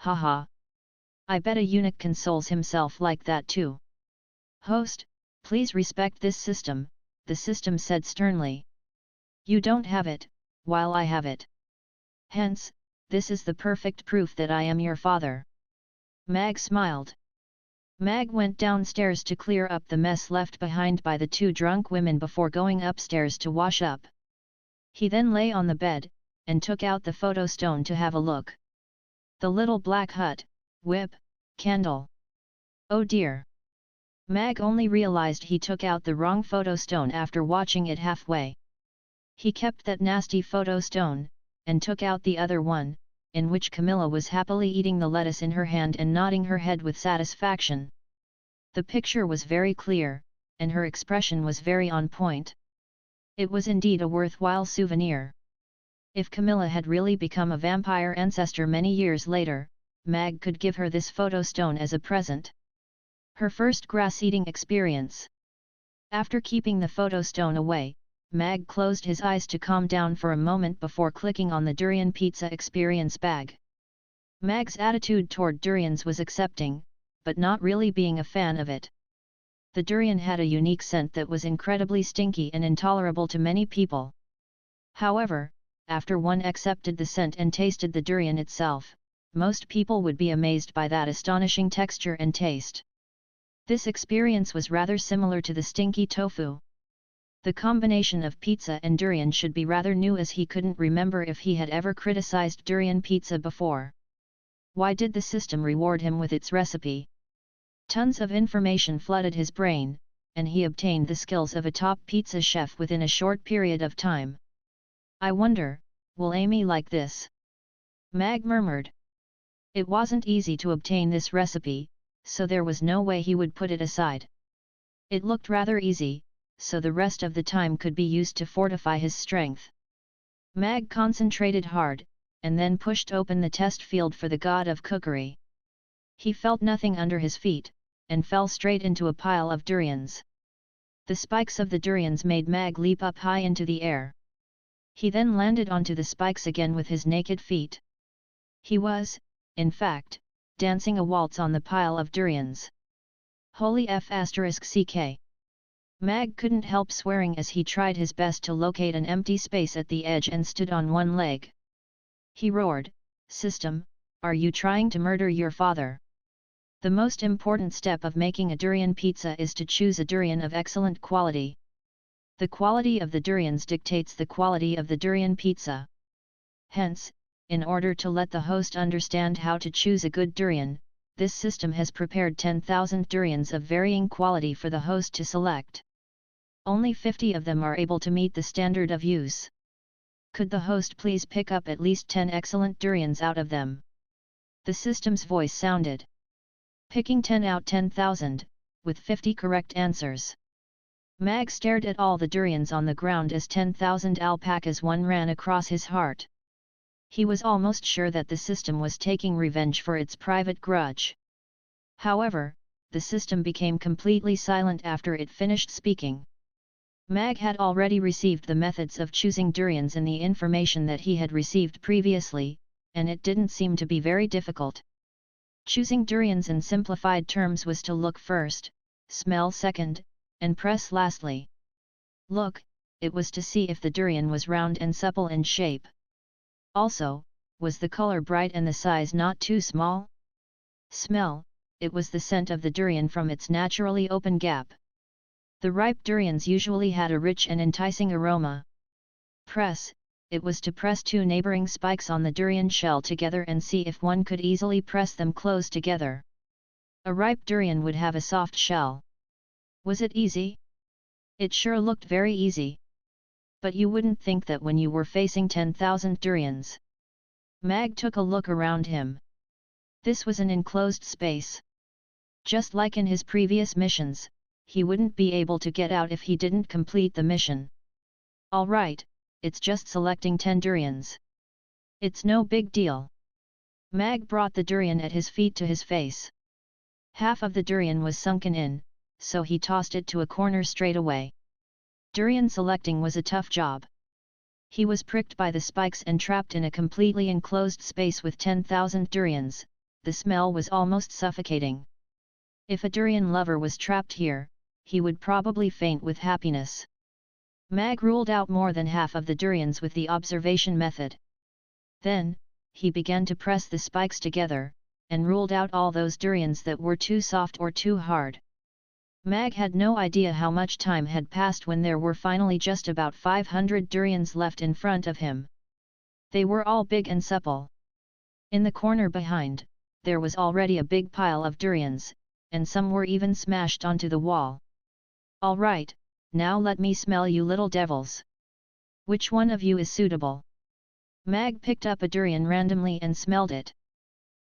Haha. I bet a eunuch consoles himself like that too. Host, please respect this system, the system said sternly. You don't have it, while I have it. Hence, this is the perfect proof that I am your father. Mag smiled. Mag went downstairs to clear up the mess left behind by the two drunk women before going upstairs to wash up. He then lay on the bed, and took out the photo stone to have a look. The little black hut, whip, candle. Oh dear! Mag only realized he took out the wrong photo stone after watching it halfway. He kept that nasty photo stone, and took out the other one, in which Camilla was happily eating the lettuce in her hand and nodding her head with satisfaction. The picture was very clear, and her expression was very on point. It was indeed a worthwhile souvenir. If Camilla had really become a vampire ancestor many years later, Mag could give her this photo stone as a present. Her first grass-eating experience. After keeping the photo stone away, Mag closed his eyes to calm down for a moment before clicking on the durian pizza experience bag. Mag's attitude toward durians was accepting, but not really being a fan of it. The durian had a unique scent that was incredibly stinky and intolerable to many people. However, after one accepted the scent and tasted the durian itself, most people would be amazed by that astonishing texture and taste. This experience was rather similar to the stinky tofu. The combination of pizza and durian should be rather new, as he couldn't remember if he had ever criticized durian pizza before. Why did the system reward him with its recipe? Tons of information flooded his brain, and he obtained the skills of a top pizza chef within a short period of time. I wonder, will Amy like this? Mag murmured. It wasn't easy to obtain this recipe, so there was no way he would put it aside. It looked rather easy, so the rest of the time could be used to fortify his strength. Mag concentrated hard, and then pushed open the test field for the god of cookery. He felt nothing under his feet, and fell straight into a pile of durians. The spikes of the durians made Mag leap up high into the air. He then landed onto the spikes again with his naked feet. He was, in fact, dancing a waltz on the pile of durians. Holy f***ck. Mag couldn't help swearing as he tried his best to locate an empty space at the edge and stood on one leg. He roared, "System, are you trying to murder your father?" The most important step of making a durian pizza is to choose a durian of excellent quality. The quality of the durians dictates the quality of the durian pizza. Hence, in order to let the host understand how to choose a good durian, this system has prepared 10,000 durians of varying quality for the host to select. Only 50 of them are able to meet the standard of use. Could the host please pick up at least 10 excellent durians out of them? The system's voice sounded. Picking 10 out 10,000, with 50 correct answers. Mag stared at all the durians on the ground as 10,000 alpacas one ran across his heart. He was almost sure that the system was taking revenge for its private grudge. However, the system became completely silent after it finished speaking. Mag had already received the methods of choosing durians in the information that he had received previously, and it didn't seem to be very difficult. Choosing durians in simplified terms was to look first, smell second, and press lastly. Look, it was to see if the durian was round and supple in shape. Also, was the color bright and the size not too small? Smell, it was the scent of the durian from its naturally open gap. The ripe durians usually had a rich and enticing aroma. Press, it was to press two neighboring spikes on the durian shell together and see if one could easily press them close together. A ripe durian would have a soft shell. Was it easy? It sure looked very easy. But you wouldn't think that when you were facing 10,000 durians. Mag took a look around him. This was an enclosed space. Just like in his previous missions, he wouldn't be able to get out if he didn't complete the mission. All right, it's just selecting 10 durians. It's no big deal. Mag brought the durian at his feet to his face. Half of the durian was sunken in, so he tossed it to a corner straight away. Durian selecting was a tough job. He was pricked by the spikes and trapped in a completely enclosed space with 10,000 durians, the smell was almost suffocating. If a durian lover was trapped here, he would probably faint with happiness. Mag ruled out more than half of the durians with the observation method. Then, he began to press the spikes together, and ruled out all those durians that were too soft or too hard. Mag had no idea how much time had passed when there were finally just about 500 durians left in front of him. They were all big and supple. In the corner behind, there was already a big pile of durians, and some were even smashed onto the wall. "All right, now let me smell you little devils. Which one of you is suitable?" Mag picked up a durian randomly and smelled it.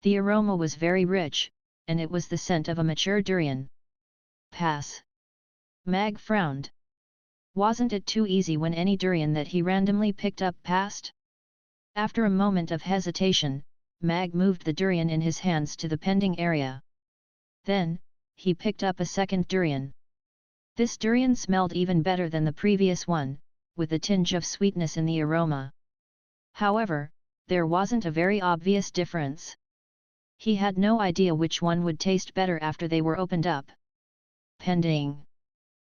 The aroma was very rich, and it was the scent of a mature durian. "Pass." Mag frowned. Wasn't it too easy when any durian that he randomly picked up passed? After a moment of hesitation, Mag moved the durian in his hands to the pending area. Then, he picked up a second durian. This durian smelled even better than the previous one, with a tinge of sweetness in the aroma. However, there wasn't a very obvious difference. He had no idea which one would taste better after they were opened up. Pending.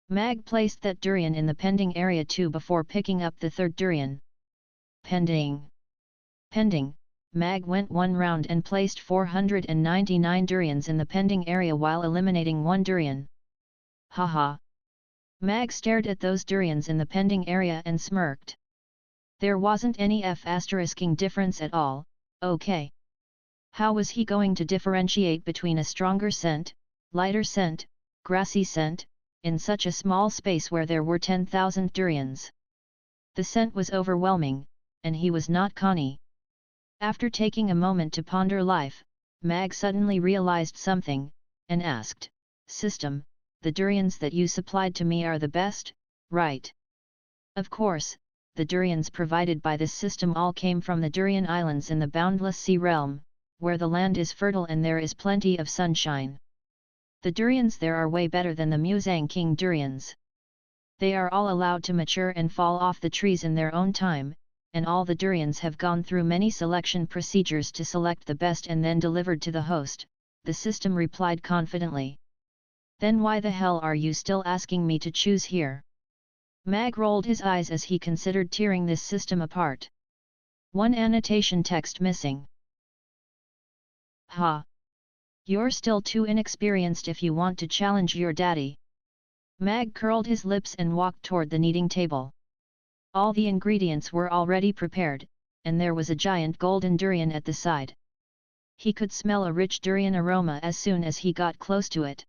Mag placed that durian in the pending area too before picking up the third durian. Pending. Pending. Mag went one round and placed 499 durians in the pending area while eliminating one durian. Haha. Mag stared at those durians in the pending area and smirked. There wasn't any F***ing difference at all. Okay. How was he going to differentiate between a stronger scent, lighter scent, grassy scent, in such a small space where there were 10,000 durians? The scent was overwhelming, and he was not canny. After taking a moment to ponder life, Mag suddenly realized something, and asked, "System, the durians that you supplied to me are the best, right?" Of course, the durians provided by this system all came from the Durian Islands in the Boundless Sea realm, where the land is fertile and there is plenty of sunshine. The durians there are way better than the Musang King durians. They are all allowed to mature and fall off the trees in their own time, and all the durians have gone through many selection procedures to select the best and then delivered to the host, the system replied confidently. Then why the hell are you still asking me to choose here? Mag rolled his eyes as he considered tearing this system apart. One annotation text missing. Ha! You're still too inexperienced if you want to challenge your daddy. Mag curled his lips and walked toward the kneading table. All the ingredients were already prepared, and there was a giant golden durian at the side. He could smell a rich durian aroma as soon as he got close to it.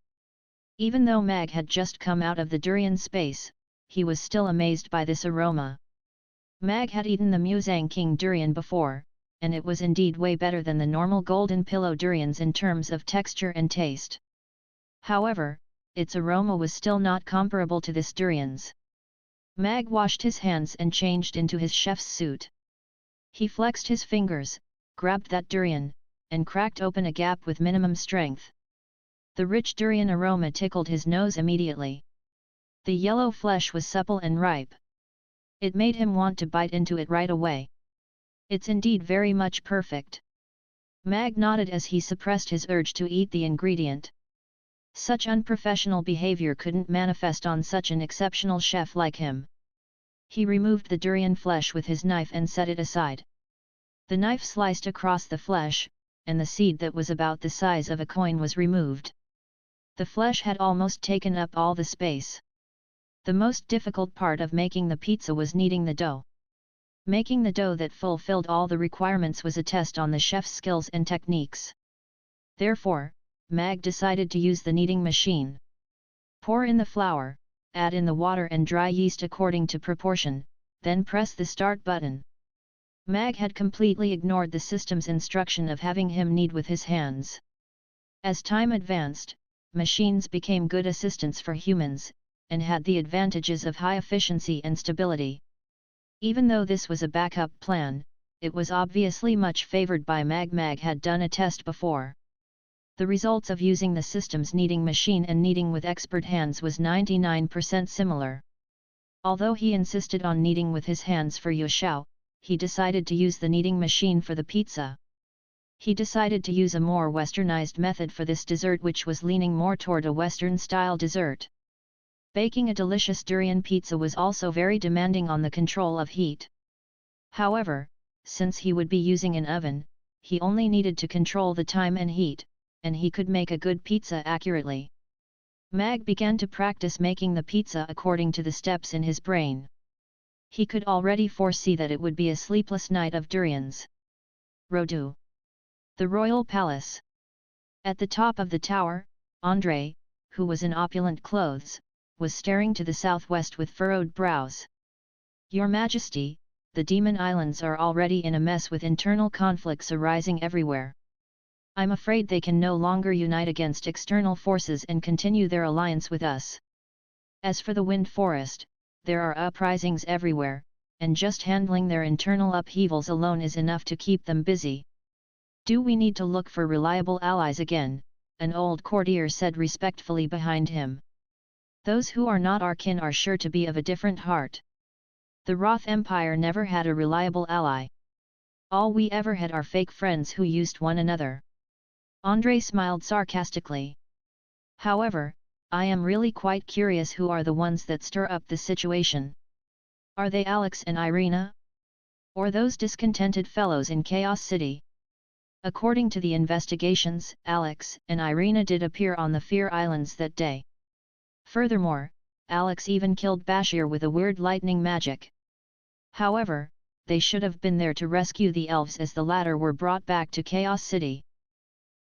Even though Mag had just come out of the durian space, he was still amazed by this aroma. Mag had eaten the Musang King durian before, and it was indeed way better than the normal golden pillow durians in terms of texture and taste. However, its aroma was still not comparable to this durian's. Mag washed his hands and changed into his chef's suit. He flexed his fingers, grabbed that durian, and cracked open a gap with minimum strength. The rich durian aroma tickled his nose immediately. The yellow flesh was supple and ripe. It made him want to bite into it right away. It's indeed very much perfect. Mag nodded as he suppressed his urge to eat the ingredient. Such unprofessional behavior couldn't manifest on such an exceptional chef like him. He removed the durian flesh with his knife and set it aside. The knife sliced across the flesh, and the seed that was about the size of a coin was removed. The flesh had almost taken up all the space. The most difficult part of making the pizza was kneading the dough. Making the dough that fulfilled all the requirements was a test on the chef's skills and techniques. Therefore, Mag decided to use the kneading machine. Pour in the flour, add in the water and dry yeast according to proportion, then press the start button. Mag had completely ignored the system's instruction of having him knead with his hands. As time advanced, machines became good assistants for humans, and had the advantages of high efficiency and stability. Even though this was a backup plan, it was obviously much favored by Mag. Mag had done a test before. The results of using the system's kneading machine and kneading with expert hands was 99% similar. Although he insisted on kneading with his hands for Yushao, he decided to use the kneading machine for the pizza. He decided to use a more westernized method for this dessert, which was leaning more toward a Western-style dessert. Baking a delicious durian pizza was also very demanding on the control of heat. However, since he would be using an oven, he only needed to control the time and heat, and he could make a good pizza accurately. Mag began to practice making the pizza according to the steps in his brain. He could already foresee that it would be a sleepless night of durians. Rodu. The royal palace. At the top of the tower, Andrei, who was in opulent clothes, was staring to the southwest with furrowed brows. Your Majesty, the Demon Islands are already in a mess with internal conflicts arising everywhere. I'm afraid they can no longer unite against external forces and continue their alliance with us. As for the Wind Forest, there are uprisings everywhere, and just handling their internal upheavals alone is enough to keep them busy. Do we need to look for reliable allies again? An old courtier said respectfully behind him. Those who are not our kin are sure to be of a different heart. The Roth Empire never had a reliable ally. All we ever had are fake friends who used one another. Andrei smiled sarcastically. However, I am really quite curious who are the ones that stir up the situation. Are they Alex and Irina? Or those discontented fellows in Chaos City? According to the investigations, Alex and Irina did appear on the Fear Islands that day. Furthermore, Alex even killed Bashir with a weird lightning magic. However, they should have been there to rescue the elves as the latter were brought back to Chaos City.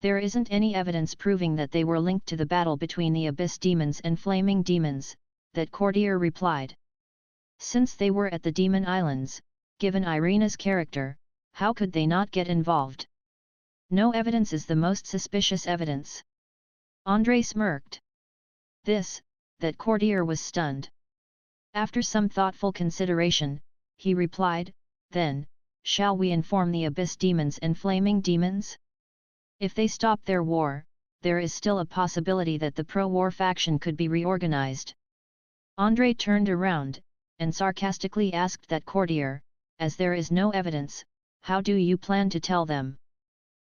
There isn't any evidence proving that they were linked to the battle between the Abyss Demons and Flaming Demons, that courtier replied. Since they were at the Demon Islands, given Irina's character, how could they not get involved? No evidence is the most suspicious evidence. Andrei smirked. That courtier was stunned. After some thoughtful consideration, he replied, then, shall we inform the Abyss Demons and Flaming Demons? If they stop their war, there is still a possibility that the pro-war faction could be reorganized. Andrei turned around, and sarcastically asked that courtier, as there is no evidence, how do you plan to tell them?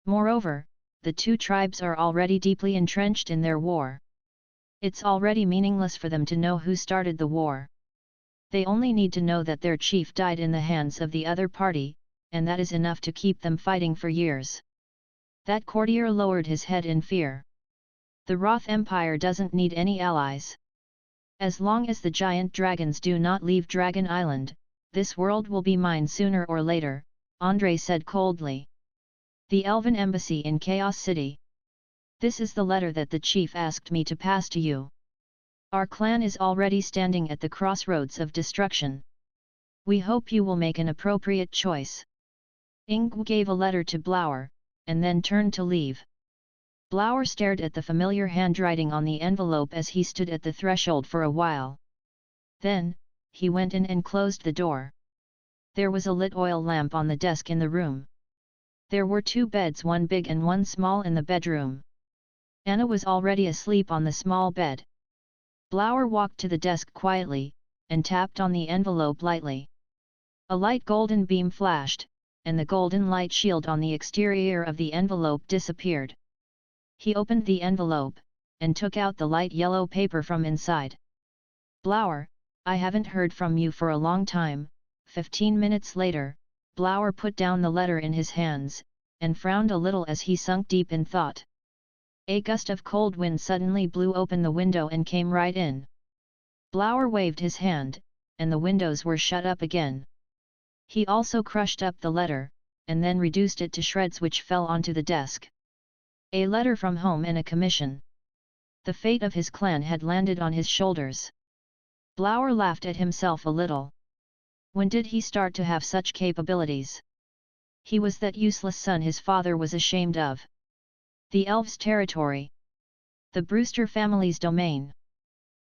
Moreover, the two tribes are already deeply entrenched in their war. It's already meaningless for them to know who started the war. They only need to know that their chief died in the hands of the other party, and that is enough to keep them fighting for years. That courtier lowered his head in fear. The Roth Empire doesn't need any allies. As long as the giant dragons do not leave Dragon Island, this world will be mine sooner or later, Andrei said coldly. The Elven Embassy in Chaos City. This is the letter that the chief asked me to pass to you. Our clan is already standing at the crossroads of destruction. We hope you will make an appropriate choice. Ingw gave a letter to Blower, and then turned to leave. Blower stared at the familiar handwriting on the envelope as he stood at the threshold for a while. Then, he went in and closed the door. There was a lit oil lamp on the desk in the room. There were two beds, one big and one small, in the bedroom. Anna was already asleep on the small bed. Blower walked to the desk quietly, and tapped on the envelope lightly. A light golden beam flashed, and the golden light shield on the exterior of the envelope disappeared. He opened the envelope, and took out the light yellow paper from inside. Blower, I haven't heard from you for a long time. 15 minutes later, Blower put down the letter in his hands, and frowned a little as he sunk deep in thought. A gust of cold wind suddenly blew open the window and came right in. Blower waved his hand, and the windows were shut up again. He also crushed up the letter, and then reduced it to shreds which fell onto the desk. A letter from home and a commission. The fate of his clan had landed on his shoulders. Blower laughed at himself a little. When did he start to have such capabilities? He was that useless son his father was ashamed of. The Elves' territory. The Brewster family's domain.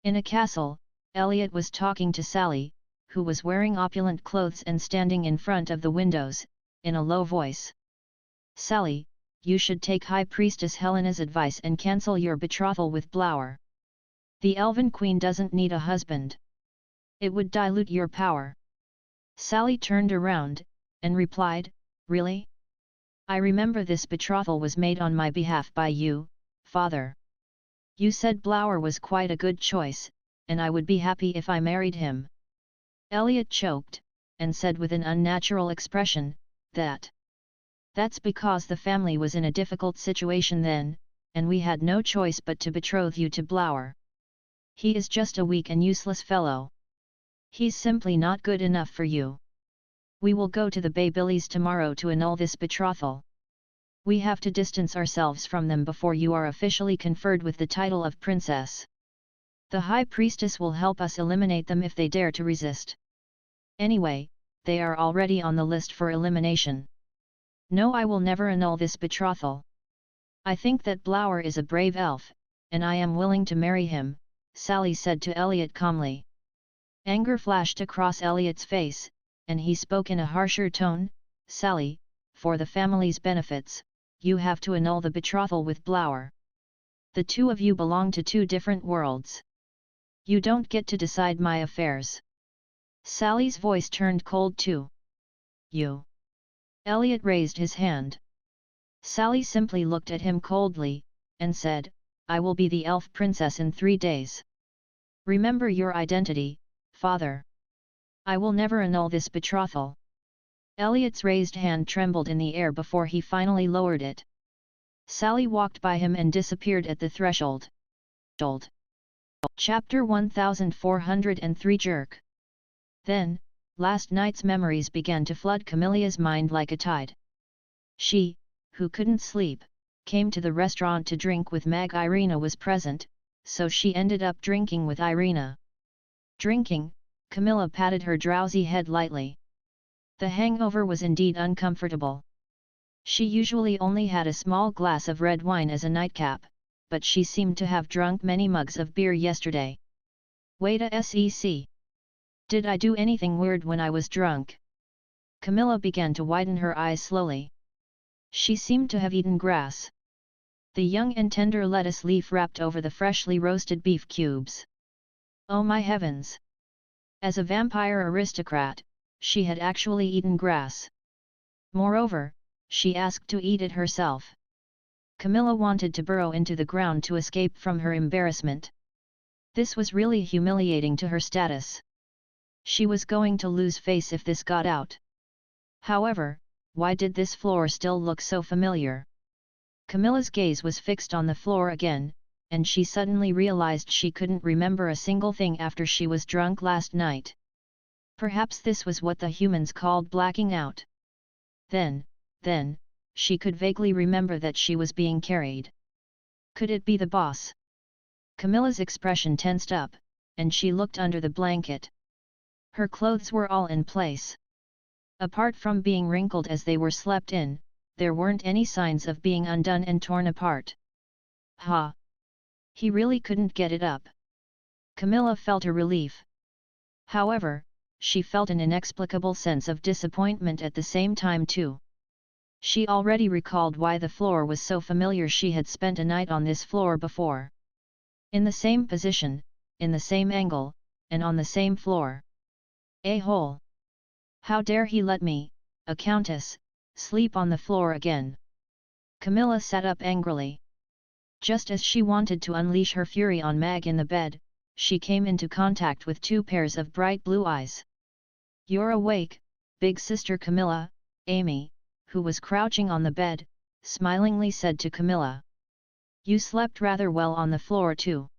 In a castle, Elliot was talking to Sally, who was wearing opulent clothes and standing in front of the windows, in a low voice. Sally, you should take High Priestess Helena's advice and cancel your betrothal with Blower. The Elven Queen doesn't need a husband. It would dilute your power. Sally turned around, and replied, Really? I remember this betrothal was made on my behalf by you, father. You said Blower was quite a good choice, and I would be happy if I married him. Elliot choked, and said with an unnatural expression, That's because the family was in a difficult situation then, and we had no choice but to betroth you to Blower. He is just a weak and useless fellow. He's simply not good enough for you. We will go to the Baybillies tomorrow to annul this betrothal. We have to distance ourselves from them before you are officially conferred with the title of princess. The High Priestess will help us eliminate them if they dare to resist. Anyway, they are already on the list for elimination. No, I will never annul this betrothal. I think that Blower is a brave elf, and I am willing to marry him, Sally said to Elliot calmly. Anger flashed across Elliot's face, and he spoke in a harsher tone, Sally, for the family's benefits, you have to annul the betrothal with Blower. The two of you belong to two different worlds. You don't get to decide my affairs. Sally's voice turned cold too. You. Elliot raised his hand. Sally simply looked at him coldly, and said, I will be the elf princess in 3 days. Remember your identity, father. I will never annul this betrothal. Elliot's raised hand trembled in the air before he finally lowered it. Sally walked by him and disappeared at the threshold. Chapter 1403 Jerk. Then, last night's memories began to flood Camillia's mind like a tide. She, who couldn't sleep, came to the restaurant to drink with Mag. Irina was present, so she ended up drinking with Irina. Drinking, Camilla patted her drowsy head lightly. The hangover was indeed uncomfortable. She usually only had a small glass of red wine as a nightcap, but she seemed to have drunk many mugs of beer yesterday. Wait a sec. Did I do anything weird when I was drunk? Camilla began to widen her eyes slowly. She seemed to have eaten grass. The young and tender lettuce leaf wrapped over the freshly roasted beef cubes. Oh my heavens! As a vampire aristocrat, she had actually eaten grass. Moreover, she asked to eat it herself. Camilla wanted to burrow into the ground to escape from her embarrassment. This was really humiliating to her status. She was going to lose face if this got out. However, why did this floor still look so familiar? Camilla's gaze was fixed on the floor again, and she suddenly realized she couldn't remember a single thing after she was drunk last night. Perhaps this was what the humans called blacking out. Then, she could vaguely remember that she was being carried. Could it be the boss? Camilla's expression tensed up, and she looked under the blanket. Her clothes were all in place. Apart from being wrinkled as they were slept in, there weren't any signs of being undone and torn apart. Ha! He really couldn't get it up. Camilla felt a relief. However, she felt an inexplicable sense of disappointment at the same time too. She already recalled why the floor was so familiar. She had spent a night on this floor before. In the same position, in the same angle, and on the same floor. A-hole! How dare he let me, a countess, sleep on the floor again? Camilla sat up angrily. Just as she wanted to unleash her fury on Mag in the bed, she came into contact with 2 pairs of bright blue eyes. You're awake, big sister Camilla, Amy, who was crouching on the bed, smilingly said to Camilla. You slept rather well on the floor too.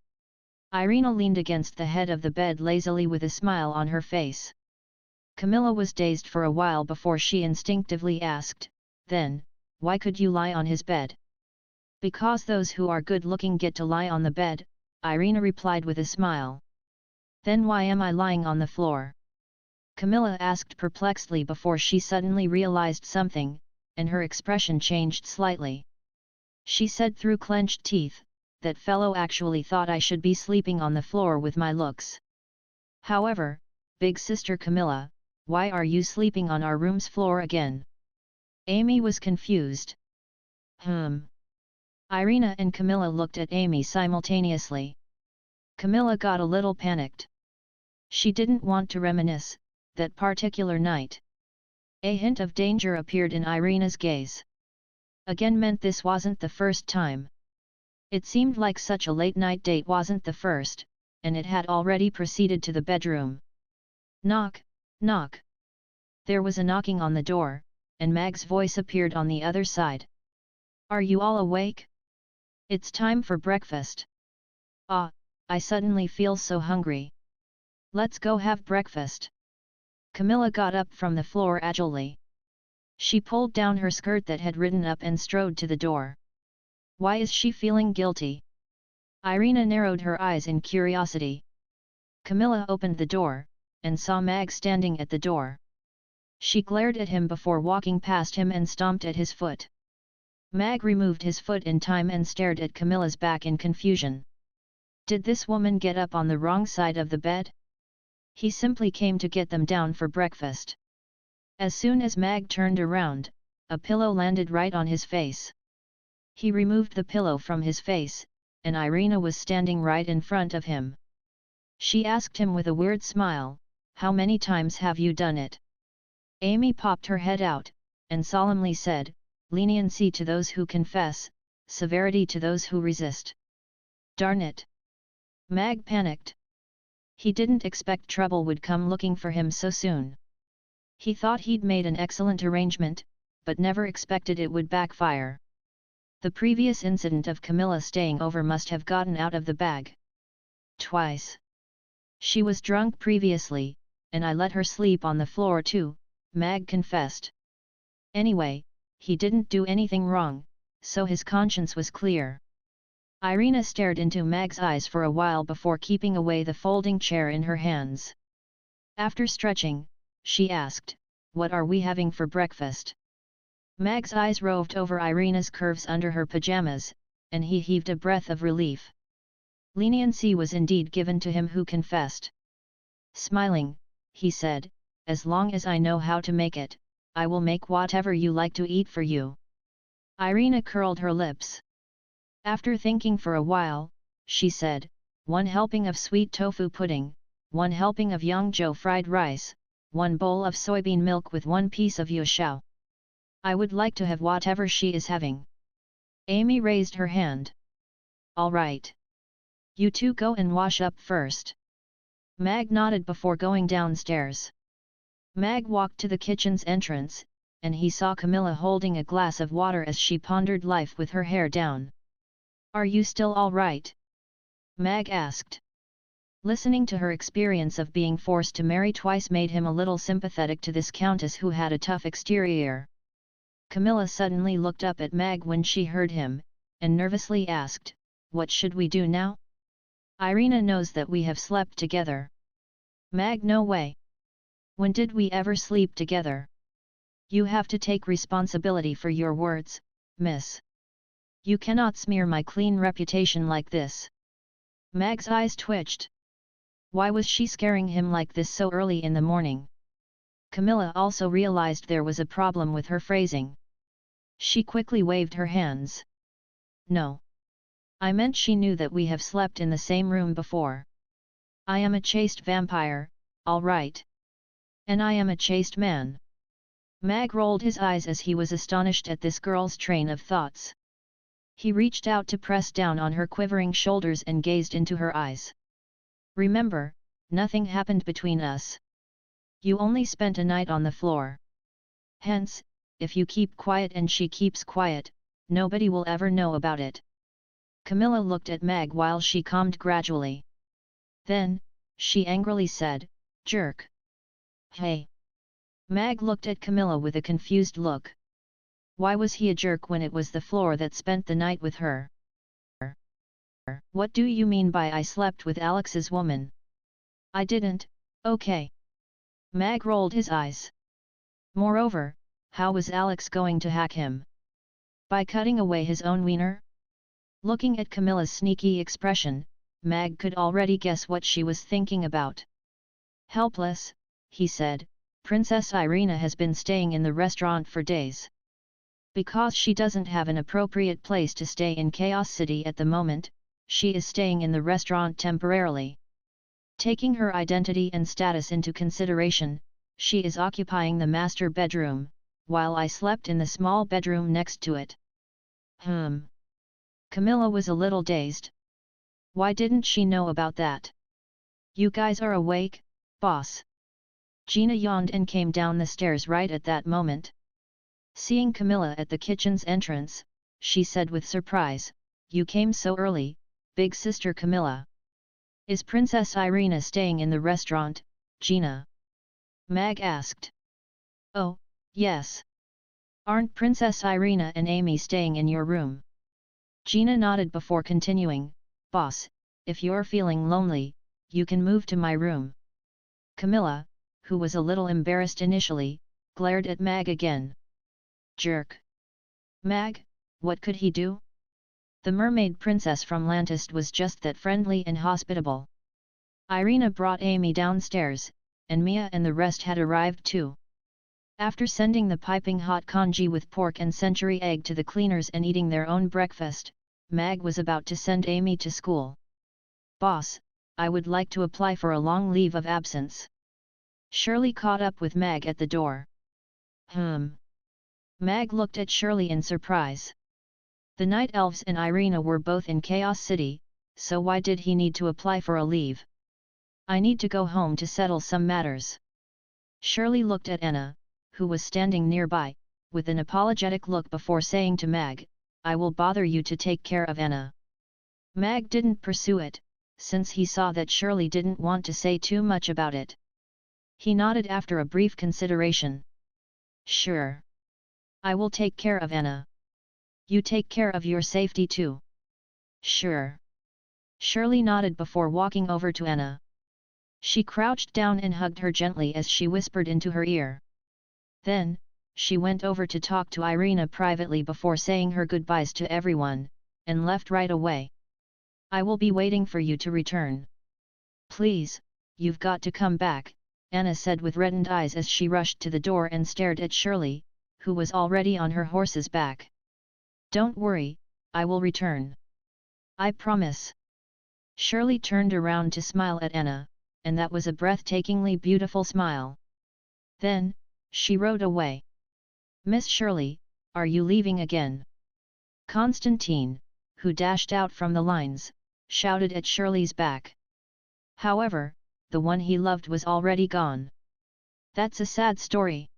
Irina leaned against the head of the bed lazily with a smile on her face. Camilla was dazed for a while before she instinctively asked, then, why could you lie on his bed? Because those who are good-looking get to lie on the bed, Irina replied with a smile. Then why am I lying on the floor? Camilla asked perplexedly before she suddenly realized something, and her expression changed slightly. She said through clenched teeth, that fellow actually thought I should be sleeping on the floor with my looks. However, big sister Camilla, why are you sleeping on our room's floor again? Amy was confused. Irina and Camilla looked at Amy simultaneously. Camilla got a little panicked. She didn't want to reminisce that particular night. A hint of danger appeared in Irina's gaze. again meant this wasn't the first time. It seemed like such a late-night date wasn't the first, and it had already proceeded to the bedroom. Knock, knock. There was a knocking on the door, and Mag's voice appeared on the other side. Are you all awake? It's time for breakfast. Ah, I suddenly feel so hungry. Let's go have breakfast. Camilla got up from the floor agilely. She pulled down her skirt that had ridden up and strode to the door. Why is she feeling guilty? Irina narrowed her eyes in curiosity. Camilla opened the door, and saw Mag standing at the door. She glared at him before walking past him and stomped at his foot. Mag removed his foot in time and stared at Camilla's back in confusion. Did this woman get up on the wrong side of the bed? He simply came to get them down for breakfast. As soon as Mag turned around, a pillow landed right on his face. He removed the pillow from his face, and Irina was standing right in front of him. She asked him with a weird smile, "How many times have you done it?" Amy popped her head out, and solemnly said, "Leniency to those who confess, severity to those who resist." Darn it! Mag panicked. He didn't expect trouble would come looking for him so soon. He thought he'd made an excellent arrangement, but never expected it would backfire. The previous incident of Camilla staying over must have gotten out of the bag. Twice. She was drunk previously, and I let her sleep on the floor too, Mag confessed. Anyway, he didn't do anything wrong, so his conscience was clear. Irina stared into Mag's eyes for a while before keeping away the folding chair in her hands. After stretching, she asked, "What are we having for breakfast?" Mag's eyes roved over Irina's curves under her pajamas, and he heaved a breath of relief. Leniency was indeed given to him who confessed. Smiling, he said, "As long as I know how to make it, I will make whatever you like to eat for you." Irina curled her lips. After thinking for a while, she said, "1 helping of sweet tofu pudding, 1 helping of Yangzhou fried rice, 1 bowl of soybean milk with 1 piece of yueshao. I would like to have whatever she is having." Amy raised her hand. "All right. You two go and wash up first." Mag nodded before going downstairs. Mag walked to the kitchen's entrance, and he saw Camilla holding a glass of water as she pondered life with her hair down. "Are you still all right?" Mag asked. Listening to her experience of being forced to marry twice made him a little sympathetic to this countess who had a tough exterior. Camilla suddenly looked up at Mag when she heard him, and nervously asked, "What should we do now? Irina knows that we have slept together." Mag, "No way. When did we ever sleep together? You have to take responsibility for your words, miss. You cannot smear my clean reputation like this." Mag's eyes twitched. Why was she scaring him like this so early in the morning? Camilla also realized there was a problem with her phrasing. She quickly waved her hands. "No. I meant she knew that we have slept in the same room before. I am a chaste vampire, all right. And I am a chaste man." Mag rolled his eyes as he was astonished at this girl's train of thoughts. He reached out to press down on her quivering shoulders and gazed into her eyes. "Remember, nothing happened between us. You only spent a night on the floor. Hence, if you keep quiet and she keeps quiet, nobody will ever know about it." Camilla looked at Mag while she calmed gradually. Then, she angrily said, "Jerk." "Hey!" Mag looked at Camilla with a confused look. Why was he a jerk when it was the floor that spent the night with her? "What do you mean by I slept with Alex's woman?" "I didn't, okay." Mag rolled his eyes. Moreover, how was Alex going to hack him? By cutting away his own wiener? Looking at Camilla's sneaky expression, Mag could already guess what she was thinking about. "Helpless," he said, "Princess Irina has been staying in the restaurant for days. Because she doesn't have an appropriate place to stay in Chaos City at the moment, she is staying in the restaurant temporarily. Taking her identity and status into consideration, she is occupying the master bedroom, while I slept in the small bedroom next to it." Camilla was a little dazed. Why didn't she know about that? You guys are awake, boss? Gina yawned and came down the stairs right at that moment. Seeing Camilla at the kitchen's entrance, she said with surprise, "You came so early, big sister Camilla. Is Princess Irina staying in the restaurant, Gina?" Mag asked. "Oh, yes. Aren't Princess Irina and Amy staying in your room?" Gina nodded before continuing, "Boss, if you're feeling lonely, you can move to my room." Camilla, who was a little embarrassed initially, glared at Mag again. Jerk. Mag, what could he do? The mermaid princess from Lantist was just that friendly and hospitable. Irina brought Amy downstairs, and Mia and the rest had arrived too. After sending the piping hot congee with pork and century egg to the cleaners and eating their own breakfast, Mag was about to send Amy to school. "Boss, I would like to apply for a long leave of absence." Shirley caught up with Mag at the door. Mag looked at Shirley in surprise. The Night Elves and Irina were both in Chaos City, so why did he need to apply for a leave? "I need to go home to settle some matters." Shirley looked at Anna, who was standing nearby, with an apologetic look before saying to Mag, "I will bother you to take care of Anna." Mag didn't pursue it, since he saw that Shirley didn't want to say too much about it. He nodded after a brief consideration. "Sure. I will take care of Anna. You take care of your safety too." "Sure." Shirley nodded before walking over to Anna. She crouched down and hugged her gently as she whispered into her ear. Then, she went over to talk to Irina privately before saying her goodbyes to everyone, and left right away. "I will be waiting for you to return." "Please, you've got to come back," Anna said with reddened eyes as she rushed to the door and stared at Shirley, who was already on her horse's back. "Don't worry, I will return. I promise." Shirley turned around to smile at Anna, and that was a breathtakingly beautiful smile. Then, she rode away. "Miss Shirley, are you leaving again?" Constantine, who dashed out from the lines, shouted at Shirley's back. However, the one he loved was already gone. "That's a sad story."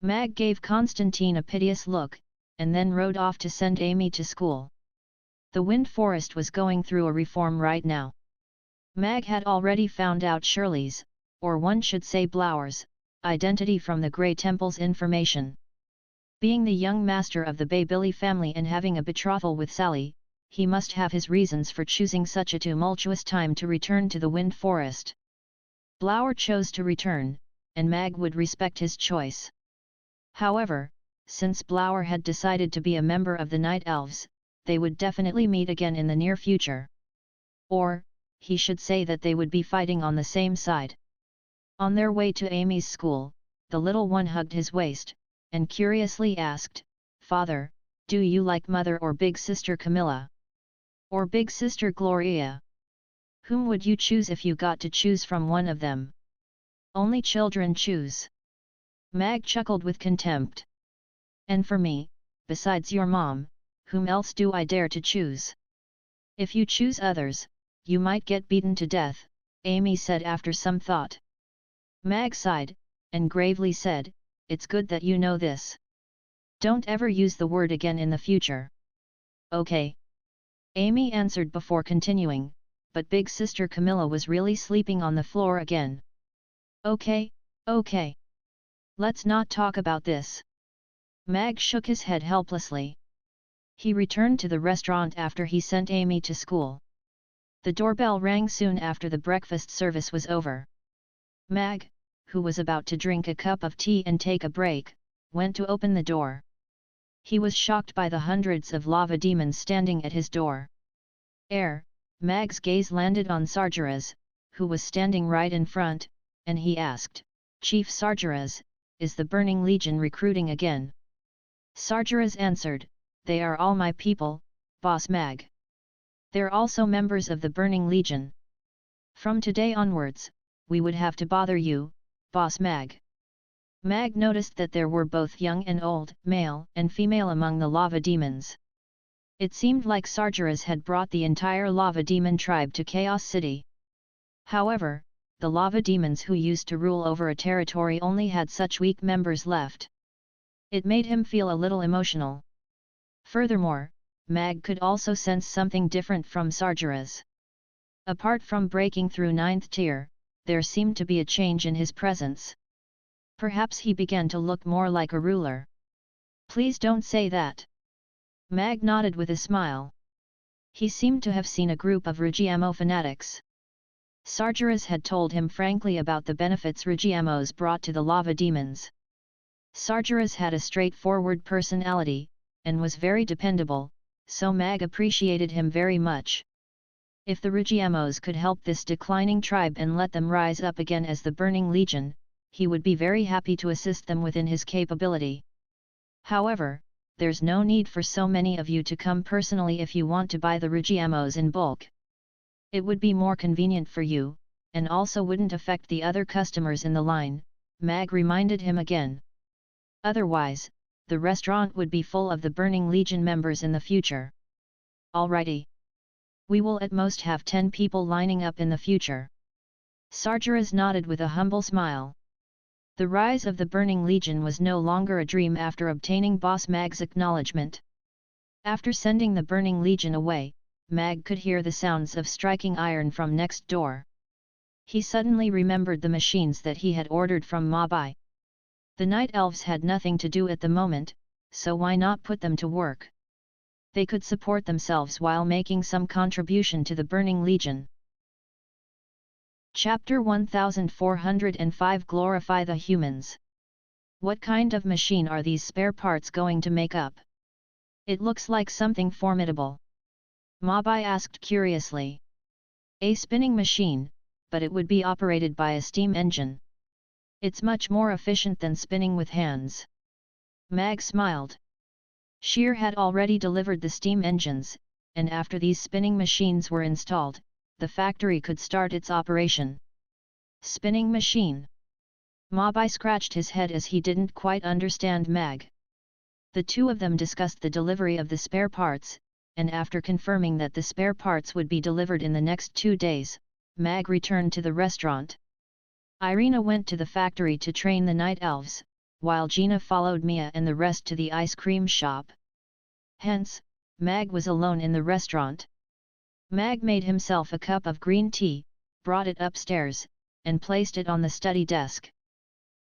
Mag gave Constantine a piteous look, and then rode off to send Amy to school. The Wind Forest was going through a reform right now. Mag had already found out Shirley's, or one should say Blower's, identity from the Grey Temple's information. Being the young master of the Baybilly family and having a betrothal with Sally, he must have his reasons for choosing such a tumultuous time to return to the Wind Forest. Blower chose to return, and Mag would respect his choice. However, since Blower had decided to be a member of the Night Elves, they would definitely meet again in the near future. Or, he should say that they would be fighting on the same side. On their way to Amy's school, the little one hugged his waist, and curiously asked, "Father, do you like Mother or Big Sister Camilla? Or Big Sister Gloria? Whom would you choose if you got to choose from one of them?" "Only children choose." Mag chuckled with contempt. "And for me, besides your mom, whom else do I dare to choose?" "If you choose others, you might get beaten to death," Amy said after some thought. Mag sighed, and gravely said, "It's good that you know this. Don't ever use the word again in the future." "Okay." Amy answered before continuing, but Big Sister Camilla was really sleeping on the floor again. "Okay, okay. Let's not talk about this." Mag shook his head helplessly. He returned to the restaurant after he sent Amy to school. The doorbell rang soon after the breakfast service was over. Mag, who was about to drink a cup of tea and take a break, went to open the door. He was shocked by the hundreds of lava demons standing at his door. Mag's gaze landed on Sargeras, who was standing right in front, and he asked, "Chief Sargeras, is the Burning Legion recruiting again?" Sargeras answered, "They are all my people, Boss Mag. They're also members of the Burning Legion. From today onwards, we would have to bother you, Boss Mag." Mag noticed that there were both young and old, male and female among the lava demons. It seemed like SAHDR had brought the entire lava demon tribe to Chaos City. However, the lava demons who used to rule over a territory only had such weak members left. It made him feel a little emotional. Furthermore, Mag could also sense something different from SAHDR. Apart from breaking through 9th tier, there seemed to be a change in his presence. Perhaps he began to look more like a ruler. Please don't say that. Mag nodded with a smile. He seemed to have seen a group of Rugiamo fanatics. SAHDR had told him frankly about the benefits Rugiamos brought to the lava demons. SAHDR had a straightforward personality, and was very dependable, so Mag appreciated him very much. If the Rugiamos could help this declining tribe and let them rise up again as the Burning Legion, he would be very happy to assist them within his capability. However, there's no need for so many of you to come personally if you want to buy the Rugiamos in bulk. It would be more convenient for you, and also wouldn't affect the other customers in the line, Mag reminded him again. Otherwise, the restaurant would be full of the Burning Legion members in the future. Alrighty. We will at most have 10 people lining up in the future. SAHDR nodded with a humble smile. The rise of the Burning Legion was no longer a dream after obtaining Boss Mag's acknowledgement. After sending the Burning Legion away, Mag could hear the sounds of striking iron from next door. He suddenly remembered the machines that he had ordered from Mabai. The Night Elves had nothing to do at the moment, so why not put them to work? They could support themselves while making some contribution to the Burning Legion. Chapter 1405 Glorify the Humans. What kind of machine are these spare parts going to make up? It looks like something formidable. Mabai asked curiously. A spinning machine, but it would be operated by a steam engine. It's much more efficient than spinning with hands. Mag smiled. Shear had already delivered the steam engines, and after these spinning machines were installed, the factory could start its operation. Spinning machine. Mabai scratched his head as he didn't quite understand Mag. The two of them discussed the delivery of the spare parts, and after confirming that the spare parts would be delivered in the next 2 days, Mag returned to the restaurant. Irina went to the factory to train the Night Elves, while Gina followed Mia and the rest to the ice cream shop. Hence, Mag was alone in the restaurant. Mag made himself a cup of green tea, brought it upstairs, and placed it on the study desk.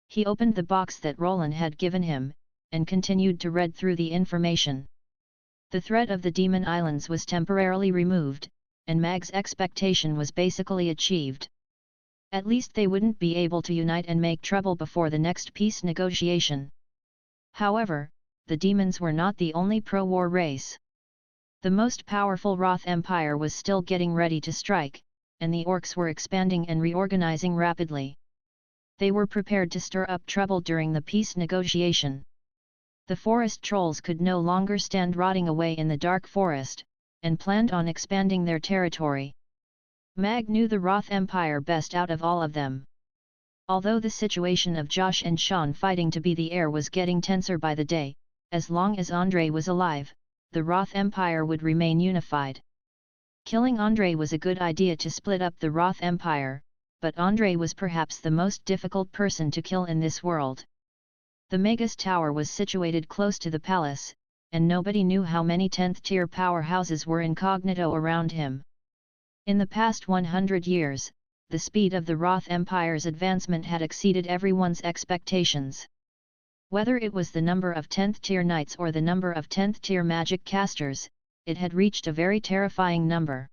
He opened the box that Roland had given him, and continued to read through the information. The threat of the Demon Islands was temporarily removed, and Mag's expectation was basically achieved. At least they wouldn't be able to unite and make trouble before the next peace negotiation. However, the demons were not the only pro-war race. The most powerful Roth Empire was still getting ready to strike, and the Orcs were expanding and reorganizing rapidly. They were prepared to stir up trouble during the peace negotiation. The forest trolls could no longer stand rotting away in the dark forest, and planned on expanding their territory. Mag knew the Roth Empire best out of all of them. Although the situation of Josh and Sean fighting to be the heir was getting tenser by the day, as long as Andre was alive, the Roth Empire would remain unified. Killing Andre was a good idea to split up the Roth Empire, but Andre was perhaps the most difficult person to kill in this world. The Magus Tower was situated close to the palace, and nobody knew how many 10th-tier powerhouses were incognito around him. In the past 100 years, the speed of the Roth Empire's advancement had exceeded everyone's expectations. Whether it was the number of 10th-tier knights or the number of 10th-tier magic casters, it had reached a very terrifying number.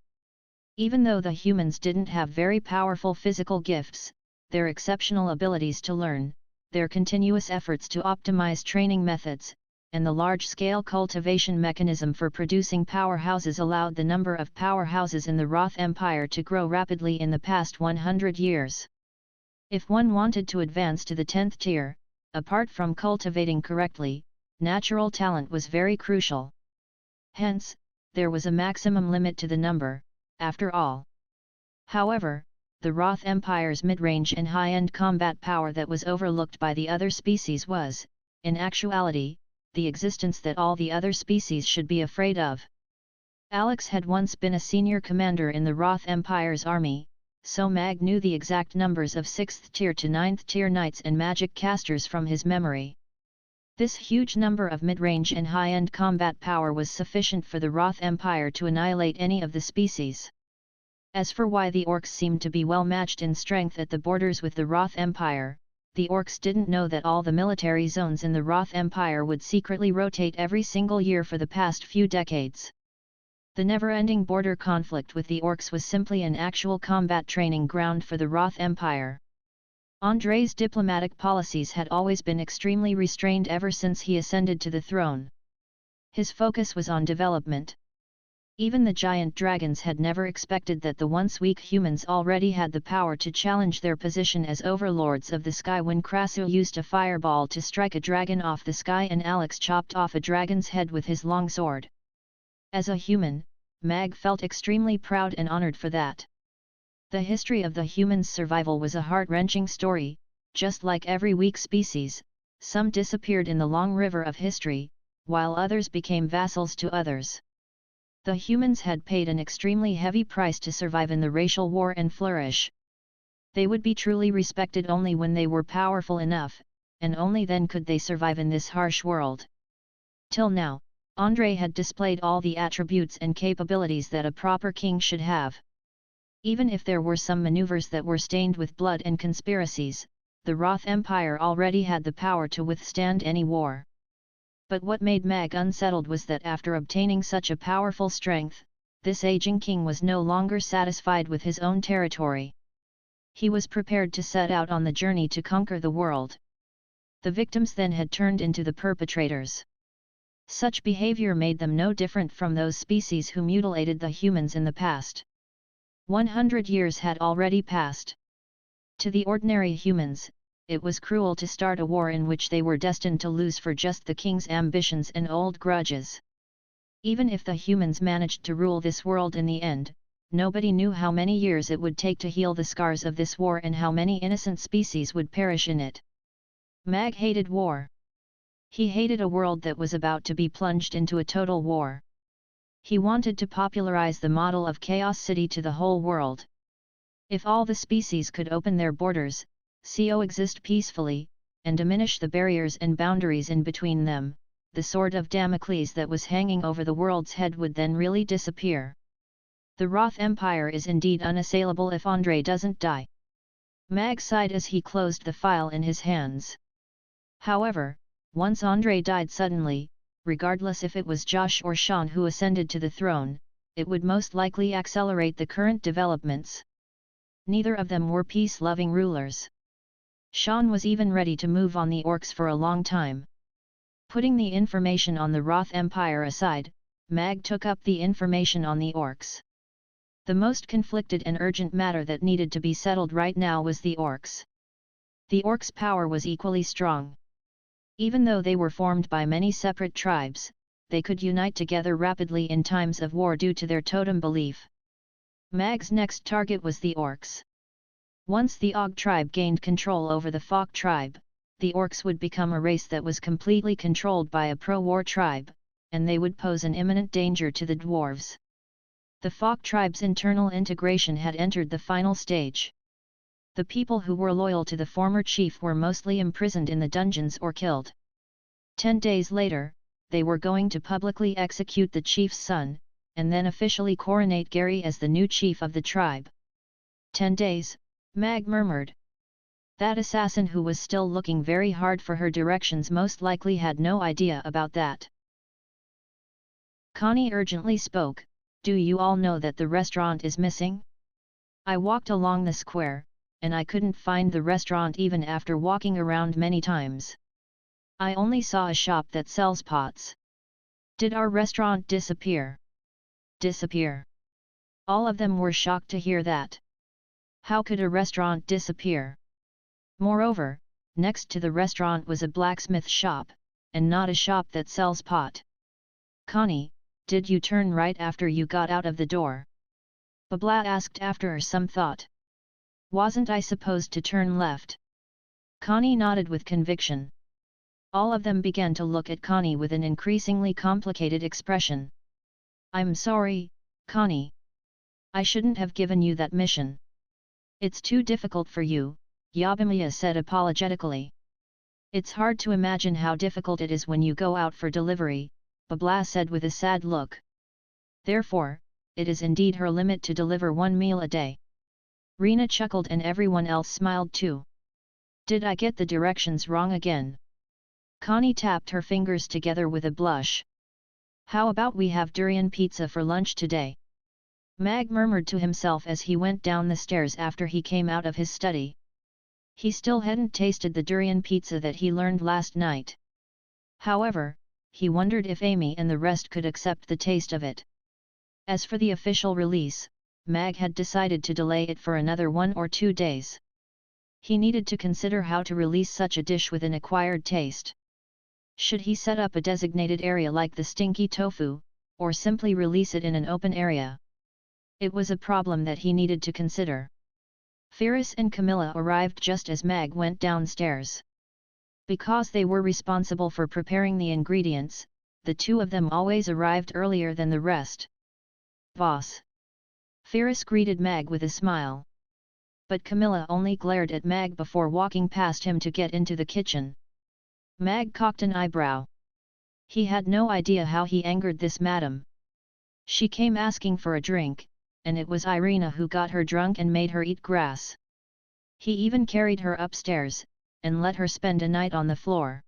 Even though the humans didn't have very powerful physical gifts, their exceptional abilities to learn, their continuous efforts to optimize training methods, and the large-scale cultivation mechanism for producing powerhouses allowed the number of powerhouses in the Roth Empire to grow rapidly in the past 100 years. If one wanted to advance to the 10th tier, apart from cultivating correctly, natural talent was very crucial. Hence, there was a maximum limit to the number, after all. However, the Roth Empire's mid-range and high-end combat power that was overlooked by the other species was, in actuality, the existence that all the other species should be afraid of. Alex had once been a senior commander in the Roth Empire's army, so Mag knew the exact numbers of 6th tier to 9th tier knights and magic casters from his memory. This huge number of mid-range and high-end combat power was sufficient for the Roth Empire to annihilate any of the species. As for why the Orcs seemed to be well matched in strength at the borders with the Roth Empire, the Orcs didn't know that all the military zones in the Roth Empire would secretly rotate every single year for the past few decades. The never-ending border conflict with the Orcs was simply an actual combat training ground for the Roth Empire. Andrei's diplomatic policies had always been extremely restrained ever since he ascended to the throne. His focus was on development. Even the giant dragons had never expected that the once weak humans already had the power to challenge their position as overlords of the sky when Krasu used a fireball to strike a dragon off the sky and Alex chopped off a dragon's head with his long sword. As a human, Mag felt extremely proud and honored for that. The history of the humans' survival was a heart-wrenching story. Just like every weak species, some disappeared in the long river of history, while others became vassals to others. The humans had paid an extremely heavy price to survive in the racial war and flourish. They would be truly respected only when they were powerful enough, and only then could they survive in this harsh world. Till now, Andrei had displayed all the attributes and capabilities that a proper king should have. Even if there were some maneuvers that were stained with blood and conspiracies, the Roth Empire already had the power to withstand any war. But what made Mag unsettled was that after obtaining such a powerful strength, this aging king was no longer satisfied with his own territory. He was prepared to set out on the journey to conquer the world. The victims then had turned into the perpetrators. Such behavior made them no different from those species who mutilated the humans in the past. 100 years had already passed. To the ordinary humans, it was cruel to start a war in which they were destined to lose for just the king's ambitions and old grudges. Even if the humans managed to rule this world in the end, nobody knew how many years it would take to heal the scars of this war and how many innocent species would perish in it. Mag hated war. He hated a world that was about to be plunged into a total war. He wanted to popularize the model of Chaos City to the whole world. If all the species could open their borders, coexist peacefully, and diminish the barriers and boundaries in between them, the sword of Damocles that was hanging over the world's head would then really disappear. The Roth Empire is indeed unassailable if Andrei doesn't die. Mag sighed as he closed the file in his hands. However, once Andrei died suddenly, regardless if it was Josh or Sean who ascended to the throne, it would most likely accelerate the current developments. Neither of them were peace-loving rulers. Sean was even ready to move on the Orcs for a long time. Putting the information on the Roth Empire aside, Mag took up the information on the Orcs. The most conflicted and urgent matter that needed to be settled right now was the Orcs. The Orcs' power was equally strong. Even though they were formed by many separate tribes, they could unite together rapidly in times of war due to their totem belief. Mag's next target was the Orcs. Once the Og tribe gained control over the Fok tribe, the Orcs would become a race that was completely controlled by a pro-war tribe, and they would pose an imminent danger to the dwarves. The Fok tribe's internal integration had entered the final stage. The people who were loyal to the former chief were mostly imprisoned in the dungeons or killed. 10 days later, they were going to publicly execute the chief's son, and then officially coronate Gary as the new chief of the tribe. 10 days, Mag murmured. That assassin who was still looking very hard for her directions most likely had no idea about that. Connie urgently spoke, "Do you all know that the restaurant is missing? I walked along the square, and I couldn't find the restaurant even after walking around many times. I only saw a shop that sells pots. Did our restaurant disappear?" Disappear? All of them were shocked to hear that. How could a restaurant disappear? Moreover, next to the restaurant was a blacksmith shop, and not a shop that sells pot. "Connie, did you turn right after you got out of the door?" Babla asked after some thought. "Wasn't I supposed to turn left?" Connie nodded with conviction. All of them began to look at Connie with an increasingly complicated expression. I'm sorry, Connie. I shouldn't have given you that mission. It's too difficult for you, Yabimiya said apologetically. It's hard to imagine how difficult it is when you go out for delivery, Babla said with a sad look. Therefore, it is indeed her limit to deliver one meal a day. Rena chuckled and everyone else smiled too. Did I get the directions wrong again? Connie tapped her fingers together with a blush. How about we have durian pizza for lunch today? Mag murmured to himself as he went down the stairs after he came out of his study. He still hadn't tasted the durian pizza that he learned last night. However, he wondered if Amy and the rest could accept the taste of it. As for the official release, Mag had decided to delay it for another 1 or 2 days. He needed to consider how to release such a dish with an acquired taste. Should he set up a designated area like the stinky tofu, or simply release it in an open area? It was a problem that he needed to consider. Ferris and Camilla arrived just as Mag went downstairs. Because they were responsible for preparing the ingredients, the two of them always arrived earlier than the rest. Boss! Ferris greeted Mag with a smile. But Camilla only glared at Mag before walking past him to get into the kitchen. Mag cocked an eyebrow. He had no idea how he angered this madam. She came asking for a drink, and it was Irina who got her drunk and made her eat grass. He even carried her upstairs, and let her spend a night on the floor.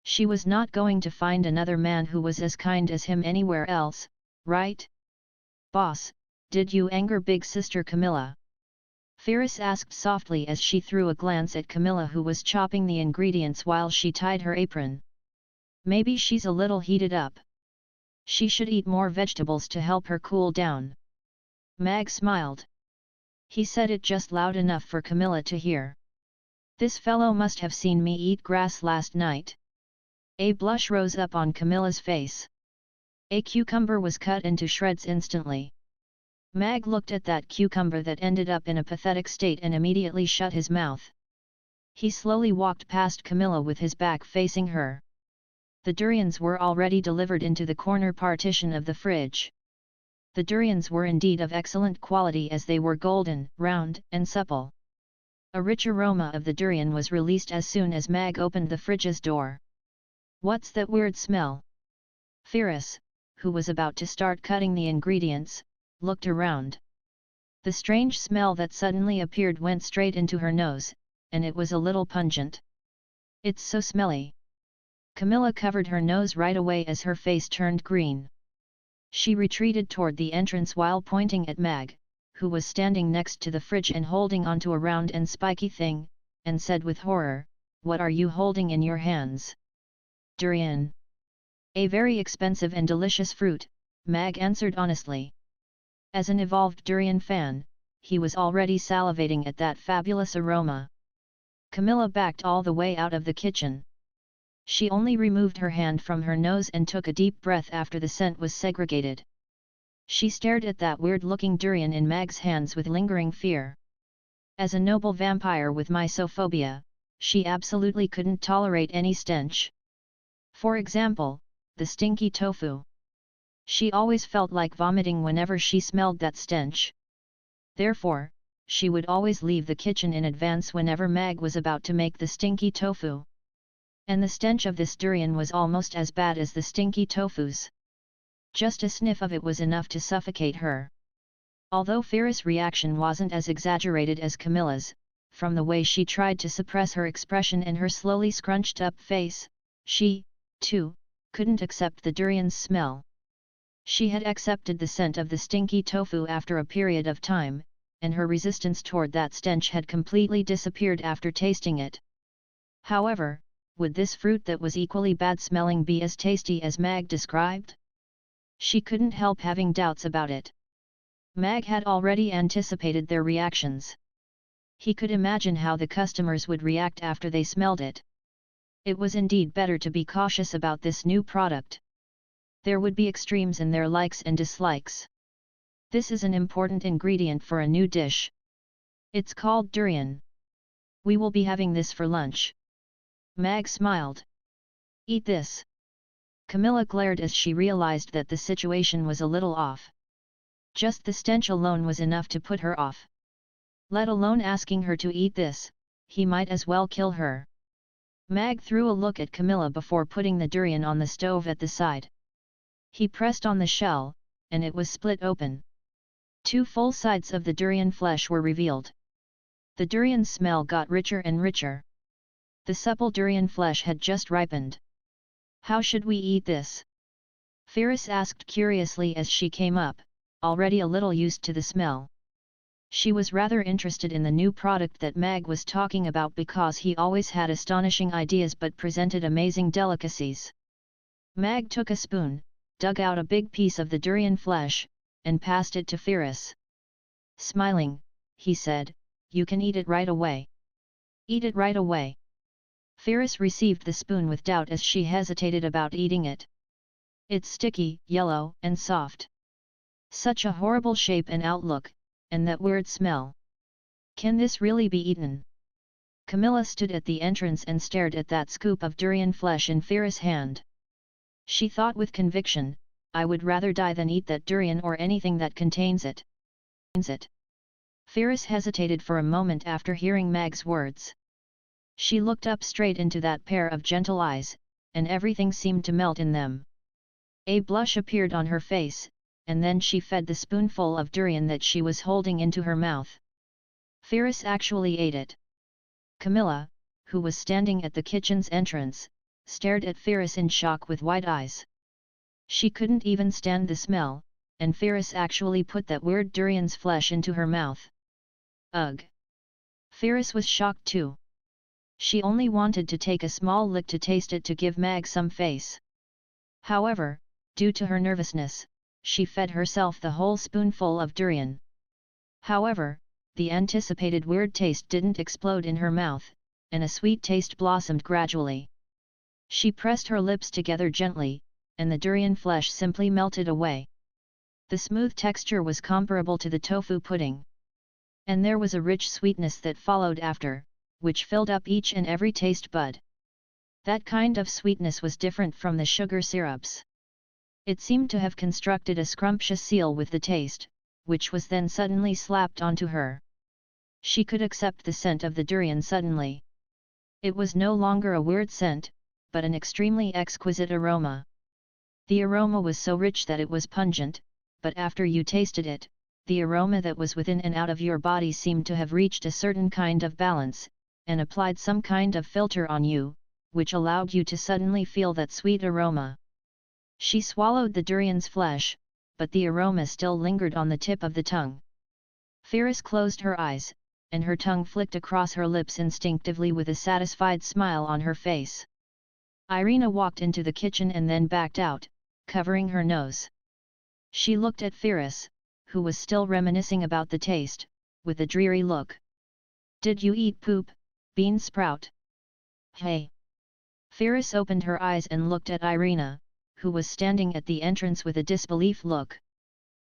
She was not going to find another man who was as kind as him anywhere else, right? Boss, did you anger big sister Camilla? Ferris asked softly as she threw a glance at Camilla who was chopping the ingredients while she tied her apron. Maybe she's a little heated up. She should eat more vegetables to help her cool down. Mag smiled. He said it just loud enough for Camilla to hear. This fellow must have seen me eat grass last night. A blush rose up on Camilla's face. A cucumber was cut into shreds instantly. Mag looked at that cucumber that ended up in a pathetic state and immediately shut his mouth. He slowly walked past Camilla with his back facing her. The durians were already delivered into the corner partition of the fridge. The durians were indeed of excellent quality as they were golden, round, and supple. A rich aroma of the durian was released as soon as Mag opened the fridge's door. What's that weird smell? Ferris, who was about to start cutting the ingredients, looked around. The strange smell that suddenly appeared went straight into her nose, and it was a little pungent. It's so smelly. Camilla covered her nose right away as her face turned green. She retreated toward the entrance while pointing at Mag, who was standing next to the fridge and holding onto a round and spiky thing, and said with horror, "What are you holding in your hands?" Durian. A very expensive and delicious fruit, Mag answered honestly. As an evolved durian fan, he was already salivating at that fabulous aroma. Camilla backed all the way out of the kitchen. She only removed her hand from her nose and took a deep breath after the scent was segregated. She stared at that weird-looking durian in Mag's hands with lingering fear. As a noble vampire with mysophobia, she absolutely couldn't tolerate any stench. For example, the stinky tofu. She always felt like vomiting whenever she smelled that stench. Therefore, she would always leave the kitchen in advance whenever Mag was about to make the stinky tofu. And the stench of this durian was almost as bad as the stinky tofu's. Just a sniff of it was enough to suffocate her. Although Ferris' reaction wasn't as exaggerated as Camilla's, from the way she tried to suppress her expression and her slowly scrunched-up face, she, too, couldn't accept the durian's smell. She had accepted the scent of the stinky tofu after a period of time, and her resistance toward that stench had completely disappeared after tasting it. However, would this fruit that was equally bad-smelling be as tasty as Mag described? She couldn't help having doubts about it. Mag had already anticipated their reactions. He could imagine how the customers would react after they smelled it. It was indeed better to be cautious about this new product. There would be extremes in their likes and dislikes. This is an important ingredient for a new dish. It's called durian. We will be having this for lunch. Mag smiled. Eat this. Camilla glared as she realized that the situation was a little off. Just the stench alone was enough to put her off. Let alone asking her to eat this, he might as well kill her. Mag threw a look at Camilla before putting the durian on the stove at the side. He pressed on the shell, and it was split open. 2 full sides of the durian flesh were revealed. The durian smell got richer and richer. The supple durian flesh had just ripened. How should we eat this? Firis asked curiously as she came up, already a little used to the smell. She was rather interested in the new product that Mag was talking about because he always had astonishing ideas but presented amazing delicacies. Mag took a spoon, dug out a big piece of the durian flesh, and passed it to Firis. Smiling, he said, "You can eat it right away." "Eat it right away?" Firis received the spoon with doubt as she hesitated about eating it. "It's sticky, yellow, and soft. Such a horrible shape and outlook, and that weird smell. Can this really be eaten?" Camilla stood at the entrance and stared at that scoop of durian flesh in Firis' hand. She thought with conviction, "I would rather die than eat that durian or anything that contains it." Firis hesitated for a moment after hearing Mag's words. She looked up straight into that pair of gentle eyes, and everything seemed to melt in them. A blush appeared on her face, and then she fed the spoonful of durian that she was holding into her mouth. Firis actually ate it. Camilla, who was standing at the kitchen's entrance, stared at Firis in shock with wide eyes. She couldn't even stand the smell, and Firis actually put that weird durian's flesh into her mouth. Ugh! Firis was shocked too. She only wanted to take a small lick to taste it to give Mag some face. However, due to her nervousness, she fed herself the whole spoonful of durian. However, the anticipated weird taste didn't explode in her mouth, and a sweet taste blossomed gradually. She pressed her lips together gently, and the durian flesh simply melted away. The smooth texture was comparable to the tofu pudding. And there was a rich sweetness that followed after, which filled up each and every taste bud. That kind of sweetness was different from the sugar syrups. It seemed to have constructed a scrumptious seal with the taste, which was then suddenly slapped onto her. She could accept the scent of the durian suddenly. It was no longer a weird scent, but an extremely exquisite aroma. The aroma was so rich that it was pungent, but after you tasted it, the aroma that was within and out of your body seemed to have reached a certain kind of balance, and applied some kind of filter on you, which allowed you to suddenly feel that sweet aroma. She swallowed the durian's flesh, but the aroma still lingered on the tip of the tongue. Firis closed her eyes, and her tongue flicked across her lips instinctively with a satisfied smile on her face. Irina walked into the kitchen and then backed out, covering her nose. She looked at Firis, who was still reminiscing about the taste, with a dreary look. "Did you eat poop, bean sprout?" "Hey!" Firis opened her eyes and looked at Irina, who was standing at the entrance with a disbelief look.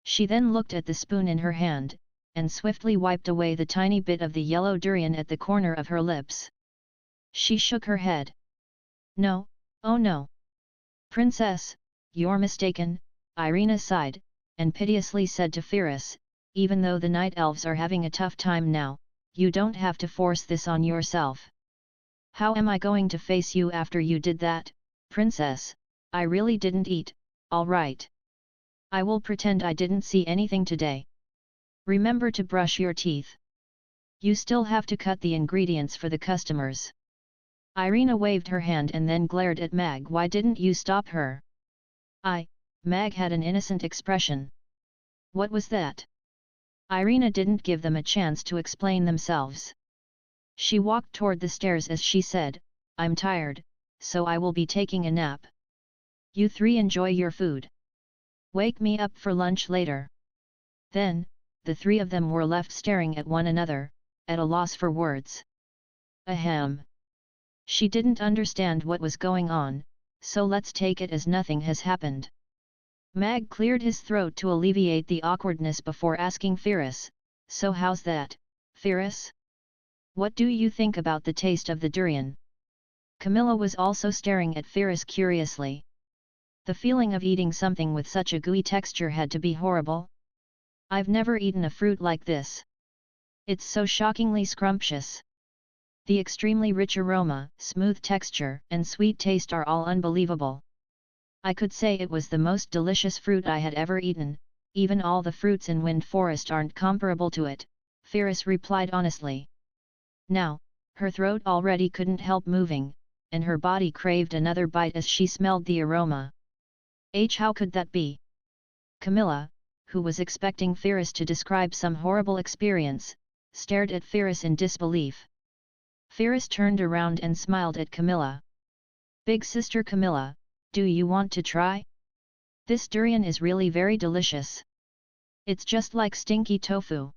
She then looked at the spoon in her hand, and swiftly wiped away the tiny bit of the yellow durian at the corner of her lips. She shook her head. "No, oh no! Princess, you're mistaken," Irina sighed, and piteously said to Firis, "Even though the night elves are having a tough time now, you don't have to force this on yourself." "How am I going to face you after you did that, princess? I really didn't eat, all right. I will pretend I didn't see anything today. Remember to brush your teeth. You still have to cut the ingredients for the customers." Irina waved her hand and then glared at Mag. "Why didn't you stop her?" Mag had an innocent expression. "What was that?" Irina didn't give them a chance to explain themselves. She walked toward the stairs as she said, "I'm tired, so I will be taking a nap. You three enjoy your food. Wake me up for lunch later." Then, the three of them were left staring at one another, at a loss for words. Ahem! She didn't understand what was going on, so let's take it as nothing has happened. Mag cleared his throat to alleviate the awkwardness before asking Firis, "So how's that, Firis? What do you think about the taste of the durian?" Camilla was also staring at Firis curiously. The feeling of eating something with such a gooey texture had to be horrible. I've never eaten a fruit like this. It's so shockingly scrumptious. The extremely rich aroma, smooth texture, and sweet taste are all unbelievable. I could say it was the most delicious fruit I had ever eaten. Even all the fruits in Wind Forest aren't comparable to it, Firis replied honestly. Now, her throat already couldn't help moving, and her body craved another bite as she smelled the aroma. How could that be? Camilla, who was expecting Firis to describe some horrible experience, stared at Firis in disbelief. Firis turned around and smiled at Camilla. Big sister Camilla, do you want to try? This durian is really very delicious. It's just like stinky tofu.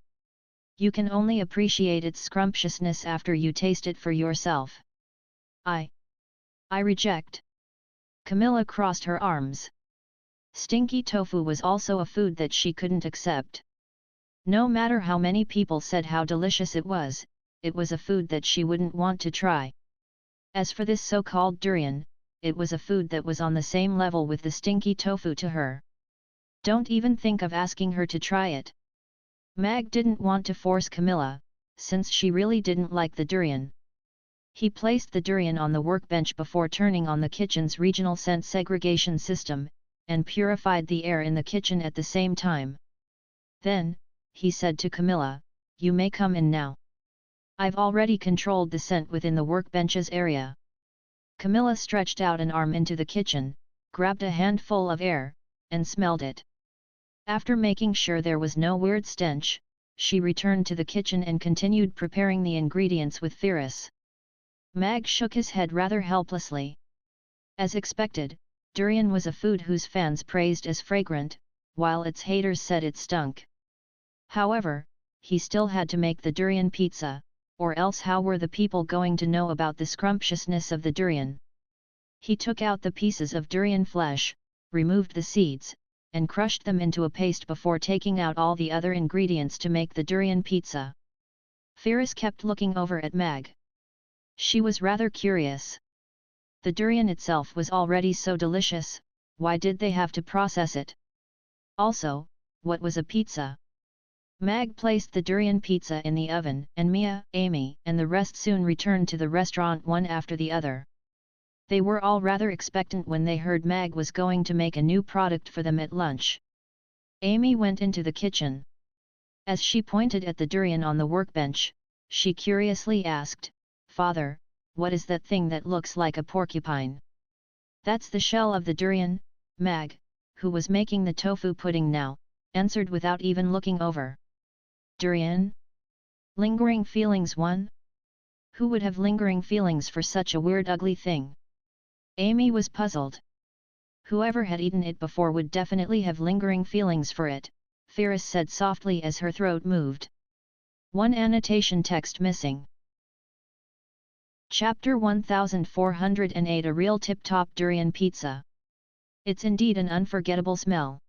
You can only appreciate its scrumptiousness after you taste it for yourself. I reject. Camilla crossed her arms. Stinky tofu was also a food that she couldn't accept. No matter how many people said how delicious it was a food that she wouldn't want to try. As for this so-called durian, it was a food that was on the same level with the stinky tofu to her. Don't even think of asking her to try it. Mag didn't want to force Camilla, since she really didn't like the durian. He placed the durian on the workbench before turning on the kitchen's regional scent segregation system, and purified the air in the kitchen at the same time. Then, he said to Camilla, "You may come in now. I've already controlled the scent within the workbench's area." Camilla stretched out an arm into the kitchen, grabbed a handful of air, and smelled it. After making sure there was no weird stench, she returned to the kitchen and continued preparing the ingredients with Firis. Mag shook his head rather helplessly. As expected, durian was a food whose fans praised as fragrant, while its haters said it stunk. However, he still had to make the durian pizza, or else how were the people going to know about the scrumptiousness of the durian? He took out the pieces of durian flesh, removed the seeds, and crushed them into a paste before taking out all the other ingredients to make the durian pizza. Firis kept looking over at Mag. She was rather curious. The durian itself was already so delicious, why did they have to process it? Also, what was a pizza? Mag placed the durian pizza in the oven, and Mia, Amy, and the rest soon returned to the restaurant one after the other. They were all rather expectant when they heard Mag was going to make a new product for them at lunch. Amy went into the kitchen. As she pointed at the durian on the workbench, she curiously asked, "Father, what is that thing that looks like a porcupine?" "That's the shell of the durian," Mag, who was making the tofu pudding now, answered without even looking over. "Durian? Lingering feelings 1? Who would have lingering feelings for such a weird ugly thing?" Amy was puzzled. "Whoever had eaten it before would definitely have lingering feelings for it," Firis said softly as her throat moved. One annotation text missing. Chapter 1408 A real tip-top durian pizza. It's indeed an unforgettable smell.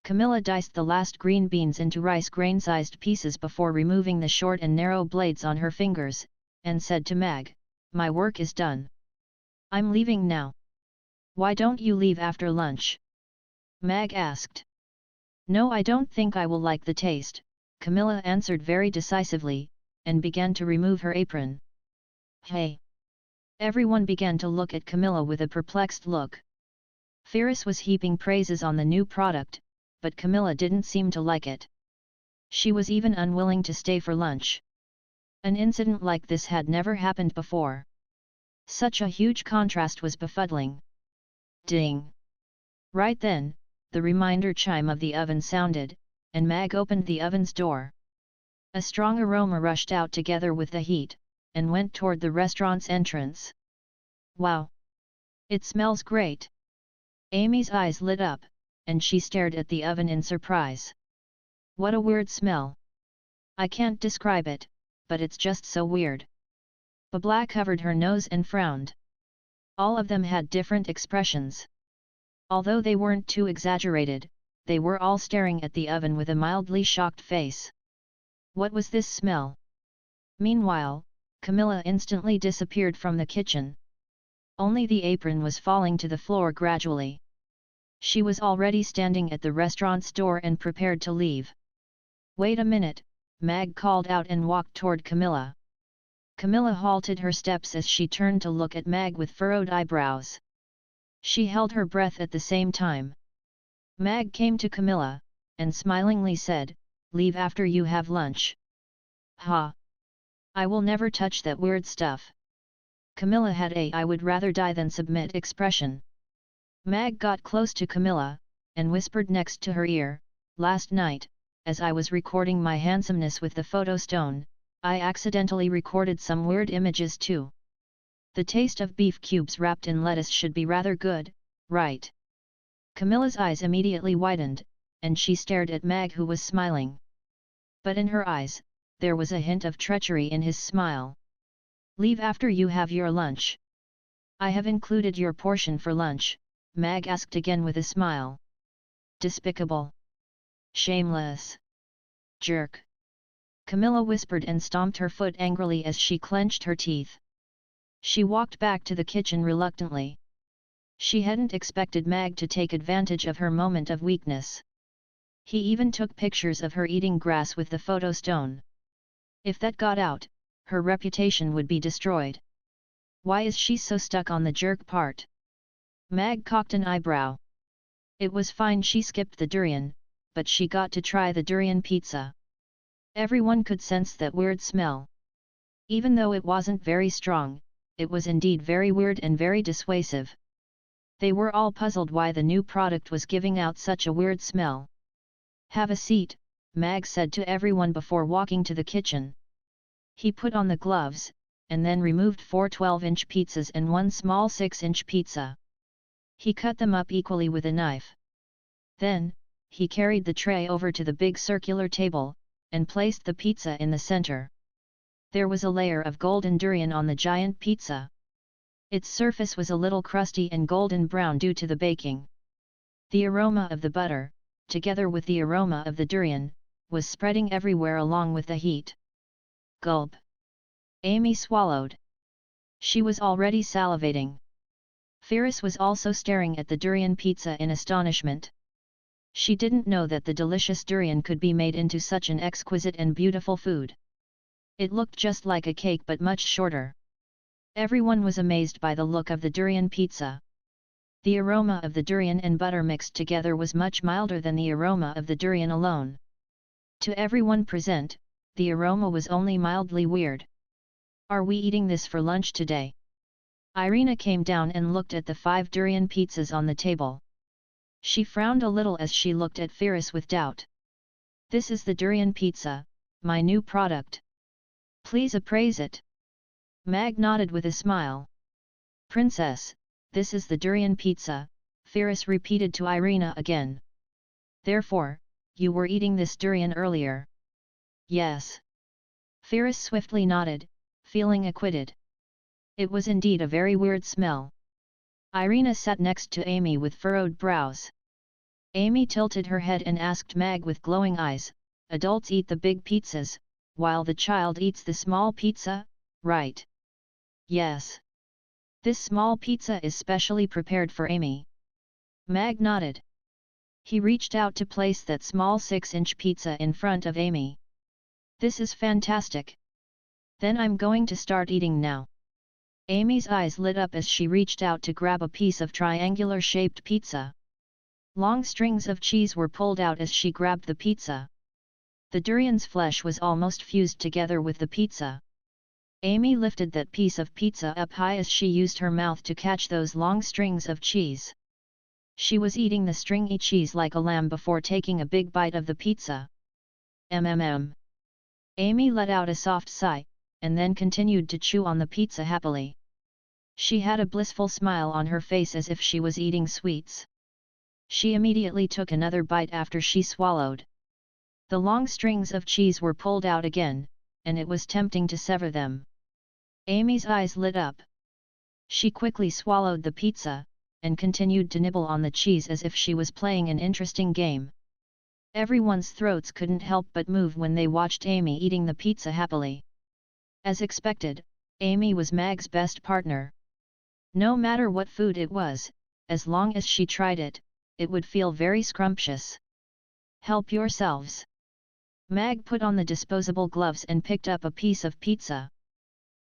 Camilla diced the last green beans into rice grain-sized pieces before removing the short and narrow blades on her fingers, and said to Mag, "My work is done. I'm leaving now." "Why don't you leave after lunch?" Mag asked. "No, I don't think I will like the taste," Camilla answered very decisively, and began to remove her apron. "Hey!" Everyone began to look at Camilla with a perplexed look. Firis was heaping praises on the new product, but Camilla didn't seem to like it. She was even unwilling to stay for lunch. An incident like this had never happened before. Such a huge contrast was befuddling. Ding! Right then, the reminder chime of the oven sounded, and Mag opened the oven's door. A strong aroma rushed out together with the heat, and went toward the restaurant's entrance. "Wow! It smells great!" Amy's eyes lit up, and she stared at the oven in surprise. "What a weird smell! I can't describe it, but it's just so weird." Babla covered her nose and frowned. All of them had different expressions. Although they weren't too exaggerated, they were all staring at the oven with a mildly shocked face. What was this smell? Meanwhile, Camilla instantly disappeared from the kitchen. Only the apron was falling to the floor gradually. She was already standing at the restaurant's door and prepared to leave. "Wait a minute," Mag called out and walked toward Camilla. Camilla halted her steps as she turned to look at Mag with furrowed eyebrows. She held her breath at the same time. Mag came to Camilla, and smilingly said, "Leave after you have lunch." "Ha! I will never touch that weird stuff." Camilla had a "I would rather die than submit" expression. Mag got close to Camilla, and whispered next to her ear, "Last night, as I was recording my handsomeness with the photo stone, I accidentally recorded some weird images too. The taste of beef cubes wrapped in lettuce should be rather good, right?" Camilla's eyes immediately widened, and she stared at Mag, who was smiling. But in her eyes, there was a hint of treachery in his smile. "Leave after you have your lunch." "I have included your portion for lunch," Mag asked again with a smile. "Despicable. Shameless. Jerk." Camilla whispered and stomped her foot angrily as she clenched her teeth. She walked back to the kitchen reluctantly. She hadn't expected Mag to take advantage of her moment of weakness. He even took pictures of her eating grass with the photo stone. If that got out, her reputation would be destroyed. Why is she so stuck on the jerk part? Mag cocked an eyebrow. It was fine she skipped the durian, but she got to try the durian pizza. Everyone could sense that weird smell. Even though it wasn't very strong, it was indeed very weird and very dissuasive. They were all puzzled why the new product was giving out such a weird smell. "Have a seat," Mag said to everyone before walking to the kitchen. He put on the gloves, and then removed 4 12-inch pizzas and 1 small 6-inch pizza. He cut them up equally with a knife. Then, he carried the tray over to the big circular table, and placed the pizza in the center. There was a layer of golden durian on the giant pizza. Its surface was a little crusty and golden brown due to the baking. The aroma of the butter, together with the aroma of the durian, was spreading everywhere along with the heat. Gulp. Amy swallowed. She was already salivating. Ferris was also staring at the durian pizza in astonishment. She didn't know that the delicious durian could be made into such an exquisite and beautiful food. It looked just like a cake but much shorter. Everyone was amazed by the look of the durian pizza. The aroma of the durian and butter mixed together was much milder than the aroma of the durian alone. To everyone present, the aroma was only mildly weird. "Are we eating this for lunch today?" Irina came down and looked at the 5 durian pizzas on the table. She frowned a little as she looked at Ferris with doubt. "This is the durian pizza, my new product. Please appraise it." Mag nodded with a smile. "Princess, this is the durian pizza," Ferris repeated to Irina again. "Therefore, you were eating this durian earlier?" "Yes." Ferris swiftly nodded, feeling acquitted. It was indeed a very weird smell. Irina sat next to Amy with furrowed brows. Amy tilted her head and asked Mag with glowing eyes, "Adults eat the big pizzas, while the child eats the small pizza, right?" "Yes. This small pizza is specially prepared for Amy." Mag nodded. He reached out to place that small 6-inch pizza in front of Amy. "This is fantastic. Then I'm going to start eating now." Amy's eyes lit up as she reached out to grab a piece of triangular-shaped pizza. Long strings of cheese were pulled out as she grabbed the pizza. The durian's flesh was almost fused together with the pizza. Amy lifted that piece of pizza up high as she used her mouth to catch those long strings of cheese. She was eating the stringy cheese like a lamb before taking a big bite of the pizza. Mmm. Amy let out a soft sigh, and then continued to chew on the pizza happily. She had a blissful smile on her face as if she was eating sweets. She immediately took another bite after she swallowed. The long strings of cheese were pulled out again, and it was tempting to sever them. Amy's eyes lit up. She quickly swallowed the pizza, and continued to nibble on the cheese as if she was playing an interesting game. Everyone's throats couldn't help but move when they watched Amy eating the pizza happily. As expected, Amy was Mag's best partner. No matter what food it was, as long as she tried it, it would feel very scrumptious. Help yourselves. Mag put on the disposable gloves and picked up a piece of pizza.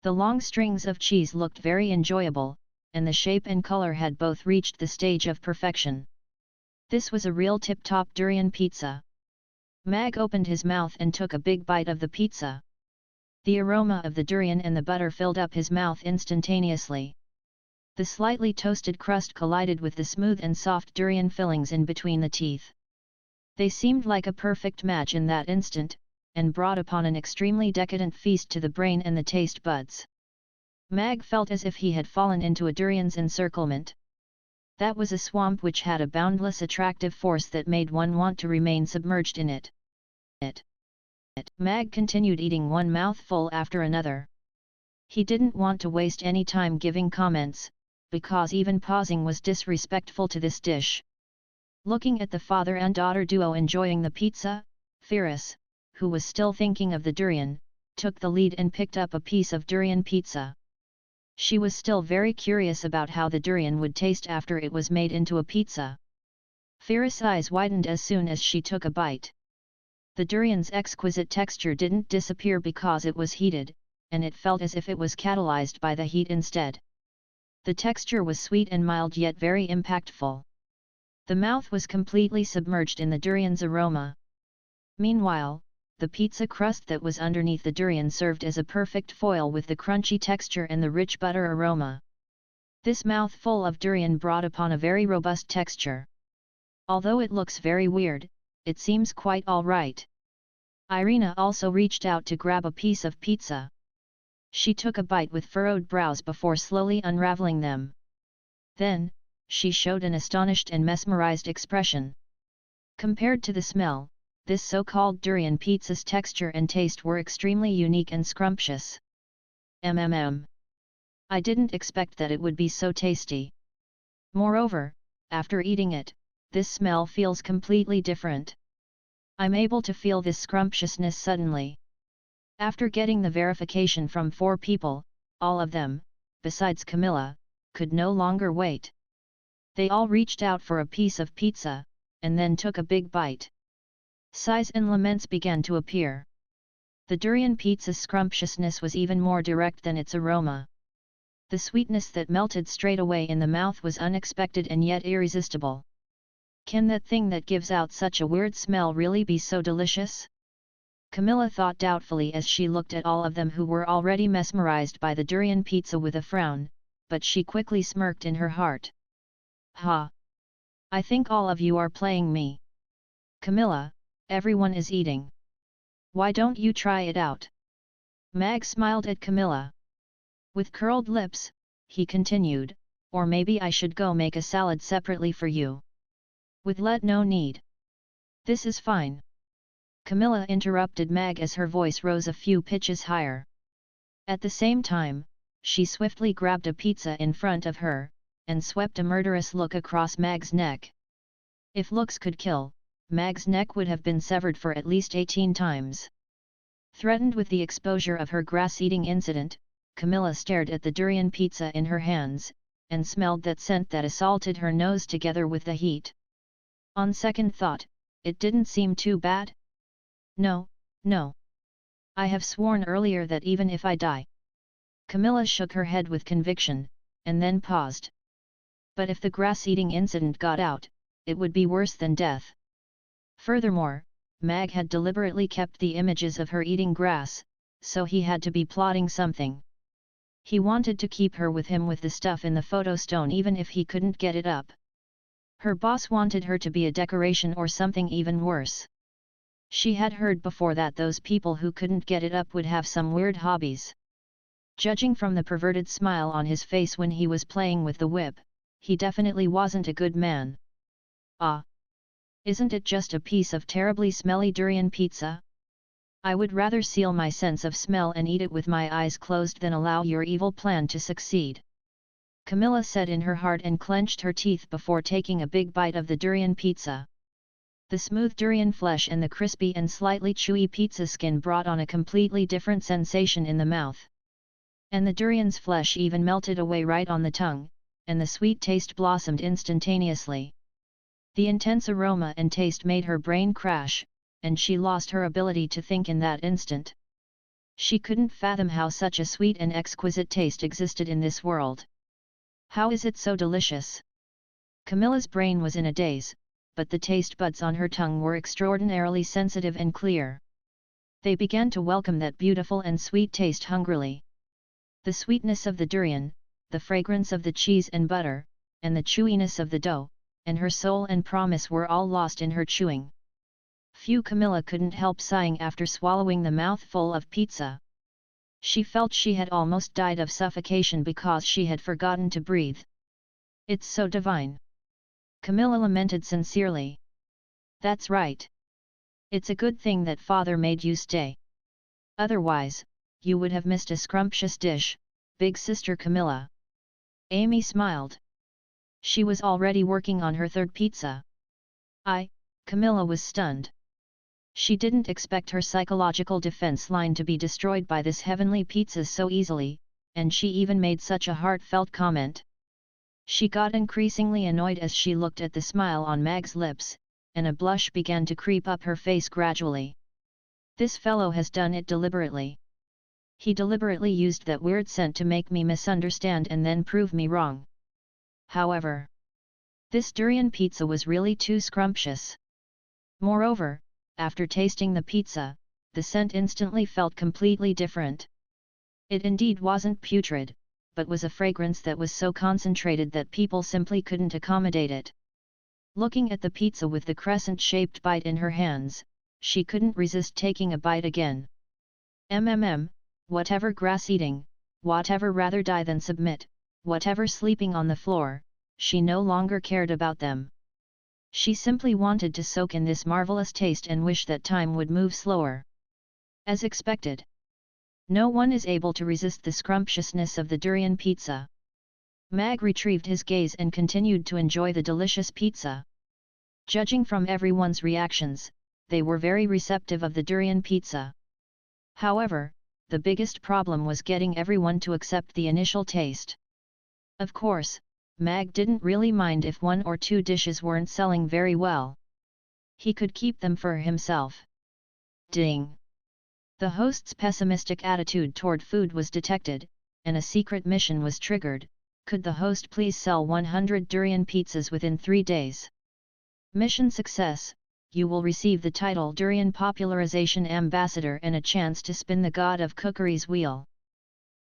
The long strings of cheese looked very enjoyable, and the shape and color had both reached the stage of perfection. This was a real tip-top durian pizza. Mag opened his mouth and took a big bite of the pizza. The aroma of the durian and the butter filled up his mouth instantaneously. The slightly toasted crust collided with the smooth and soft durian fillings in between the teeth. They seemed like a perfect match in that instant, and brought upon an extremely decadent feast to the brain and the taste buds. Mag felt as if he had fallen into a durian's encirclement. That was a swamp which had a boundless attractive force that made one want to remain submerged in it. Mag continued eating one mouthful after another. He didn't want to waste any time giving comments, because even pausing was disrespectful to this dish. Looking at the father and daughter duo enjoying the pizza, Firis, who was still thinking of the durian, took the lead and picked up a piece of durian pizza. She was still very curious about how the durian would taste after it was made into a pizza. Firis' eyes widened as soon as she took a bite. The durian's exquisite texture didn't disappear because it was heated, and it felt as if it was catalyzed by the heat instead. The texture was sweet and mild yet very impactful. The mouth was completely submerged in the durian's aroma. Meanwhile, the pizza crust that was underneath the durian served as a perfect foil with the crunchy texture and the rich butter aroma. This mouthful of durian brought upon a very robust texture. Although it looks very weird, it seems quite alright. Irina also reached out to grab a piece of pizza. She took a bite with furrowed brows before slowly unraveling them. Then, she showed an astonished and mesmerized expression. Compared to the smell, this so-called durian pizza's texture and taste were extremely unique and scrumptious. I didn't expect that it would be so tasty. Moreover, after eating it, this smell feels completely different. I'm able to feel this scrumptiousness suddenly. After getting the verification from 4 people, all of them, besides Camilla, could no longer wait. They all reached out for a piece of pizza, and then took a big bite. Sighs and laments began to appear. The durian pizza's scrumptiousness was even more direct than its aroma. The sweetness that melted straight away in the mouth was unexpected and yet irresistible. Can that thing that gives out such a weird smell really be so delicious? Camilla thought doubtfully as she looked at all of them who were already mesmerized by the durian pizza with a frown, but she quickly smirked in her heart. Ha! I think all of you are playing me. Camilla, everyone is eating. Why don't you try it out? Mag smiled at Camilla. With curled lips, he continued, or maybe I should go make a salad separately for you. With no need. This is fine. Camilla interrupted Mag as her voice rose a few pitches higher. At the same time, she swiftly grabbed a pizza in front of her, and swept a murderous look across Mag's neck. If looks could kill, Mag's neck would have been severed for at least 18 times. Threatened with the exposure of her grass-eating incident, Camilla stared at the durian pizza in her hands, and smelled that scent that assaulted her nose together with the heat. On second thought, it didn't seem too bad. No. I have sworn earlier that even if I die. Camilla shook her head with conviction, and then paused. But if the grass-eating incident got out, it would be worse than death. Furthermore, Mag had deliberately kept the images of her eating grass, so he had to be plotting something. He wanted to keep her with him with the stuff in the photo stone even if he couldn't get it up. Her boss wanted her to be a decoration or something even worse. She had heard before that those people who couldn't get it up would have some weird hobbies. Judging from the perverted smile on his face when he was playing with the whip, he definitely wasn't a good man. Ah! Isn't it just a piece of terribly smelly durian pizza? I would rather seal my sense of smell and eat it with my eyes closed than allow your evil plan to succeed. Camilla said in her heart and clenched her teeth before taking a big bite of the durian pizza. The smooth durian flesh and the crispy and slightly chewy pizza skin brought on a completely different sensation in the mouth. And the durian's flesh even melted away right on the tongue, and the sweet taste blossomed instantaneously. The intense aroma and taste made her brain crash, and she lost her ability to think in that instant. She couldn't fathom how such a sweet and exquisite taste existed in this world. How is it so delicious? Camilla's brain was in a daze, but the taste buds on her tongue were extraordinarily sensitive and clear. They began to welcome that beautiful and sweet taste hungrily. The sweetness of the durian, the fragrance of the cheese and butter, and the chewiness of the dough, and her soul and promise were all lost in her chewing. Camilla couldn't help sighing after swallowing the mouthful of pizza. She felt she had almost died of suffocation because she had forgotten to breathe. It's so divine. Camilla lamented sincerely. That's right. It's a good thing that father made you stay. Otherwise, you would have missed a scrumptious dish, big sister Camilla. Amy smiled. She was already working on her third pizza. Camilla was stunned. She didn't expect her psychological defense line to be destroyed by this heavenly pizza so easily, and she even made such a heartfelt comment. She got increasingly annoyed as she looked at the smile on Mag's lips, and a blush began to creep up her face gradually. This fellow has done it deliberately. He deliberately used that weird scent to make me misunderstand and then prove me wrong. However, this durian pizza was really too scrumptious. Moreover, after tasting the pizza, the scent instantly felt completely different. It indeed wasn't putrid, but was a fragrance that was so concentrated that people simply couldn't accommodate it. Looking at the pizza with the crescent-shaped bite in her hands, she couldn't resist taking a bite again. Whatever grass eating, whatever rather die than submit, whatever sleeping on the floor, she no longer cared about them. She simply wanted to soak in this marvelous taste and wish that time would move slower. As expected. No one is able to resist the scrumptiousness of the durian pizza. Mag retrieved his gaze and continued to enjoy the delicious pizza. Judging from everyone's reactions, they were very receptive of the durian pizza. However, the biggest problem was getting everyone to accept the initial taste. Of course, Mag didn't really mind if one or two dishes weren't selling very well. He could keep them for himself. Ding! The host's pessimistic attitude toward food was detected, and a secret mission was triggered. Could the host please sell 100 durian pizzas within 3 days? Mission success, you will receive the title Durian Popularization Ambassador and a chance to spin the God of Cookery's wheel.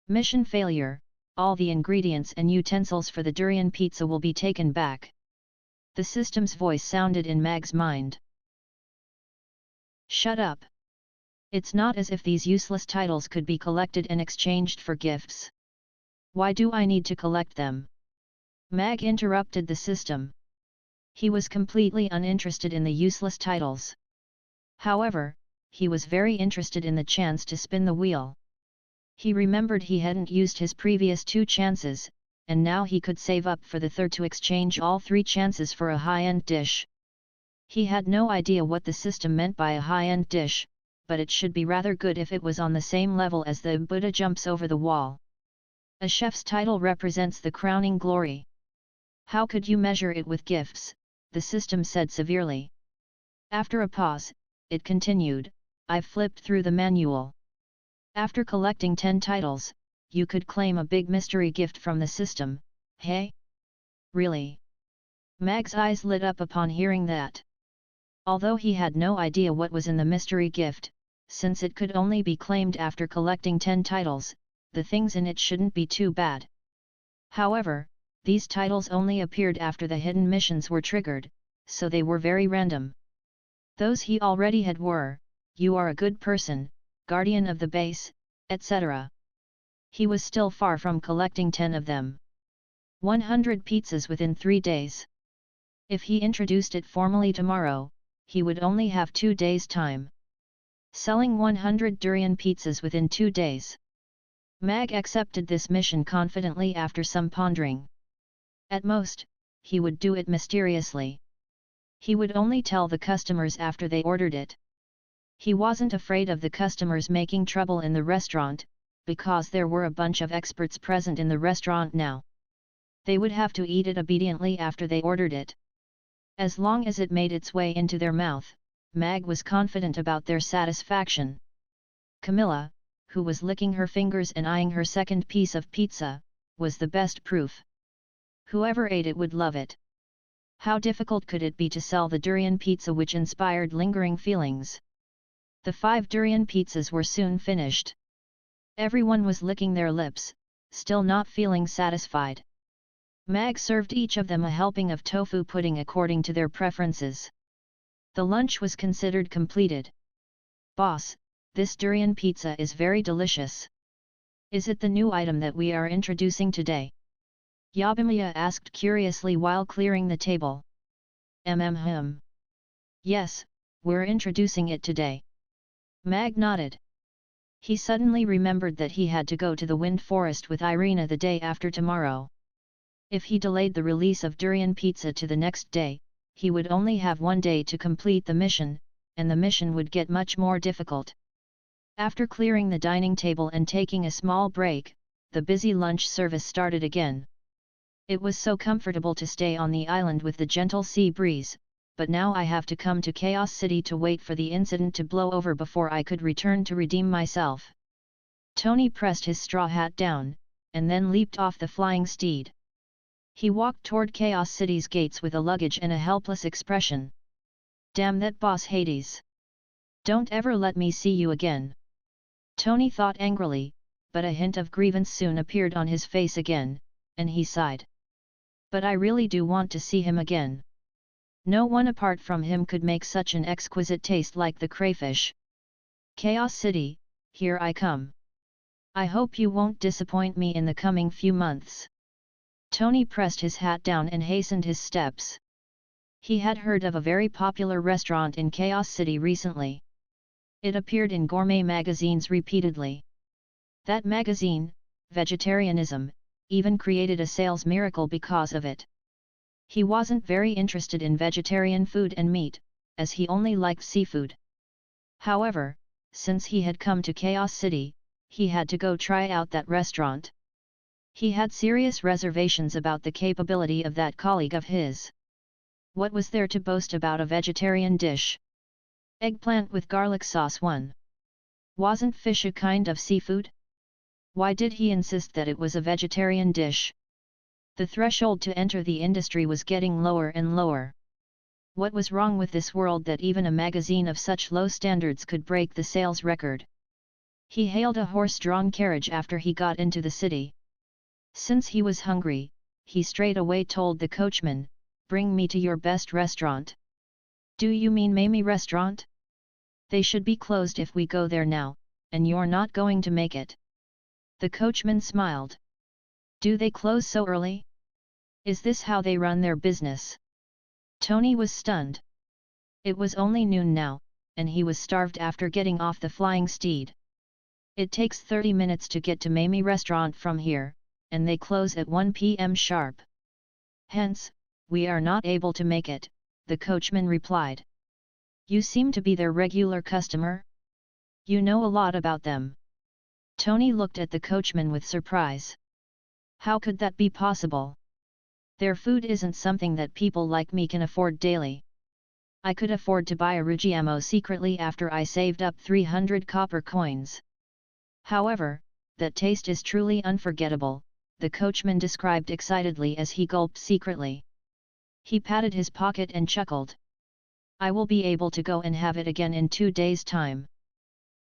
Mission failure, all the ingredients and utensils for the durian pizza will be taken back. The system's voice sounded in Mag's mind. Shut up. It's not as if these useless titles could be collected and exchanged for gifts. Why do I need to collect them? Mag interrupted the system. He was completely uninterested in the useless titles. However, he was very interested in the chance to spin the wheel. He remembered he hadn't used his previous 2 chances, and now he could save up for the third to exchange all 3 chances for a high-end dish. He had no idea what the system meant by a high-end dish, but it should be rather good if it was on the same level as the Buddha jumps over the wall. A chef's title represents the crowning glory. How could you measure it with gifts? The system said severely. After a pause, it continued, I've flipped through the manual. After collecting 10 titles, you could claim a big mystery gift from the system. Hey? Really? Mag's eyes lit up upon hearing that. Although he had no idea what was in the mystery gift, since it could only be claimed after collecting 10 titles, the things in it shouldn't be too bad. However, these titles only appeared after the hidden missions were triggered, so they were very random. Those he already had were, you are a good person, guardian of the base, etc. He was still far from collecting 10 of them. 100 pizzas within 3 days. If he introduced it formally tomorrow, he would only have 2 days' time. Selling 100 durian pizzas within 2 days. Mag accepted this mission confidently after some pondering. At most, he would do it mysteriously. He would only tell the customers after they ordered it. He wasn't afraid of the customers making trouble in the restaurant, because there were a bunch of experts present in the restaurant now. They would have to eat it obediently after they ordered it. As long as it made its way into their mouth, Mag was confident about their satisfaction. Camilla, who was licking her fingers and eyeing her second piece of pizza, was the best proof. Whoever ate it would love it. How difficult could it be to sell the durian pizza which inspired lingering feelings? The 5 durian pizzas were soon finished. Everyone was licking their lips, still not feeling satisfied. Mag served each of them a helping of tofu pudding according to their preferences. The lunch was considered completed. "Boss, this durian pizza is very delicious. Is it the new item that we are introducing today?" Yabimiya asked curiously while clearing the table. Yes, we're introducing it today." Mag nodded. He suddenly remembered that he had to go to the Wind Forest with Irina the day after tomorrow. If he delayed the release of durian pizza to the next day, he would only have one day to complete the mission, and the mission would get much more difficult. After clearing the dining table and taking a small break, the busy lunch service started again. It was so comfortable to stay on the island with the gentle sea breeze, but now I have to come to Chaos City to wait for the incident to blow over before I could return to redeem myself. Tony pressed his straw hat down, and then leaped off the flying steed. He walked toward Chaos City's gates with a luggage and a helpless expression. "Damn that boss Hades! Don't ever let me see you again!" Tony thought angrily, but a hint of grievance soon appeared on his face again, and he sighed. "But I really do want to see him again. No one apart from him could make such an exquisite taste like the crayfish. Chaos City, here I come. I hope you won't disappoint me in the coming few months." Tony pressed his hat down and hastened his steps. He had heard of a very popular restaurant in Chaos City recently. It appeared in gourmet magazines repeatedly. That magazine, Vegetarianism, even created a sales miracle because of it. He wasn't very interested in vegetarian food and meat, as he only liked seafood. However, since he had come to Chaos City, he had to go try out that restaurant. He had serious reservations about the capability of that colleague of his. What was there to boast about a vegetarian dish? Eggplant with garlic sauce one. Wasn't fish a kind of seafood? Why did he insist that it was a vegetarian dish? The threshold to enter the industry was getting lower and lower. What was wrong with this world that even a magazine of such low standards could break the sales record? He hailed a horse-drawn carriage after he got into the city. Since he was hungry, he straight away told the coachman, "Bring me to your best restaurant." "Do you mean Mamie Restaurant? They should be closed if we go there now, and you're not going to make it." The coachman smiled. "Do they close so early? Is this how they run their business?" Tony was stunned. It was only noon now, and he was starved after getting off the flying steed. "It takes 30 minutes to get to Mamie Restaurant from here, and they close at 1 p.m. sharp. Hence, we are not able to make it," the coachman replied. "You seem to be their regular customer? You know a lot about them." Tony looked at the coachman with surprise. How could that be possible? Their food isn't something that people like me can afford daily. I could afford to buy a Ruggiamo secretly after I saved up 300 copper coins. However, that taste is truly unforgettable, the coachman described excitedly as he gulped secretly. He patted his pocket and chuckled. "I will be able to go and have it again in 2 days' time."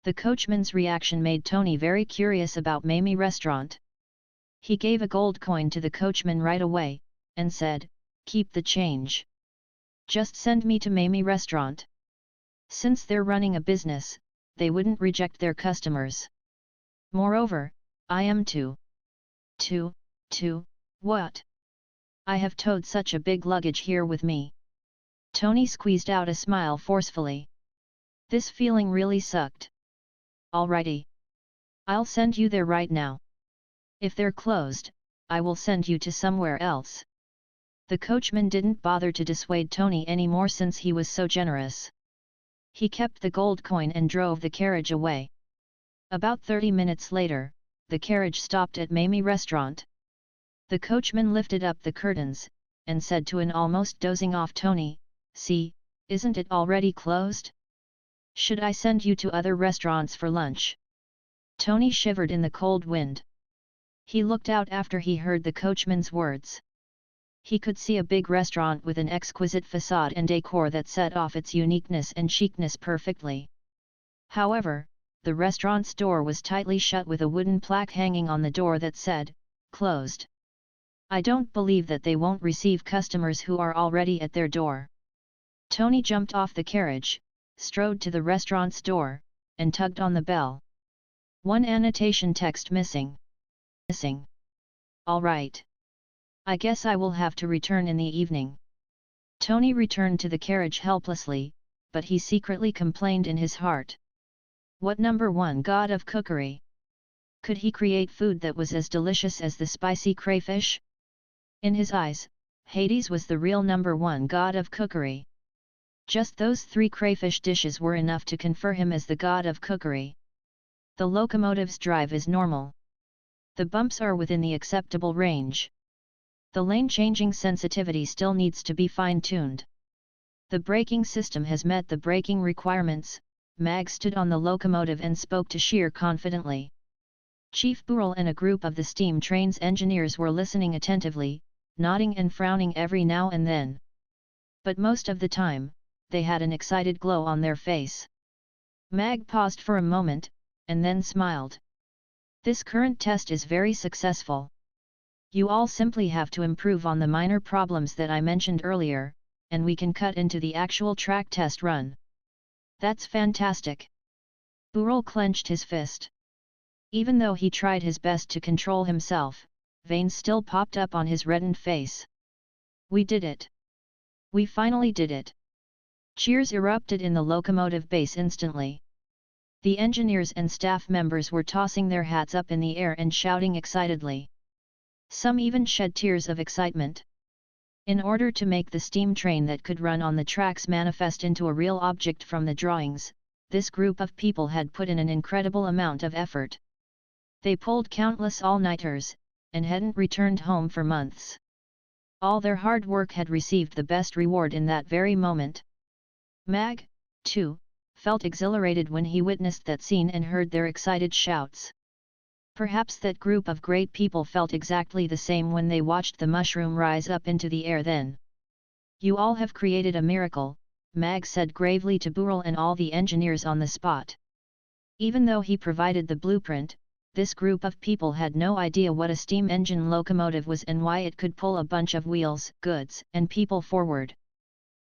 The coachman's reaction made Tony very curious about Mamie Restaurant. He gave a gold coin to the coachman right away, and said, "Keep the change. Just send me to Mamie Restaurant." Since they're running a business, they wouldn't reject their customers. Moreover, I am too. What? I have towed such a big luggage here with me. Tony squeezed out a smile forcefully. This feeling really sucked. "Alrighty. I'll send you there right now. If they're closed, I will send you to somewhere else." The coachman didn't bother to dissuade Tony anymore since he was so generous. He kept the gold coin and drove the carriage away. About 30 minutes later, the carriage stopped at Mamie Restaurant. The coachman lifted up the curtains, and said to an almost dozing off Tony, "See, isn't it already closed? Should I send you to other restaurants for lunch?" Tony shivered in the cold wind. He looked out after he heard the coachman's words. He could see a big restaurant with an exquisite facade and decor that set off its uniqueness and chicness perfectly. However, the restaurant's door was tightly shut with a wooden plaque hanging on the door that said, "Closed." "I don't believe that they won't receive customers who are already at their door." Tony jumped off the carriage, strode to the restaurant's door, and tugged on the bell. One annotation text missing. "All right. I guess I will have to return in the evening." Tony returned to the carriage helplessly, but he secretly complained in his heart. What #1 god of cookery? Could he create food that was as delicious as the spicy crayfish? In his eyes, Hades was the real #1 god of cookery. Just those 3 crayfish dishes were enough to confer him as the god of cookery. The locomotive's drive is normal. The bumps are within the acceptable range. The lane-changing sensitivity still needs to be fine-tuned. The braking system has met the braking requirements. Mag stood on the locomotive and spoke to Shear confidently. Chief Burrell and a group of the steam train's engineers were listening attentively, nodding and frowning every now and then. But most of the time, they had an excited glow on their face. Mag paused for a moment, and then smiled. "This current test is very successful. You all simply have to improve on the minor problems that I mentioned earlier, and we can cut into the actual track test run." "That's fantastic." Burrell clenched his fist. Even though he tried his best to control himself, veins still popped up on his reddened face. "We did it! We finally did it!" Cheers erupted in the locomotive base instantly. The engineers and staff members were tossing their hats up in the air and shouting excitedly. Some even shed tears of excitement. In order to make the steam train that could run on the tracks manifest into a real object from the drawings, this group of people had put in an incredible amount of effort. They pulled countless all-nighters, and hadn't returned home for months. All their hard work had received the best reward in that very moment. Mag, too, felt exhilarated when he witnessed that scene and heard their excited shouts. Perhaps that group of great people felt exactly the same when they watched the mushroom rise up into the air then. "You all have created a miracle," Mag said gravely to Burrell and all the engineers on the spot. Even though he provided the blueprint, this group of people had no idea what a steam engine locomotive was and why it could pull a bunch of wheels, goods, and people forward.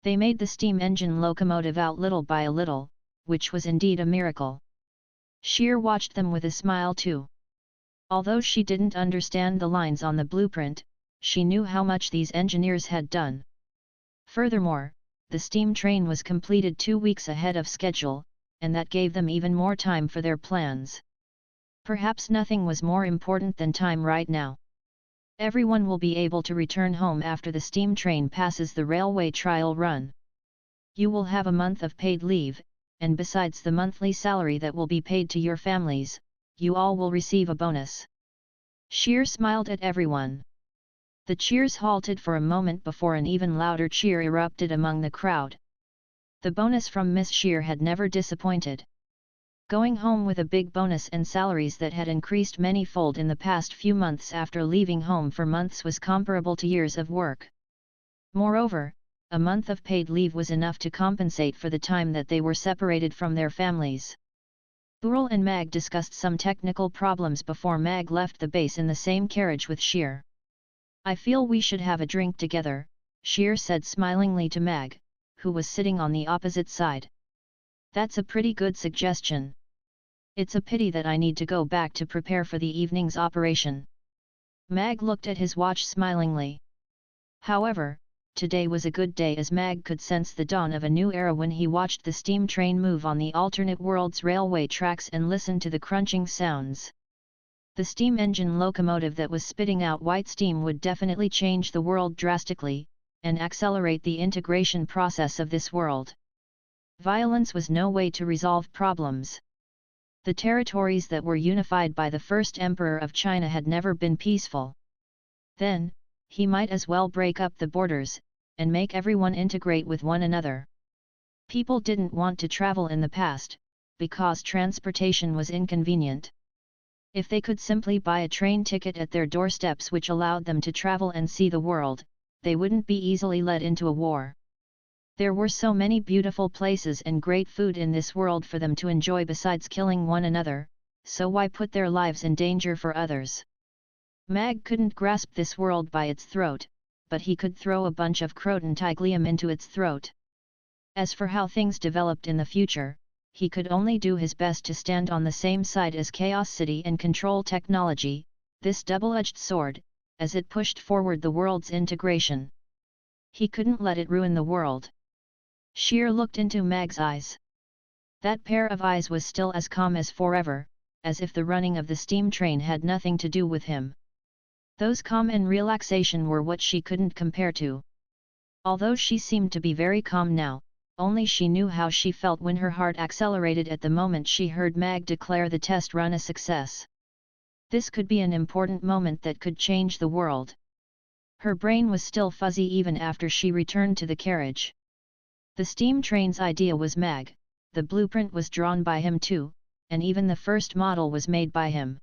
They made the steam engine locomotive out little by a little, which was indeed a miracle. Shear watched them with a smile too. Although she didn't understand the lines on the blueprint, she knew how much these engineers had done. Furthermore, the steam train was completed 2 weeks ahead of schedule, and that gave them even more time for their plans. Perhaps nothing was more important than time right now. Everyone will be able to return home after the steam train passes the railway trial run. You will have a month of paid leave, and besides the monthly salary that will be paid to your families, you all will receive a bonus. Shear smiled at everyone. The cheers halted for a moment before an even louder cheer erupted among the crowd. The bonus from Miss Shear had never disappointed. Going home with a big bonus and salaries that had increased many-fold in the past few months after leaving home for months was comparable to years of work. Moreover, a month of paid leave was enough to compensate for the time that they were separated from their families. Burrell and Mag discussed some technical problems before Mag left the base in the same carriage with Shear. "I feel we should have a drink together," Shear said smilingly to Mag, who was sitting on the opposite side. "That's a pretty good suggestion. It's a pity that I need to go back to prepare for the evening's operation." Mag looked at his watch smilingly. However, today was a good day as Mag could sense the dawn of a new era when he watched the steam train move on the alternate world's railway tracks and listened to the crunching sounds. The steam engine locomotive that was spitting out white steam would definitely change the world drastically, and accelerate the integration process of this world. Violence was no way to resolve problems. The territories that were unified by the first emperor of China had never been peaceful. Then, he might as well break up the borders, and make everyone integrate with one another. People didn't want to travel in the past, because transportation was inconvenient. If they could simply buy a train ticket at their doorsteps which allowed them to travel and see the world, they wouldn't be easily led into a war. There were so many beautiful places and great food in this world for them to enjoy besides killing one another, so why put their lives in danger for others? Mag couldn't grasp this world by its throat, but he could throw a bunch of croton into its throat. As for how things developed in the future, he could only do his best to stand on the same side as Chaos City and control technology, this double-edged sword, as it pushed forward the world's integration. He couldn't let it ruin the world. Sheer looked into Mag's eyes. That pair of eyes was still as calm as forever, as if the running of the steam train had nothing to do with him. Those calm and relaxation were what she couldn't compare to. Although she seemed to be very calm now, only she knew how she felt when her heart accelerated at the moment she heard Mag declare the test run a success. This could be an important moment that could change the world. Her brain was still fuzzy even after she returned to the carriage. The steam train's idea was Mag, the blueprint was drawn by him too, and even the first model was made by him.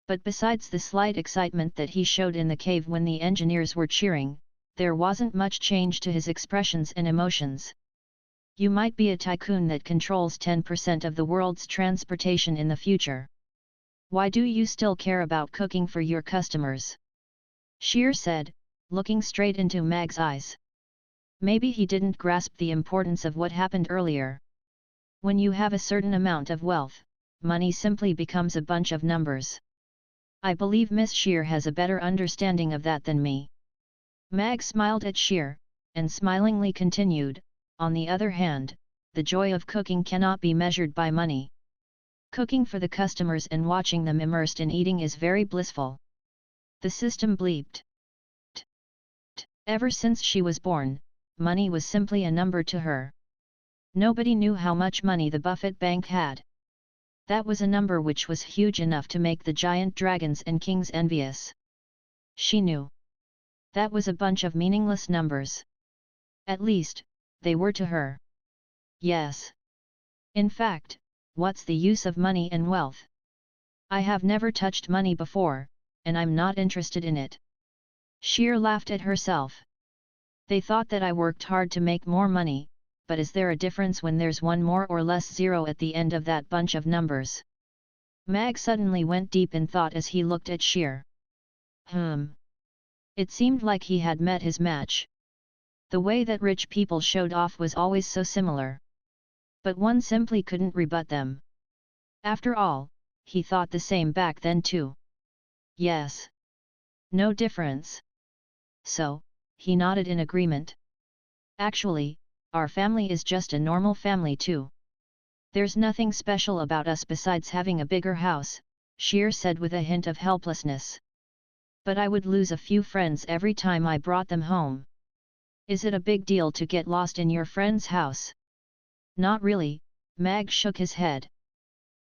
But besides the slight excitement that he showed in the cave when the engineers were cheering, there wasn't much change to his expressions and emotions. You might be a tycoon that controls 10% of the world's transportation in the future. Why do you still care about cooking for your customers? Sheer said, looking straight into Mag's eyes. Maybe he didn't grasp the importance of what happened earlier. When you have a certain amount of wealth, money simply becomes a bunch of numbers. I believe Miss Sheer has a better understanding of that than me. Mag smiled at Sheer, and smilingly continued, on the other hand, the joy of cooking cannot be measured by money. Cooking for the customers and watching them immersed in eating is very blissful. The system bleeped. Ever since she was born, money was simply a number to her. Nobody knew how much money the Buffett Bank had. That was a number which was huge enough to make the giant dragons and kings envious. She knew. That was a bunch of meaningless numbers. At least, they were to her. Yes. In fact, what's the use of money and wealth? I have never touched money before, and I'm not interested in it. Sheer laughed at herself. They thought that I worked hard to make more money, but is there a difference when there's one more or less zero at the end of that bunch of numbers? Mag suddenly went deep in thought as he looked at Sheer. It seemed like he had met his match. The way that rich people showed off was always so similar. But one simply couldn't rebut them. After all, he thought the same back then too. Yes. No difference. So, he nodded in agreement. Actually, our family is just a normal family too. There's nothing special about us besides having a bigger house, Sheer said with a hint of helplessness. But I would lose a few friends every time I brought them home. Is it a big deal to get lost in your friend's house? Not really, Mag shook his head.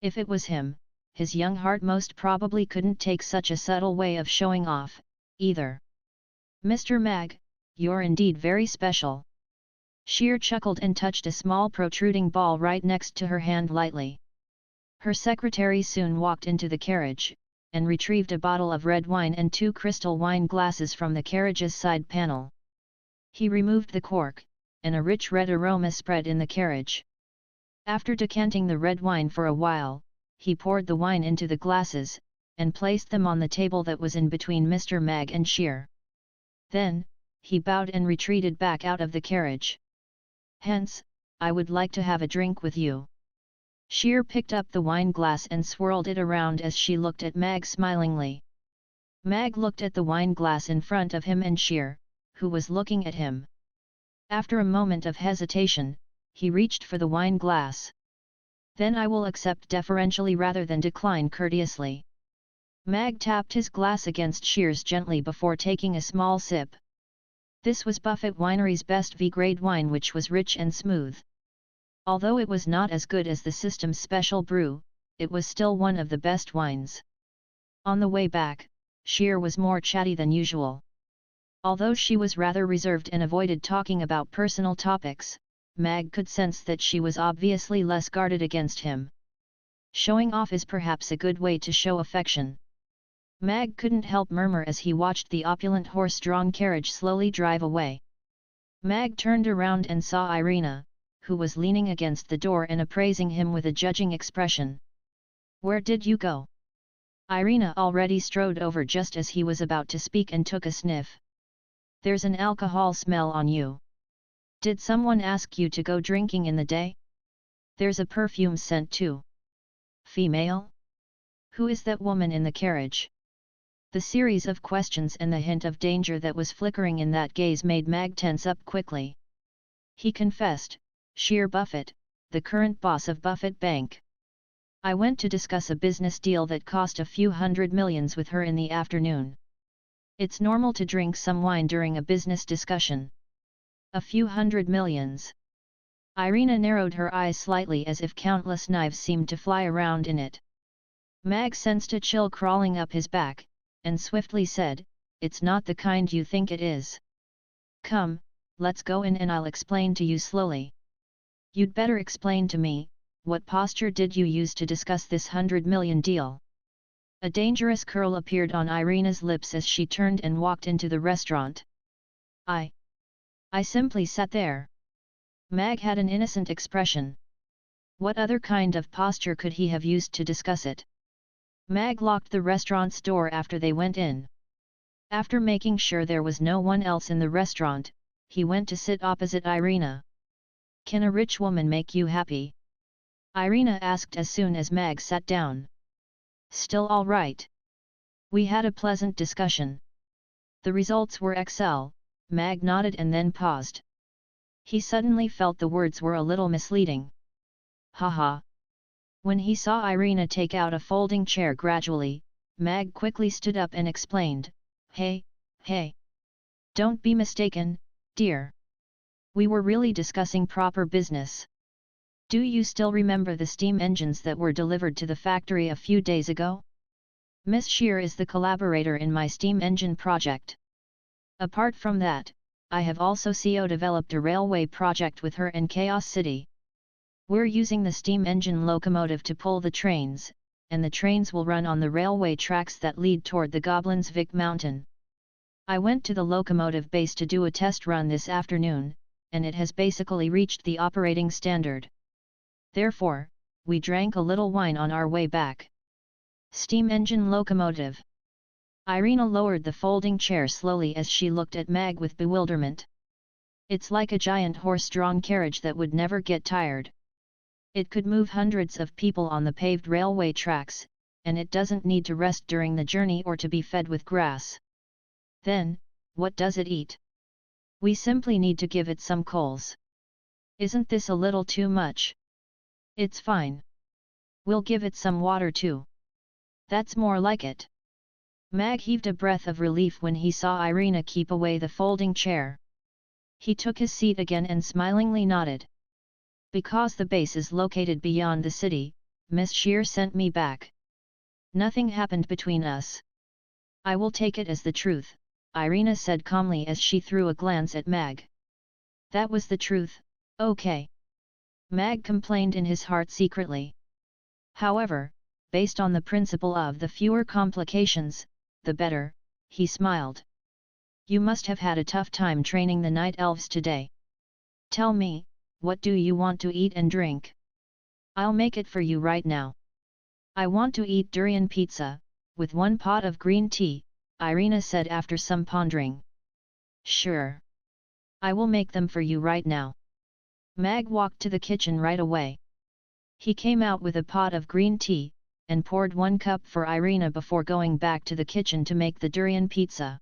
If it was him, his young heart most probably couldn't take such a subtle way of showing off, either. Mr. Mag, you're indeed very special. Sheer chuckled and touched a small protruding ball right next to her hand lightly. Her secretary soon walked into the carriage, and retrieved a bottle of red wine and 2 crystal wine glasses from the carriage's side panel. He removed the cork, and a rich red aroma spread in the carriage. After decanting the red wine for a while, he poured the wine into the glasses, and placed them on the table that was in between Mr. Mag and Sheer. Then, he bowed and retreated back out of the carriage. Hence, I would like to have a drink with you. Sheer picked up the wine glass and swirled it around as she looked at Mag smilingly. Mag looked at the wine glass in front of him and Sheer, who was looking at him. After a moment of hesitation, he reached for the wine glass. Then I will accept deferentially rather than decline courteously. Mag tapped his glass against Sheer's gently before taking a small sip. This was Buffett Winery's best V-grade wine, which was rich and smooth. Although it was not as good as the system's special brew, it was still one of the best wines. On the way back, Sheer was more chatty than usual. Although she was rather reserved and avoided talking about personal topics, Mag could sense that she was obviously less guarded against him. Showing off is perhaps a good way to show affection. Mag couldn't help murmur as he watched the opulent horse-drawn carriage slowly drive away. Mag turned around and saw Irina, who was leaning against the door and appraising him with a judging expression. "Where did you go?" Irina already strode over just as he was about to speak and took a sniff. "There's an alcohol smell on you. Did someone ask you to go drinking in the day? There's a perfume scent too." "Female? Who is that woman in the carriage?" The series of questions and the hint of danger that was flickering in that gaze made Mag tense up quickly. He confessed, "Sheer Buffett, the current boss of Buffett Bank. I went to discuss a business deal that cost a few $100 million with her in the afternoon. It's normal to drink some wine during a business discussion. A few $100 million. Irina narrowed her eyes slightly as if countless knives seemed to fly around in it. Mag sensed a chill crawling up his back, and swiftly said, "It's not the kind you think it is. Come, let's go in and I'll explain to you slowly." "You'd better explain to me, what posture did you use to discuss this $100 million deal?" A dangerous curl appeared on Irina's lips as she turned and walked into the restaurant. I simply sat there." Mag had an innocent expression. What other kind of posture could he have used to discuss it? Mag locked the restaurant's door after they went in. After making sure there was no one else in the restaurant, he went to sit opposite Irina. "Can a rich woman make you happy?" Irina asked as soon as Mag sat down. "Still all right. We had a pleasant discussion. The results were XL." Mag nodded and then paused. He suddenly felt the words were a little misleading. Haha. When he saw Irina take out a folding chair gradually, Mag quickly stood up and explained, Hey. Don't be mistaken, dear. We were really discussing proper business. Do you still remember the steam engines that were delivered to the factory a few days ago? Miss Shear is the collaborator in my steam engine project. Apart from that, I have also co-developed a railway project with her in Chaos City. We're using the steam engine locomotive to pull the trains, and the trains will run on the railway tracks that lead toward the Goblin's Vic Mountain. I went to the locomotive base to do a test run this afternoon, and it has basically reached the operating standard. Therefore, we drank a little wine on our way back. Steam engine locomotive. Irina lowered the folding chair slowly as she looked at Mag with bewilderment. It's like a giant horse-drawn carriage that would never get tired. It could move hundreds of people on the paved railway tracks, and it doesn't need to rest during the journey or to be fed with grass. Then, what does it eat? We simply need to give it some coals. Isn't this a little too much? It's fine. We'll give it some water too. That's more like it. Mag heaved a breath of relief when he saw Irina keep away the folding chair. He took his seat again and smilingly nodded. Because the base is located beyond the city, Miss Shear sent me back. Nothing happened between us. I will take it as the truth, Irina said calmly as she threw a glance at Mag. That was the truth, okay. Mag complained in his heart secretly. However, based on the principle of the fewer complications, the better, he smiled. You must have had a tough time training the night elves today. Tell me, what do you want to eat and drink? I'll make it for you right now. I want to eat durian pizza, with 1 pot of green tea, Irina said after some pondering. Sure. I will make them for you right now. Mag walked to the kitchen right away. He came out with a pot of green tea, and poured 1 cup for Irina before going back to the kitchen to make the durian pizza.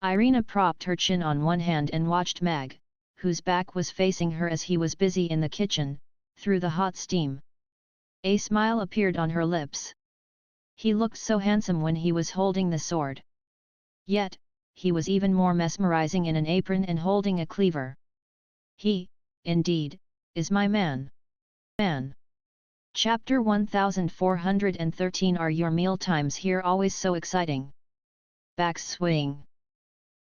Irina propped her chin on one hand and watched Mag, whose back was facing her as he was busy in the kitchen, through the hot steam. A smile appeared on her lips. He looked so handsome when he was holding the sword. Yet, he was even more mesmerizing in an apron and holding a cleaver. He, indeed, is my man. Chapter 1413. Are your meal times here always so exciting? Backswing.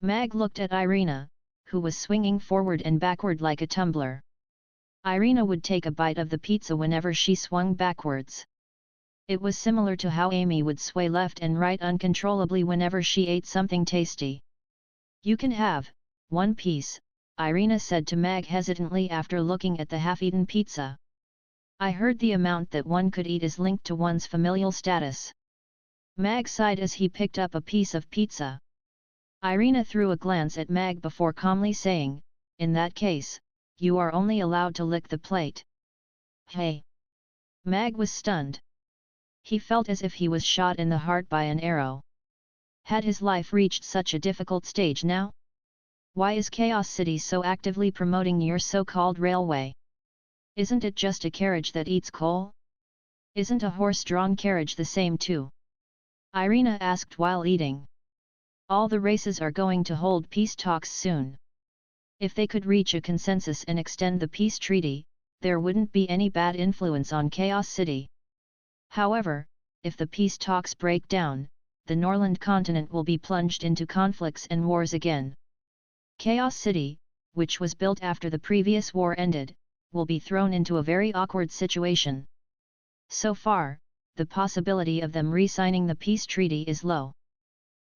Mag looked at Irina, who was swinging forward and backward like a tumbler. Irina would take a bite of the pizza whenever she swung backwards. It was similar to how Amy would sway left and right uncontrollably whenever she ate something tasty. "You can have one piece," Irina said to Mag hesitantly after looking at the half-eaten pizza. "I heard the amount that one could eat is linked to one's familial status." Mag sighed as he picked up a piece of pizza. Irina threw a glance at Mag before calmly saying, "In that case, you are only allowed to lick the plate." "Hey!" Mag was stunned. He felt as if he was shot in the heart by an arrow. Had his life reached such a difficult stage now? Why is Chaos City so actively promoting your so-called railway? Isn't it just a carriage that eats coal? Isn't a horse-drawn carriage the same too? Irina asked while eating. All the races are going to hold peace talks soon. If they could reach a consensus and extend the peace treaty, there wouldn't be any bad influence on Chaos City. However, if the peace talks break down, the Norland continent will be plunged into conflicts and wars again. Chaos City, which was built after the previous war ended, will be thrown into a very awkward situation. So far, the possibility of them re-signing the peace treaty is low.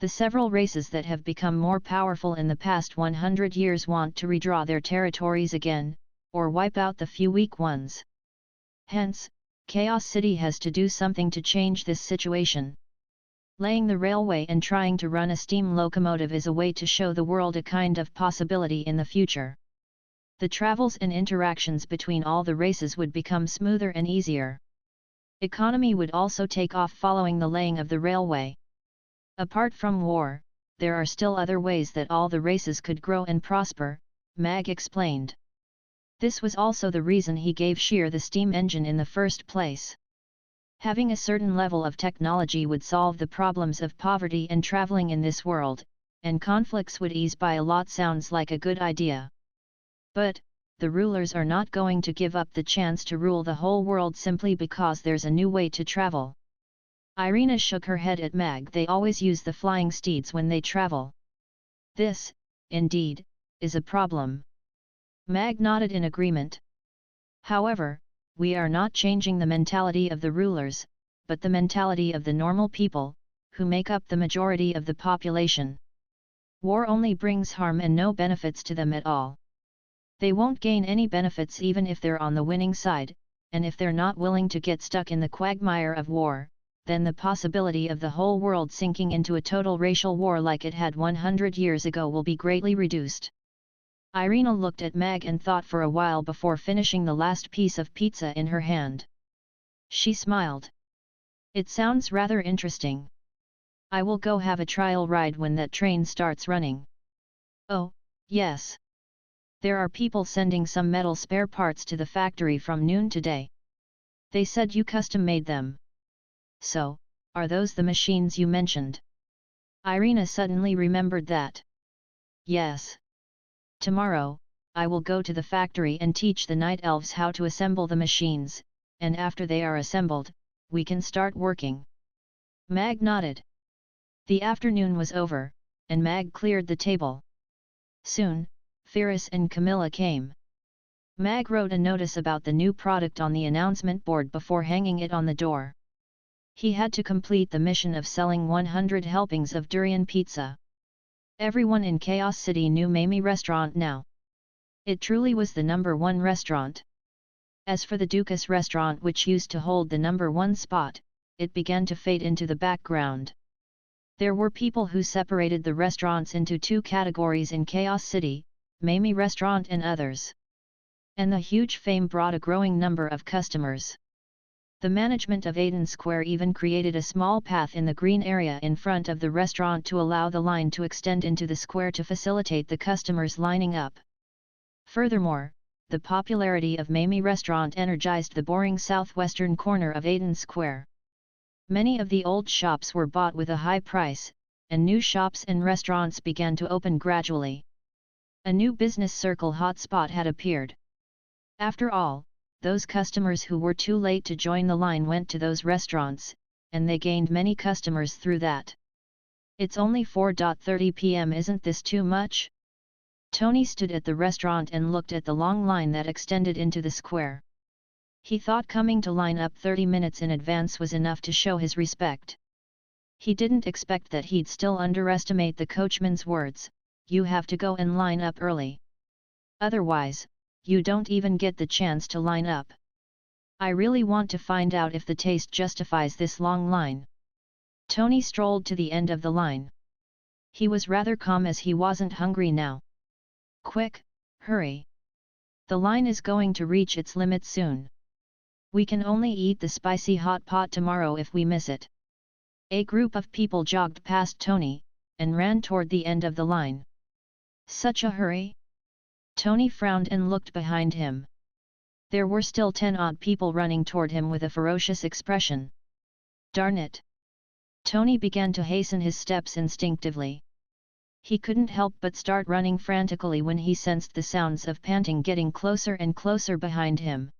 The several races that have become more powerful in the past 100 years want to redraw their territories again, or wipe out the few weak ones. Hence, Chaos City has to do something to change this situation. Laying the railway and trying to run a steam locomotive is a way to show the world a kind of possibility in the future. The travels and interactions between all the races would become smoother and easier. Economy would also take off following the laying of the railway. Apart from war, there are still other ways that all the races could grow and prosper, Mag explained. This was also the reason he gave Sheer the steam engine in the first place. Having a certain level of technology would solve the problems of poverty and traveling in this world, and conflicts would ease by a lot. Sounds like a good idea. But, the rulers are not going to give up the chance to rule the whole world simply because there's a new way to travel. Irina shook her head at Mag. They always use the flying steeds when they travel. This, indeed, is a problem. Mag nodded in agreement. However, we are not changing the mentality of the rulers, but the mentality of the normal people, who make up the majority of the population. War only brings harm and no benefits to them at all. They won't gain any benefits even if they're on the winning side, and if they're not willing to get stuck in the quagmire of war, then the possibility of the whole world sinking into a total racial war like it had 100 years ago will be greatly reduced. Irina looked at Mag and thought for a while before finishing the last piece of pizza in her hand. She smiled. "It sounds rather interesting. I will go have a trial ride when that train starts running." "Oh, yes. There are people sending some metal spare parts to the factory from noon today. They said you custom-made them. So, are those the machines you mentioned?" Irina suddenly remembered that. "Yes. Tomorrow, I will go to the factory and teach the night elves how to assemble the machines, and after they are assembled, we can start working." Mag nodded. The afternoon was over, and Mag cleared the table. Soon, Ferris and Camilla came. Mag wrote a notice about the new product on the announcement board before hanging it on the door. He had to complete the mission of selling 100 helpings of durian pizza. Everyone in Chaos City knew Mamie Restaurant now. It truly was the #1 restaurant. As for the Dukas restaurant, which used to hold the #1 spot, it began to fade into the background. There were people who separated the restaurants into two categories in Chaos City, Mamie Restaurant and others. And the huge fame brought a growing number of customers. The management of Aiden Square even created a small path in the green area in front of the restaurant to allow the line to extend into the square to facilitate the customers lining up. Furthermore, the popularity of Mamie Restaurant energized the boring southwestern corner of Aiden Square. Many of the old shops were bought with a high price, and new shops and restaurants began to open gradually. A new business circle hotspot had appeared. After all, those customers who were too late to join the line went to those restaurants, and they gained many customers through that. It's only 4:30 p.m. Isn't this too much? Tony stood at the restaurant and looked at the long line that extended into the square. He thought coming to line up 30 minutes in advance was enough to show his respect. He didn't expect that he'd still underestimate the coachman's words, "You have to go and line up early. Otherwise, you don't even get the chance to line up. I really want to find out if the taste justifies this long line." Tony strolled to the end of the line. He was rather calm as he wasn't hungry now. "Quick, hurry. The line is going to reach its limit soon. We can only eat the spicy hot pot tomorrow if we miss it." A group of people jogged past Tony, and ran toward the end of the line. "Such a hurry?" Tony frowned and looked behind him. There were still 10 odd people running toward him with a ferocious expression. Darn it! Tony began to hasten his steps instinctively. He couldn't help but start running frantically when he sensed the sounds of panting getting closer and closer behind him.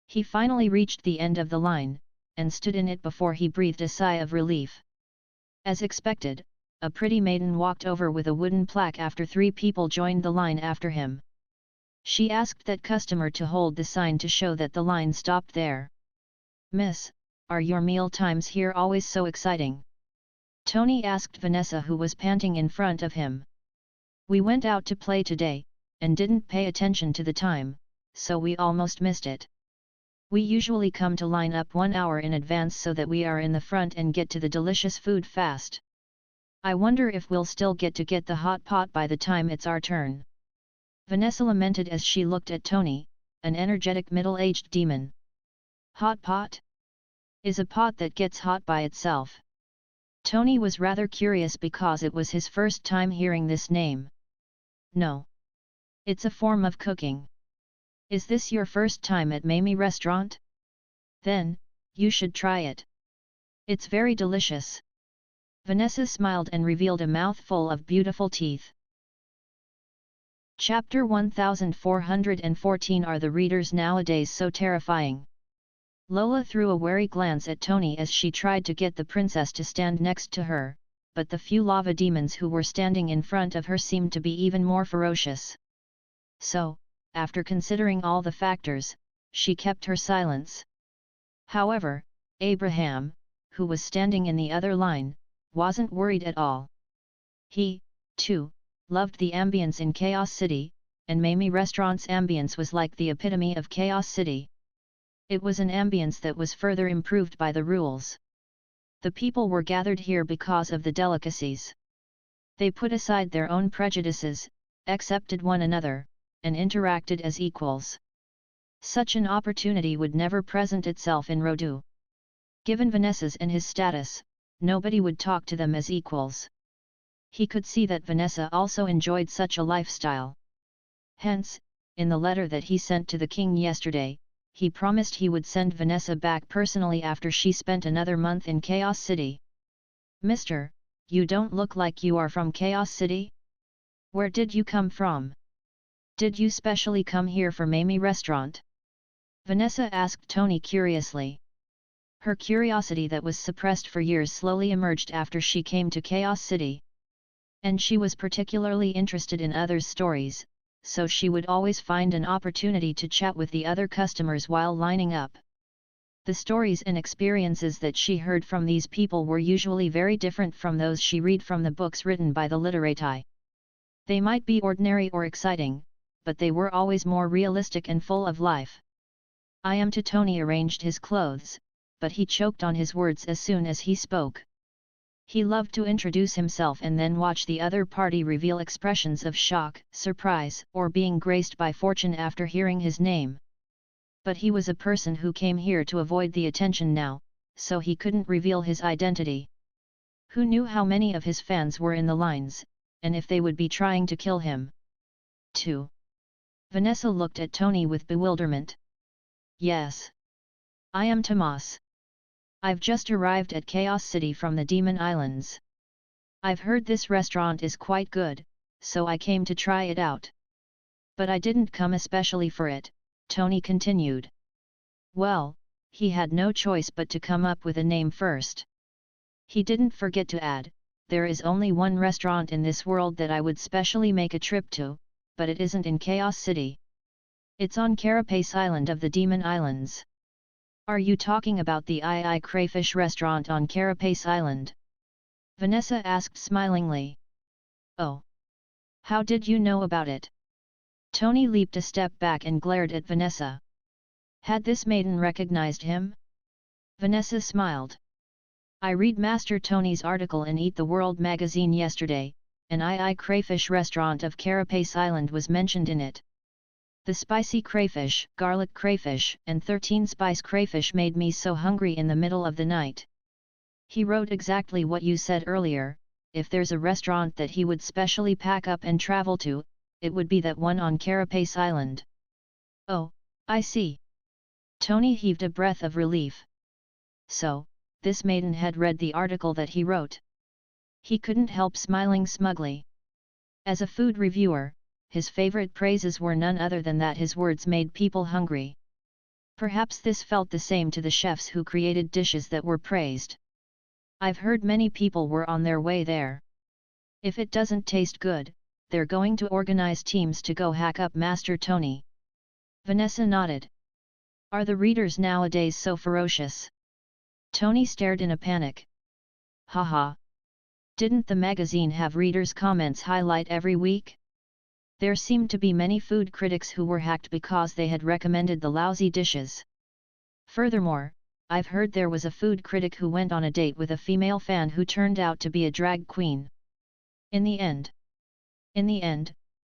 He finally reached the end of the line, and stood in it before he breathed a sigh of relief. As expected, a pretty maiden walked over with a wooden plaque after 3 people joined the line after him. She asked that customer to hold the sign to show that the line stopped there. "Miss, are your meal times here always so exciting?" Tony asked Vanessa, who was panting in front of him. "We went out to play today, and didn't pay attention to the time, so we almost missed it. We usually come to line up 1 hour in advance so that we are in the front and get to the delicious food fast. I wonder if we'll still get the hot pot by the time it's our turn." Vanessa lamented as she looked at Tony, an energetic middle-aged demon. "Hot pot? Is a pot that gets hot by itself?" Tony was rather curious because it was his first time hearing this name. "No. It's a form of cooking. Is this your first time at Mamie restaurant? Then, you should try it. It's very delicious." Vanessa smiled and revealed a mouthful of beautiful teeth. Chapter 1414. Are the readers nowadays so terrifying? Lola threw a wary glance at Tony as she tried to get the princess to stand next to her, but the few lava demons who were standing in front of her seemed to be even more ferocious. So, after considering all the factors, she kept her silence. However, Abraham, who was standing in the other line, wasn't worried at all. He, too, loved the ambience in Chaos City, and Mamie Restaurant's ambience was like the epitome of Chaos City. It was an ambience that was further improved by the rules. The people were gathered here because of the delicacies. They put aside their own prejudices, accepted one another, and interacted as equals. Such an opportunity would never present itself in Rodu. Given Vanessa's and his status, nobody would talk to them as equals. He could see that Vanessa also enjoyed such a lifestyle. Hence, in the letter that he sent to the king yesterday, he promised he would send Vanessa back personally after she spent another month in Chaos City. "Mister, you don't look like you are from Chaos City? Where did you come from? Did you specially come here for Mamie restaurant?" Vanessa asked Tony curiously. Her curiosity that was suppressed for years slowly emerged after she came to Chaos City. And she was particularly interested in others' stories, so she would always find an opportunity to chat with the other customers while lining up. The stories and experiences that she heard from these people were usually very different from those she read from the books written by the literati. They might be ordinary or exciting, but they were always more realistic and full of life. Tony arranged his clothes, but he choked on his words as soon as he spoke. He loved to introduce himself and then watch the other party reveal expressions of shock, surprise, or being graced by fortune after hearing his name. But he was a person who came here to avoid the attention now, so he couldn't reveal his identity. Who knew how many of his fans were in the lines, and if they would be trying to kill him? 2. Vanessa looked at Tony with bewilderment. "Yes. I am Tomas. I've just arrived at Chaos City from the Demon Islands. I've heard this restaurant is quite good, so I came to try it out. But I didn't come especially for it," Tony continued. Well, he had no choice but to come up with a name first. He didn't forget to add, there is only one restaurant in this world that I would specially make a trip to, but it isn't in Chaos City. It's on Carapace Island of the Demon Islands. Are you talking about the II Crayfish restaurant on Carapace Island? Vanessa asked smilingly. Oh. How did you know about it? Tony leaped a step back and glared at Vanessa. Had this maiden recognized him? Vanessa smiled. I read Master Tony's article in Eat the World magazine yesterday, and II Crayfish restaurant of Carapace Island was mentioned in it. The spicy crayfish, garlic crayfish, and 13-spice crayfish made me so hungry in the middle of the night. He wrote exactly what you said earlier. If there's a restaurant that he would specially pack up and travel to, it would be that one on Carapace Island. Oh, I see. Tony heaved a breath of relief. So, this maiden had read the article that he wrote. He couldn't help smiling smugly. As a food reviewer, his favorite praises were none other than that his words made people hungry. Perhaps this felt the same to the chefs who created dishes that were praised. I've heard many people were on their way there. If it doesn't taste good, they're going to organize teams to go hack up Master Tony. Vanessa nodded. Are the readers nowadays so ferocious? Tony stared in a panic. Haha. Didn't the magazine have readers' comments highlight every week? There seemed to be many food critics who were hacked because they had recommended the lousy dishes. Furthermore, I've heard there was a food critic who went on a date with a female fan who turned out to be a drag queen. In the end,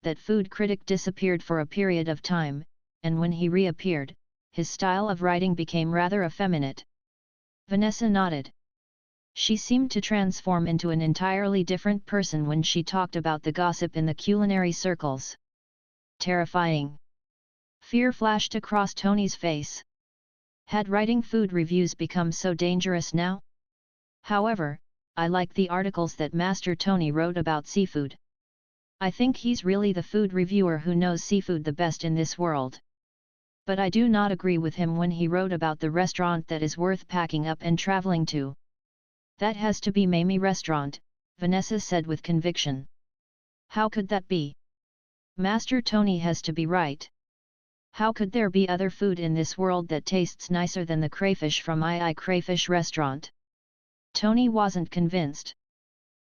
that food critic disappeared for a period of time, and when he reappeared, his style of writing became rather effeminate. Vanessa nodded. She seemed to transform into an entirely different person when she talked about the gossip in the culinary circles. Terrifying. Fear flashed across Tony's face. Had writing food reviews become so dangerous now? However, I like the articles that Master Tony wrote about seafood. I think he's really the food reviewer who knows seafood the best in this world. But I do not agree with him when he wrote about the restaurant that is worth packing up and traveling to. That has to be Mamie Restaurant, Vanessa said with conviction. How could that be? Master Tony has to be right. How could there be other food in this world that tastes nicer than the crayfish from II Crayfish Restaurant? Tony wasn't convinced.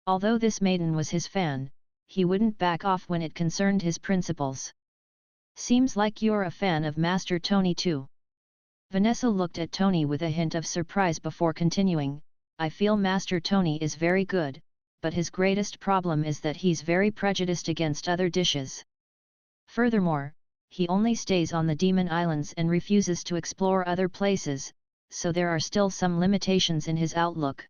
Although this maiden was his fan, he wouldn't back off when it concerned his principles. Seems like you're a fan of Master Tony too. Vanessa looked at Tony with a hint of surprise before continuing. I feel Master Tony is very good, but his greatest problem is that he's very prejudiced against other dishes. Furthermore, he only stays on the Demon Islands and refuses to explore other places, so there are still some limitations in his outlook.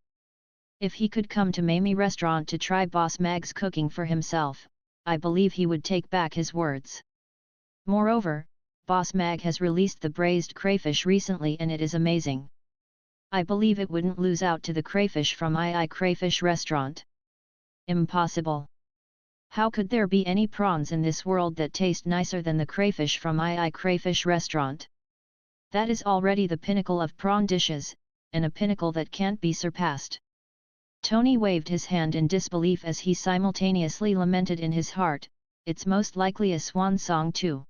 If he could come to Mamie Restaurant to try Boss Mag's cooking for himself, I believe he would take back his words. Moreover, Boss Mag has released the braised crayfish recently and it is amazing. I believe it wouldn't lose out to the crayfish from II Crayfish Restaurant. Impossible. How could there be any prawns in this world that taste nicer than the crayfish from II Crayfish Restaurant? That is already the pinnacle of prawn dishes, and a pinnacle that can't be surpassed. Tony waved his hand in disbelief as he simultaneously lamented in his heart, it's most likely a swan song too.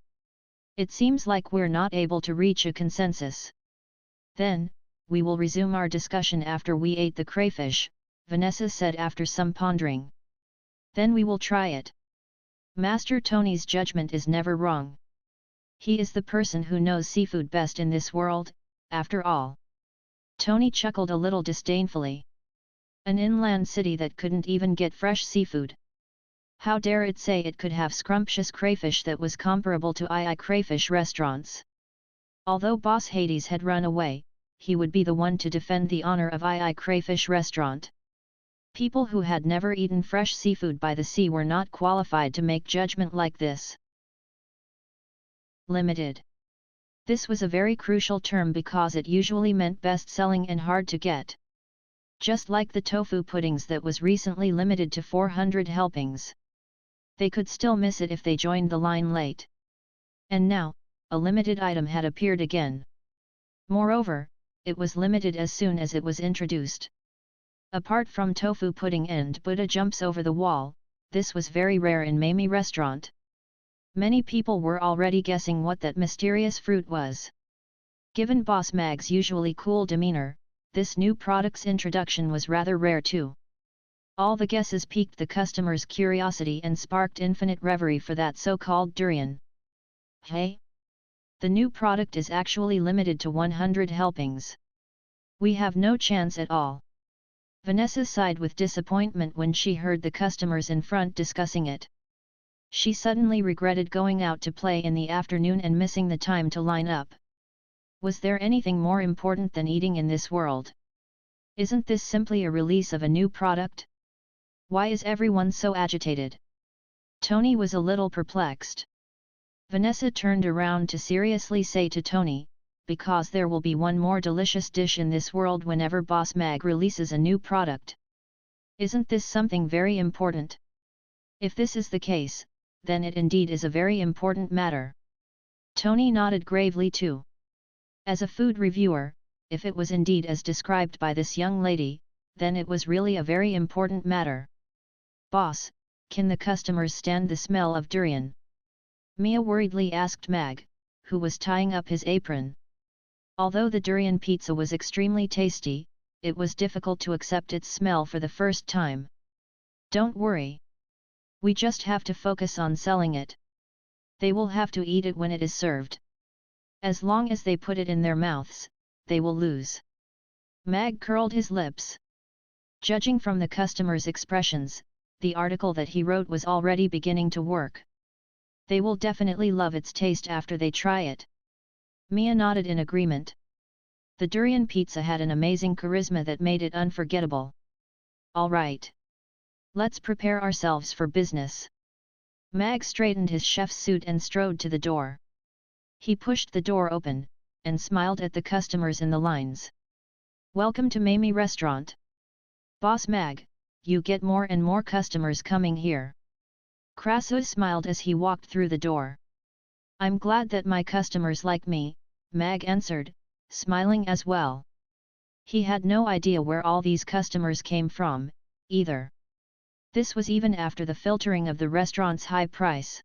It seems like we're not able to reach a consensus. Then, we will resume our discussion after we ate the crayfish, Vanessa said after some pondering. Then we will try it. Master Tony's judgment is never wrong. He is the person who knows seafood best in this world, after all. Tony chuckled a little disdainfully. An inland city that couldn't even get fresh seafood. How dare it say it could have scrumptious crayfish that was comparable to II Crayfish Restaurants? Although Boss Hades had run away, he would be the one to defend the honor of II Crayfish Restaurant. People who had never eaten fresh seafood by the sea were not qualified to make judgment like this. Limited. This was a very crucial term because it usually meant best-selling and hard to get. Just like the tofu puddings that was recently limited to 400 helpings. They could still miss it if they joined the line late. And now, a limited item had appeared again. Moreover, it was limited as soon as it was introduced. Apart from tofu pudding and Buddha jumps over the wall, this was very rare in Mamie restaurant. Many people were already guessing what that mysterious fruit was. Given Boss Mag's usually cool demeanor, this new product's introduction was rather rare too. All the guesses piqued the customers' curiosity and sparked infinite reverie for that so-called durian. Hey! The new product is actually limited to 100 helpings. We have no chance at all. Vanessa sighed with disappointment when she heard the customers in front discussing it. She suddenly regretted going out to play in the afternoon and missing the time to line up. Was there anything more important than eating in this world? Isn't this simply a release of a new product? Why is everyone so agitated? Tony was a little perplexed. Vanessa turned around to seriously say to Tony, because there will be one more delicious dish in this world whenever Boss Mag releases a new product. Isn't this something very important? If this is the case, then it indeed is a very important matter. Tony nodded gravely too. As a food reviewer, if it was indeed as described by this young lady, then it was really a very important matter. Boss, can the customers stand the smell of durian? Mia worriedly asked Mag, who was tying up his apron. Although the durian pizza was extremely tasty, it was difficult to accept its smell for the first time. Don't worry. We just have to focus on selling it. They will have to eat it when it is served. As long as they put it in their mouths, they will lose. Mag curled his lips. Judging from the customers' expressions, the article that he wrote was already beginning to work. They will definitely love its taste after they try it. Mia nodded in agreement. The durian pizza had an amazing charisma that made it unforgettable. All right. Let's prepare ourselves for business. Mag straightened his chef's suit and strode to the door. He pushed the door open, and smiled at the customers in the lines. Welcome to Mamie Restaurant. Boss Mag, you get more and more customers coming here. Krasus smiled as he walked through the door. I'm glad that my customers like me, Mag answered, smiling as well. He had no idea where all these customers came from, either. This was even after the filtering of the restaurant's high price.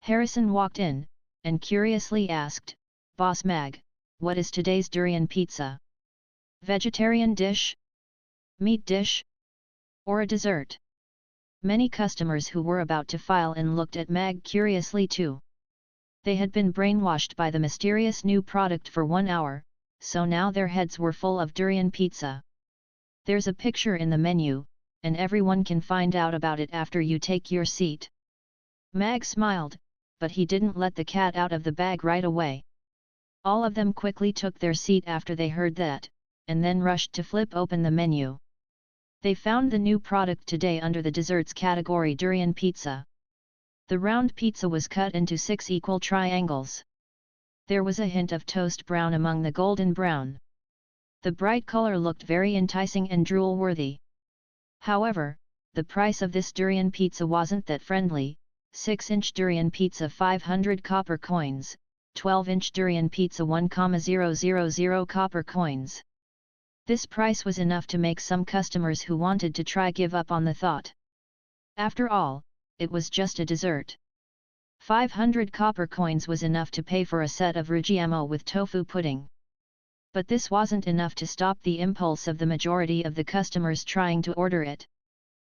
Harrison walked in, and curiously asked, Boss Mag, what is today's durian pizza? Vegetarian dish? Meat dish? Or a dessert? Many customers who were about to file in looked at Mag curiously too. They had been brainwashed by the mysterious new product for 1 hour, so now their heads were full of durian pizza. There's a picture in the menu, and everyone can find out about it after you take your seat. Mag smiled, but he didn't let the cat out of the bag right away. All of them quickly took their seat after they heard that, and then rushed to flip open the menu. They found the new product today under the desserts category, durian pizza. The round pizza was cut into 6 equal triangles. There was a hint of toast brown among the golden brown. The bright color looked very enticing and drool-worthy. However, the price of this durian pizza wasn't that friendly. 6-inch durian pizza 500 copper coins, 12-inch durian pizza 1,000 copper coins. This price was enough to make some customers who wanted to try give up on the thought. After all, it was just a dessert. 500 copper coins was enough to pay for a set of rugiamo with tofu pudding. But this wasn't enough to stop the impulse of the majority of the customers trying to order it.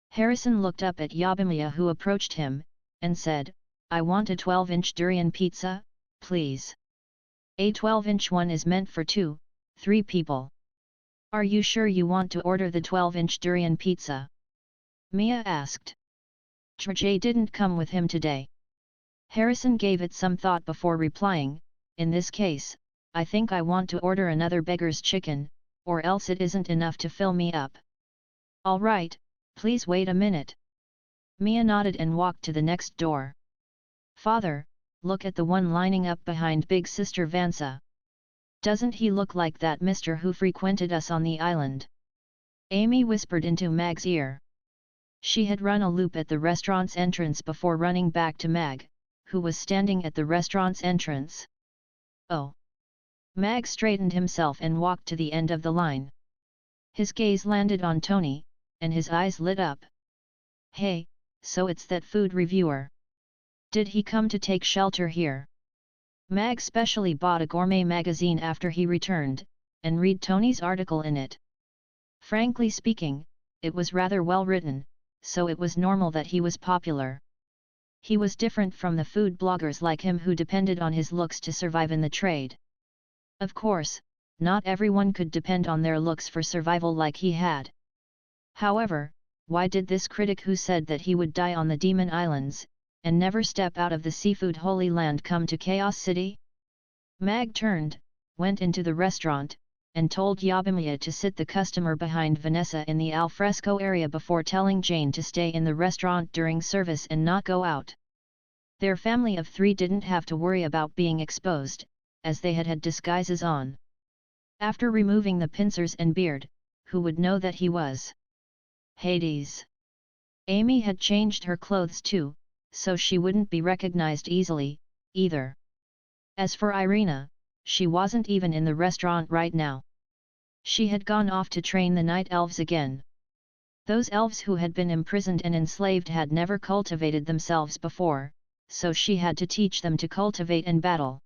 Harrison looked up at Yabimiya, who approached him, and said, I want a 12-inch durian pizza, please. A 12-inch one is meant for 2-3 people. Are you sure you want to order the 12-inch durian pizza? Mia asked. Trajay didn't come with him today. Harrison gave it some thought before replying, in this case, I think I want to order another beggar's chicken, or else it isn't enough to fill me up. All right, please wait a minute. Mia nodded and walked to the next door. Father, look at the one lining up behind big sister Vansa. Doesn't he look like that mister who frequented us on the island? Amy whispered into Mag's ear. She had run a loop at the restaurant's entrance before running back to Mag, who was standing at the restaurant's entrance. Oh! Mag straightened himself and walked to the end of the line. His gaze landed on Tony, and his eyes lit up. Hey, so it's that food reviewer. Did he come to take shelter here? Mag specially bought a gourmet magazine after he returned, and read Tony's article in it. Frankly speaking, it was rather well written, so it was normal that he was popular. He was different from the food bloggers like him who depended on his looks to survive in the trade. Of course, not everyone could depend on their looks for survival like he had. However, why did this critic who said that he would die on the Demon Islands, and never step out of the seafood holy land come to Chaos City? Mag turned, went into the restaurant, and told Yabimiya to sit the customer behind Vanessa in the alfresco area before telling Jane to stay in the restaurant during service and not go out. Their family of 3 didn't have to worry about being exposed, as they had disguises on. After removing the pincers and beard, who would know that he was Hades? Amy had changed her clothes too, so she wouldn't be recognized easily, either. As for Irina, she wasn't even in the restaurant right now. She had gone off to train the night elves again. Those elves who had been imprisoned and enslaved had never cultivated themselves before, so she had to teach them to cultivate and battle.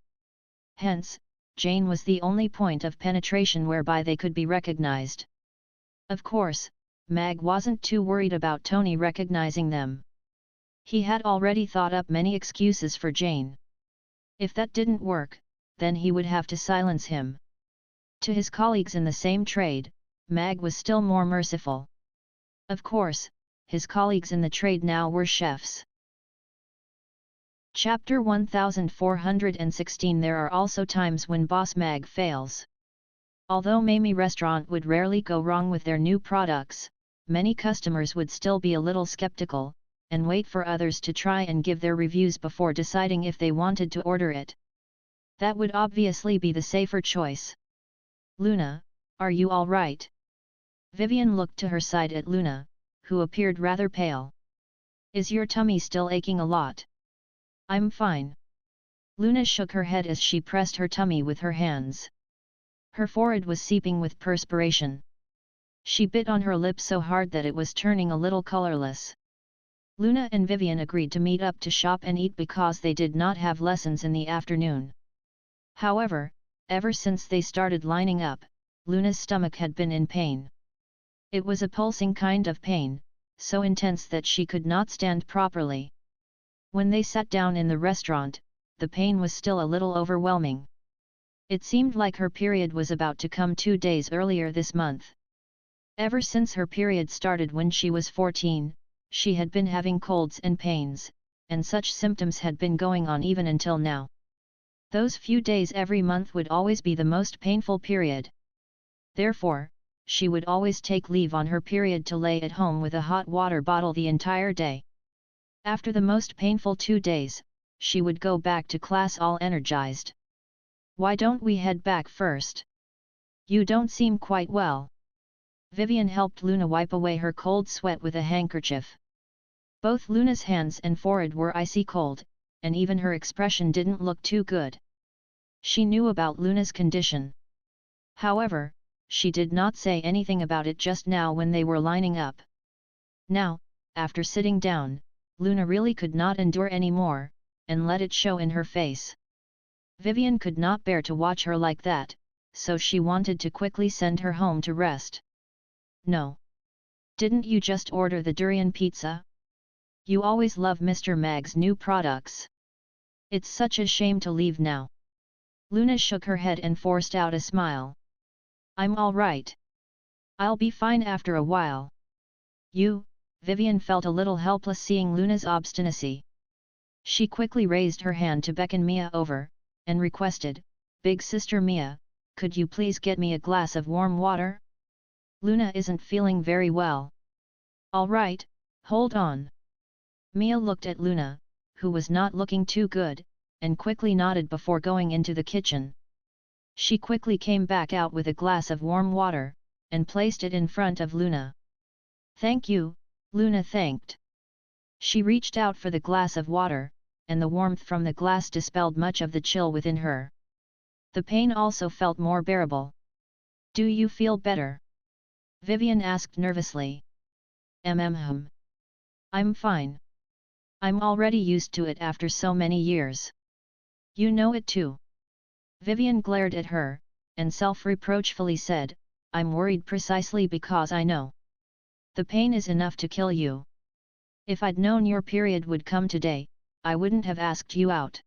Hence, Jane was the only point of penetration whereby they could be recognized. Of course, Mag wasn't too worried about Tony recognizing them. He had already thought up many excuses for Jane. If that didn't work, then he would have to silence him. To his colleagues in the same trade, Mag was still more merciful. Of course, his colleagues in the trade now were chefs. Chapter 1416. There are also times when Boss Mag fails. Although Mamie Restaurant would rarely go wrong with their new products, many customers would still be a little skeptical, and wait for others to try and give their reviews before deciding if they wanted to order it. That would obviously be the safer choice. Luna, are you all right? Vivian looked to her side at Luna, who appeared rather pale. Is your tummy still aching a lot? I'm fine. Luna shook her head as she pressed her tummy with her hands. Her forehead was seeping with perspiration. She bit on her lip so hard that it was turning a little colorless. Luna and Vivian agreed to meet up to shop and eat because they did not have lessons in the afternoon. However, ever since they started lining up, Luna's stomach had been in pain. It was a pulsing kind of pain, so intense that she could not stand properly. When they sat down in the restaurant, the pain was still a little overwhelming. It seemed like her period was about to come 2 days earlier this month. Ever since her period started when she was 14, she had been having colds and pains, and such symptoms had been going on even until now. Those few days every month would always be the most painful period. Therefore, she would always take leave on her period to lay at home with a hot water bottle the entire day. After the most painful 2 days, she would go back to class all energized. Why don't we head back first? You don't seem quite well. Vivian helped Luna wipe away her cold sweat with a handkerchief. Both Luna's hands and forehead were icy cold, and even her expression didn't look too good. She knew about Luna's condition. However, she did not say anything about it just now when they were lining up. Now, after sitting down, Luna really could not endure any more, and let it show in her face. Vivian could not bear to watch her like that, so she wanted to quickly send her home to rest. No. Didn't you just order the durian pizza? You always love Mr. Mag's new products. It's such a shame to leave now. Luna shook her head and forced out a smile. I'm all right. I'll be fine after a while. Vivian felt a little helpless seeing Luna's obstinacy. She quickly raised her hand to beckon Mia over, and requested, Big Sister Mia, could you please get me a glass of warm water? Luna isn't feeling very well. All right, hold on. Mia looked at Luna, who was not looking too good, and quickly nodded before going into the kitchen. She quickly came back out with a glass of warm water, and placed it in front of Luna. Thank you, Luna thanked. She reached out for the glass of water, and the warmth from the glass dispelled much of the chill within her. The pain also felt more bearable. Do you feel better? Vivian asked nervously. I'm fine. I'm already used to it after so many years. You know it too. Vivian glared at her, and self-reproachfully said, I'm worried precisely because I know. The pain is enough to kill you. If I'd known your period would come today, I wouldn't have asked you out.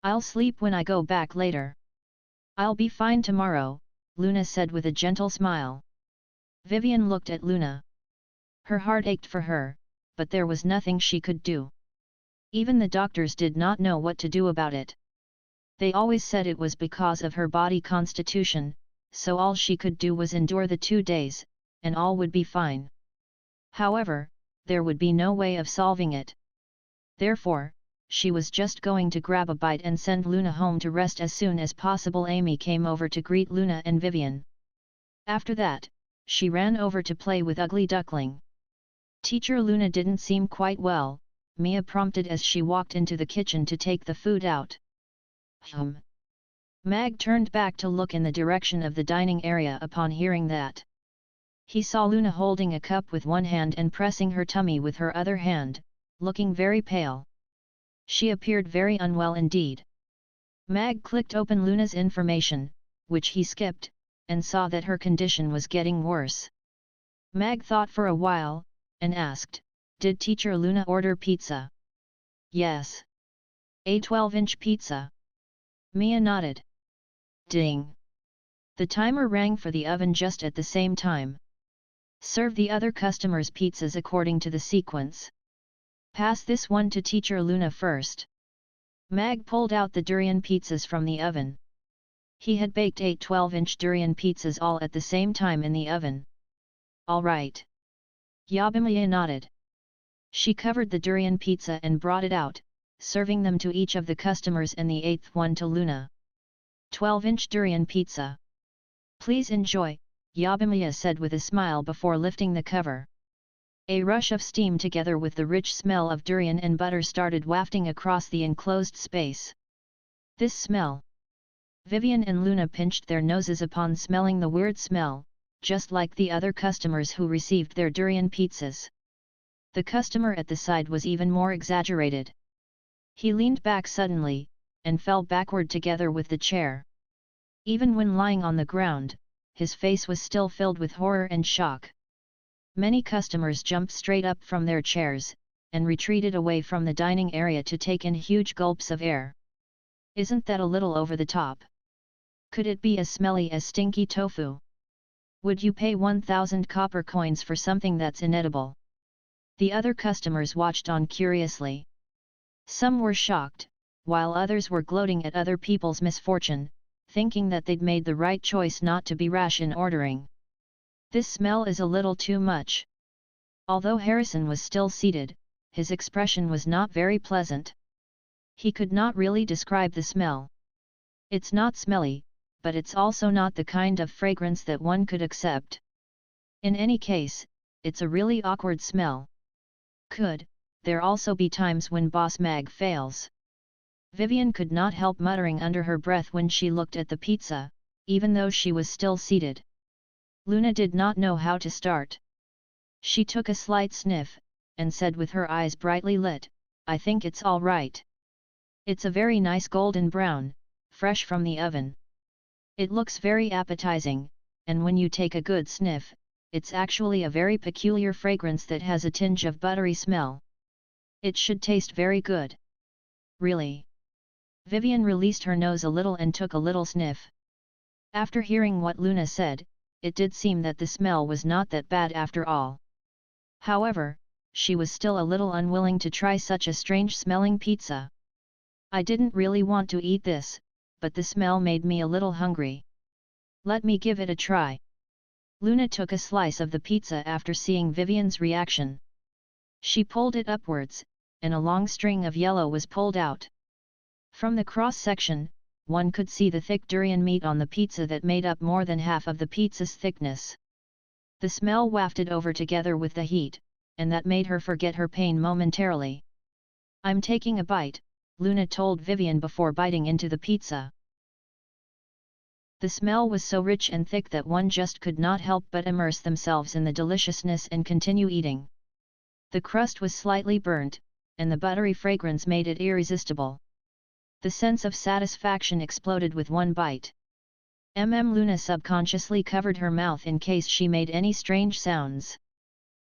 I'll sleep when I go back later. I'll be fine tomorrow, Luna said with a gentle smile. Vivian looked at Luna. Her heart ached for her, but there was nothing she could do. Even the doctors did not know what to do about it. They always said it was because of her body constitution, so all she could do was endure the 2 days, and all would be fine. However, there would be no way of solving it. Therefore, she was just going to grab a bite and send Luna home to rest as soon as possible. Amy came over to greet Luna and Vivian. After that, she ran over to play with Ugly Duckling. Teacher Luna didn't seem quite well, Mia prompted as she walked into the kitchen to take the food out. Mag turned back to look in the direction of the dining area upon hearing that. He saw Luna holding a cup with one hand and pressing her tummy with her other hand, looking very pale. She appeared very unwell indeed. Mag clicked open Luna's information, which he skipped, and saw that her condition was getting worse. Mag thought for a while, and asked, Did Teacher Luna order pizza? Yes. A 12-inch pizza. Mia nodded. Ding. The timer rang for the oven just at the same time. Serve the other customers' pizzas according to the sequence. Pass this one to Teacher Luna first. Mag pulled out the durian pizzas from the oven. He had baked 8 12-inch durian pizzas all at the same time in the oven. All right. Yabimiya nodded. She covered the durian pizza and brought it out, serving them to each of the customers and the 8th one to Luna. 12-inch durian pizza. Please enjoy, Yabimiya said with a smile before lifting the cover. A rush of steam together with the rich smell of durian and butter started wafting across the enclosed space. This smell. Vivian and Luna pinched their noses upon smelling the weird smell, just like the other customers who received their durian pizzas. The customer at the side was even more exaggerated. He leaned back suddenly, and fell backward together with the chair. Even when lying on the ground, his face was still filled with horror and shock. Many customers jumped straight up from their chairs, and retreated away from the dining area to take in huge gulps of air. Isn't that a little over the top? Could it be as smelly as stinky tofu? Would you pay 1,000 copper coins for something that's inedible? The other customers watched on curiously. Some were shocked, while others were gloating at other people's misfortune, thinking that they'd made the right choice not to be rash in ordering. This smell is a little too much. Although Harrison was still seated, his expression was not very pleasant. He could not really describe the smell. It's not smelly, but it's also not the kind of fragrance that one could accept. In any case, it's a really awkward smell. Could there also be times when Boss Mag fails? Vivian could not help muttering under her breath when she looked at the pizza, even though she was still seated. Luna did not know how to start. She took a slight sniff, and said with her eyes brightly lit, I think it's all right. It's a very nice golden brown, fresh from the oven. It looks very appetizing, and when you take a good sniff, it's actually a very peculiar fragrance that has a tinge of buttery smell. It should taste very good. Really? Vivian released her nose a little and took a little sniff. After hearing what Luna said, it did seem that the smell was not that bad after all. However, she was still a little unwilling to try such a strange-smelling pizza. I didn't really want to eat this, but the smell made me a little hungry. Let me give it a try. Luna took a slice of the pizza after seeing Vivian's reaction. She pulled it upwards, and a long string of yellow was pulled out. From the cross-section, one could see the thick durian meat on the pizza that made up more than half of the pizza's thickness. The smell wafted over together with the heat, and that made her forget her pain momentarily. I'm taking a bite, Luna told Vivian before biting into the pizza. The smell was so rich and thick that one just could not help but immerse themselves in the deliciousness and continue eating. The crust was slightly burnt, and the buttery fragrance made it irresistible. The sense of satisfaction exploded with one bite. Luna subconsciously covered her mouth in case she made any strange sounds.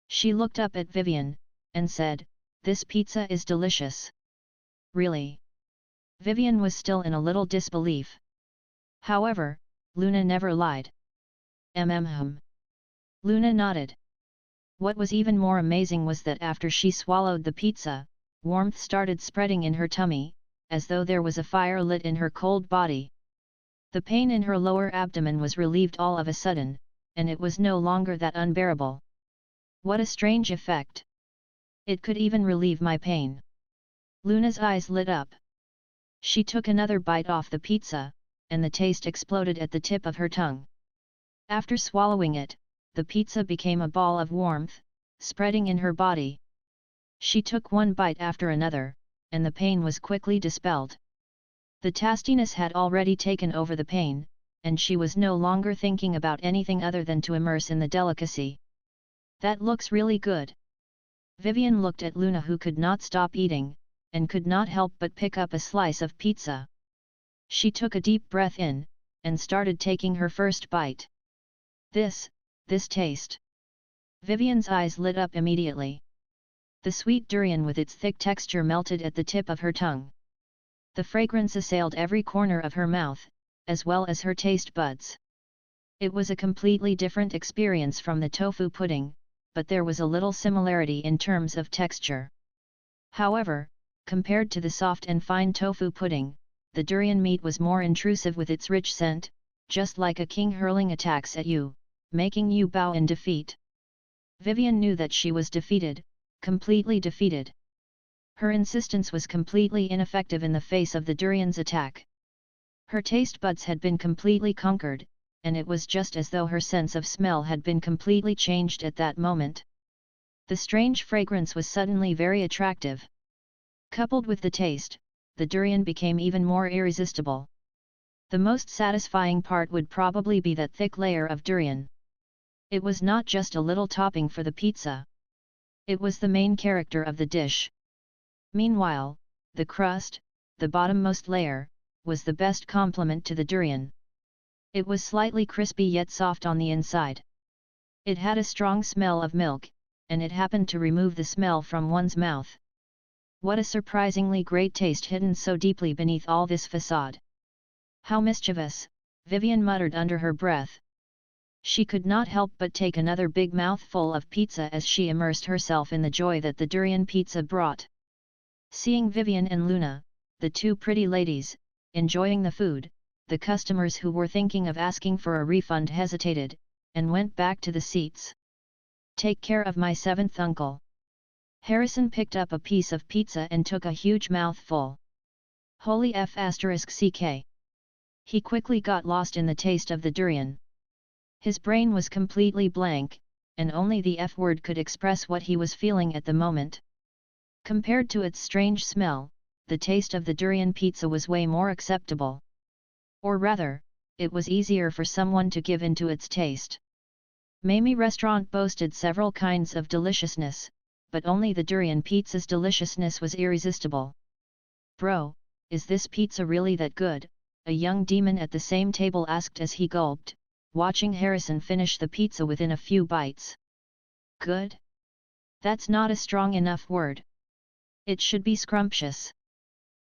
She looked up at Vivian, and said, "This pizza is delicious." "Really?" Vivian was still in a little disbelief. However, Luna never lied. Luna nodded. What was even more amazing was that after she swallowed the pizza, warmth started spreading in her tummy, as though there was a fire lit in her cold body. The pain in her lower abdomen was relieved all of a sudden, and it was no longer that unbearable. What a strange effect! It could even relieve my pain. Luna's eyes lit up. She took another bite off the pizza, and the taste exploded at the tip of her tongue. After swallowing it, the pizza became a ball of warmth, spreading in her body. She took one bite after another, and the pain was quickly dispelled. The tastiness had already taken over the pain, and she was no longer thinking about anything other than to immerse in the delicacy. "That looks really good." Vivian looked at Luna, who could not stop eating, and could not help but pick up a slice of pizza. She took a deep breath in, and started taking her first bite. This taste." Vivian's eyes lit up immediately. The sweet durian with its thick texture melted at the tip of her tongue. The fragrance assailed every corner of her mouth, as well as her taste buds. It was a completely different experience from the tofu pudding, but there was a little similarity in terms of texture. However, compared to the soft and fine tofu pudding, the durian meat was more intrusive with its rich scent, just like a king hurling attacks at you, making you bow in defeat. Vivian knew that she was defeated, completely defeated. Her insistence was completely ineffective in the face of the durian's attack. Her taste buds had been completely conquered, and it was just as though her sense of smell had been completely changed at that moment. The strange fragrance was suddenly very attractive. Coupled with the taste, the durian became even more irresistible. The most satisfying part would probably be that thick layer of durian. It was not just a little topping for the pizza. It was the main character of the dish. Meanwhile, the crust, the bottommost layer, was the best complement to the durian. It was slightly crispy yet soft on the inside. It had a strong smell of milk, and it happened to remove the smell from one's mouth. What a surprisingly great taste hidden so deeply beneath all this facade. "How mischievous," Vivian muttered under her breath. She could not help but take another big mouthful of pizza as she immersed herself in the joy that the durian pizza brought. Seeing Vivian and Luna, the two pretty ladies, enjoying the food, the customers who were thinking of asking for a refund hesitated, and went back to the seats. "Take care of my seventh uncle." Harrison picked up a piece of pizza and took a huge mouthful. Holy f***ck. He quickly got lost in the taste of the durian. His brain was completely blank, and only the F word could express what he was feeling at the moment. Compared to its strange smell, the taste of the durian pizza was way more acceptable. Or rather, it was easier for someone to give in to its taste. Mamie restaurant boasted several kinds of deliciousness, but only the durian pizza's deliciousness was irresistible. "Bro, is this pizza really that good?" a young demon at the same table asked as he gulped, watching Harrison finish the pizza within a few bites. "Good? That's not a strong enough word. It should be scrumptious.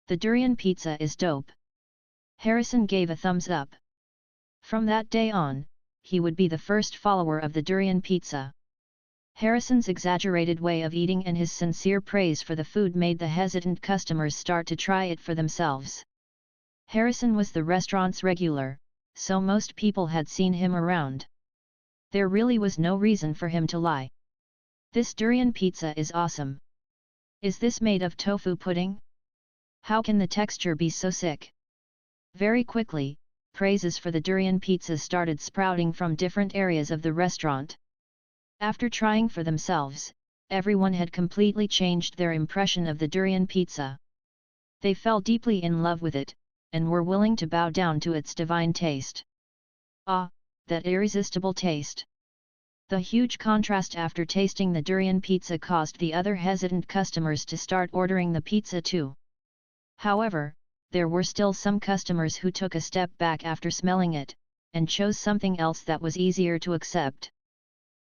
The durian pizza is dope." Harrison gave a thumbs up. From that day on, he would be the first follower of the durian pizza. Harrison's exaggerated way of eating and his sincere praise for the food made the hesitant customers start to try it for themselves. Harrison was the restaurant's regular, so most people had seen him around. There really was no reason for him to lie. "This durian pizza is awesome. Is this made of tofu pudding? How can the texture be so sick?" Very quickly, praises for the durian pizza started sprouting from different areas of the restaurant. After trying for themselves, everyone had completely changed their impression of the durian pizza. They fell deeply in love with it, and were willing to bow down to its divine taste. Ah, that irresistible taste! The huge contrast after tasting the durian pizza caused the other hesitant customers to start ordering the pizza too. However, there were still some customers who took a step back after smelling it, and chose something else that was easier to accept.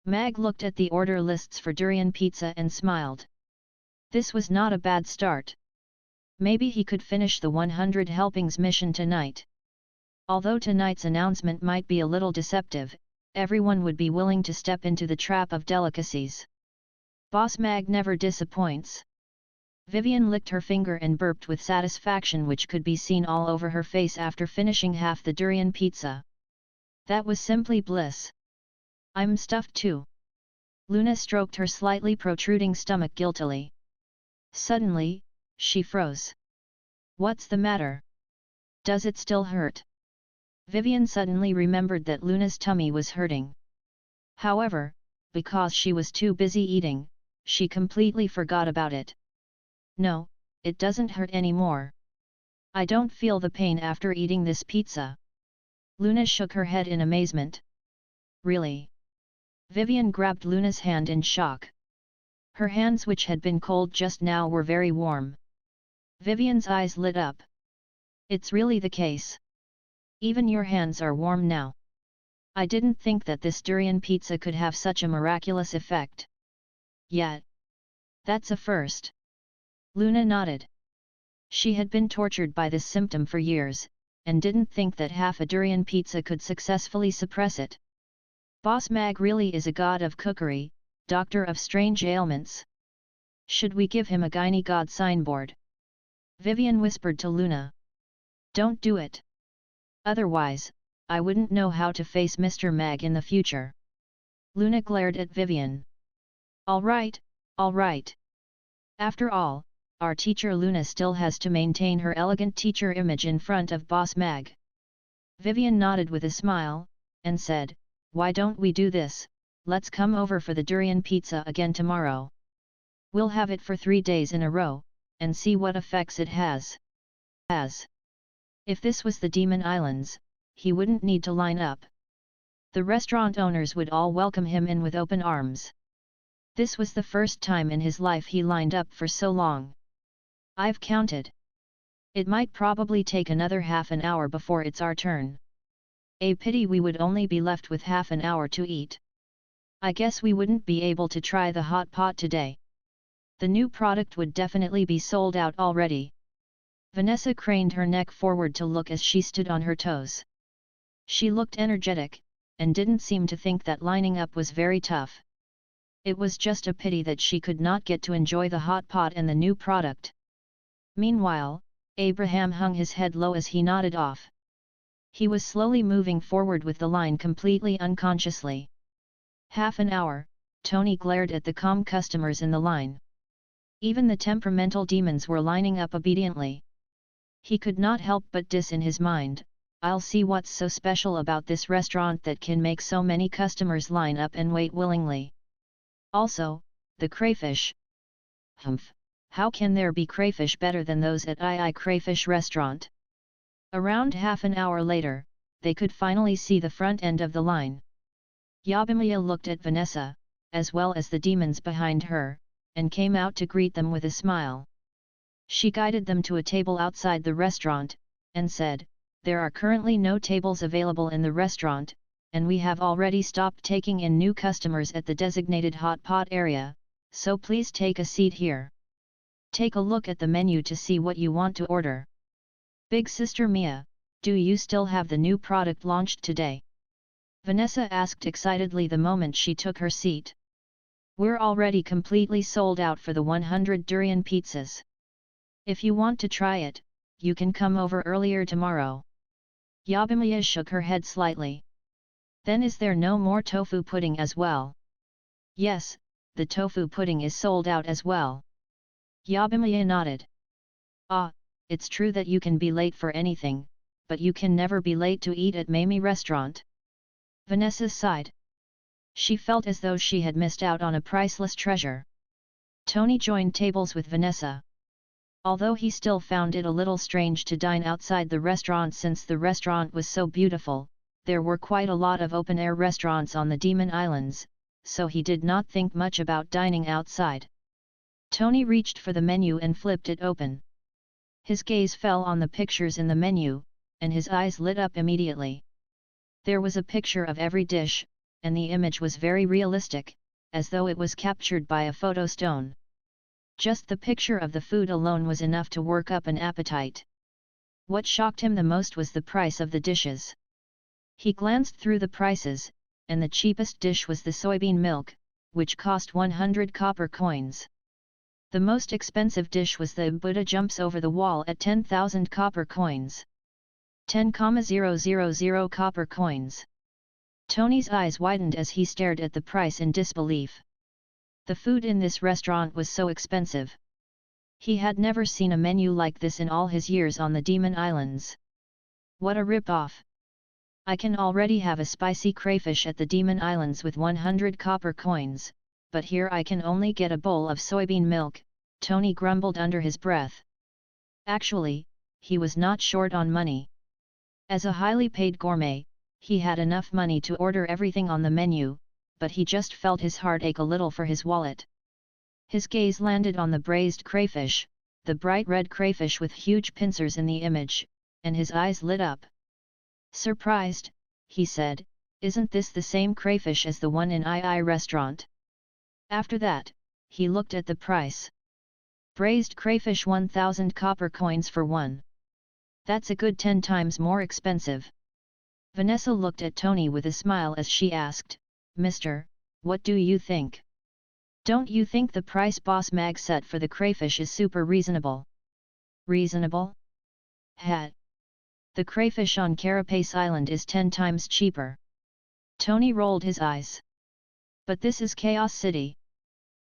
Mag looked at the order lists for durian pizza and smiled. This was not a bad start. Maybe he could finish the 100 helpings mission tonight. Although tonight's announcement might be a little deceptive, everyone would be willing to step into the trap of delicacies. Boss Mag never disappoints. Vivian licked her finger and burped with satisfaction, which could be seen all over her face after finishing half the durian pizza. That was simply bliss. I'm stuffed too. Luna stroked her slightly protruding stomach guiltily. Suddenly, she froze. What's the matter? Does it still hurt? Vivian suddenly remembered that Luna's tummy was hurting. However, because she was too busy eating, she completely forgot about it. No, it doesn't hurt anymore. I don't feel the pain after eating this pizza. Luna shook her head in amazement. Really? Vivian grabbed Luna's hand in shock. Her hands, which had been cold just now, were very warm. Vivian's eyes lit up. It's really the case. Even your hands are warm now. I didn't think that this durian pizza could have such a miraculous effect. Yet. That's a first. Luna nodded. She had been tortured by this symptom for years, and didn't think that half a durian pizza could successfully suppress it. Boss Mag really is a god of cookery, doctor of strange ailments. Should we give him a gynae god signboard? Vivian whispered to Luna. Don't do it. Otherwise, I wouldn't know how to face Mr. Mag in the future. Luna glared at Vivian. All right, all right. After all, our teacher Luna still has to maintain her elegant teacher image in front of Boss Mag. Vivian nodded with a smile, and said, why don't we do this? Let's come over for the durian pizza again tomorrow. We'll have it for 3 days in a row, and see what effects it has. If this was the Demon Islands, he wouldn't need to line up. The restaurant owners would all welcome him in with open arms. This was the first time in his life he lined up for so long. I've counted. It might probably take another half an hour before it's our turn. A pity we would only be left with half an hour to eat. I guess we wouldn't be able to try the hot pot today. The new product would definitely be sold out already. Vanessa craned her neck forward to look as she stood on her toes. She looked energetic, and didn't seem to think that lining up was very tough. It was just a pity that she could not get to enjoy the hot pot and the new product. Meanwhile, Abraham hung his head low as he nodded off. He was slowly moving forward with the line completely unconsciously. Half an hour, Tony glared at the calm customers in the line. Even the temperamental demons were lining up obediently. He could not help but diss in his mind, I'll see what's so special about this restaurant that can make so many customers line up and wait willingly. Also, the crayfish. Humph, how can there be crayfish better than those at II Crayfish Restaurant? Around half an hour later, they could finally see the front end of the line. Yabimiya looked at Vanessa, as well as the demons behind her, and came out to greet them with a smile. She guided them to a table outside the restaurant, and said, there are currently no tables available in the restaurant, and we have already stopped taking in new customers at the designated hot pot area, so please take a seat here. Take a look at the menu to see what you want to order. Big Sister Mia, do you still have the new product launched today? Vanessa asked excitedly the moment she took her seat. We're already completely sold out for the 100 durian pizzas. If you want to try it, you can come over earlier tomorrow. Yabimiya shook her head slightly. Then is there no more tofu pudding as well? Yes, the tofu pudding is sold out as well. Yabimiya nodded. Ah, it's true that you can be late for anything, but you can never be late to eat at Mamie Restaurant. Vanessa sighed. She felt as though she had missed out on a priceless treasure. Tony joined tables with Vanessa. Although he still found it a little strange to dine outside the restaurant since the restaurant was so beautiful, There were quite a lot of open-air restaurants on the Demon Islands, so he did not think much about dining outside. Tony reached for the menu and flipped it open. His gaze fell on the pictures in the menu, and his eyes lit up immediately. There was a picture of every dish, and the image was very realistic, as though it was captured by a photo stone. Just the picture of the food alone was enough to work up an appetite. What shocked him the most was the price of the dishes. He glanced through the prices, and the cheapest dish was the soybean milk, which cost 100 copper coins. The most expensive dish was the Buddha jumps over the wall at 10,000 copper coins. 10,000 copper coins. Tony's eyes widened as he stared at the price in disbelief. The food in this restaurant was so expensive. He had never seen a menu like this in all his years on the Demon Islands. What a rip-off! I can already have a spicy crayfish at the Demon Islands with 100 copper coins, but here I can only get a bowl of soybean milk, Tony grumbled under his breath. Actually, he was not short on money. As a highly paid gourmet, he had enough money to order everything on the menu, but he just felt his heart ache a little for his wallet. His gaze landed on the braised crayfish, the bright red crayfish with huge pincers in the image, and his eyes lit up. Surprised, he said, "Isn't this the same crayfish as the one in II restaurant?" After that, he looked at the price. Braised crayfish 1,000 copper coins for one. That's a good 10 times more expensive. Vanessa looked at Tony with a smile as she asked, "Mister, what do you think? Don't you think the price Boss Mag set for the crayfish is super reasonable?" Reasonable? Hat. The crayfish on Carapace Island is 10 times cheaper. Tony rolled his eyes. But this is Chaos City.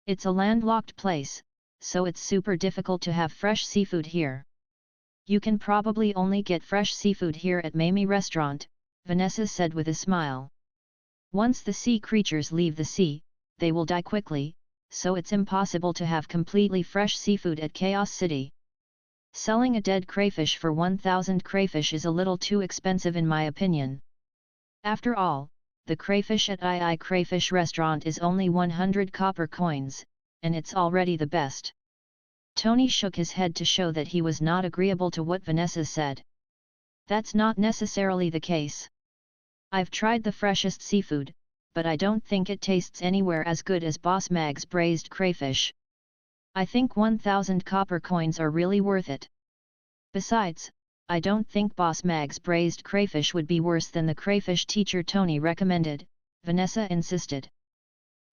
It's a landlocked place, so it's super difficult to have fresh seafood here. You can probably only get fresh seafood here at Mamie Restaurant, Vanessa said with a smile. Once the sea creatures leave the sea, they will die quickly, so it's impossible to have completely fresh seafood at Chaos City. Selling a dead crayfish for 1,000 crayfish is a little too expensive in my opinion. After all, the crayfish at II Crayfish Restaurant is only 100 copper coins, and it's already the best. Tony shook his head to show that he was not agreeable to what Vanessa said. That's not necessarily the case. I've tried the freshest seafood, but I don't think it tastes anywhere as good as Boss Mag's braised crayfish. I think 1,000 copper coins are really worth it. Besides, I don't think Boss Mag's braised crayfish would be worse than the crayfish teacher Tony recommended, Vanessa insisted.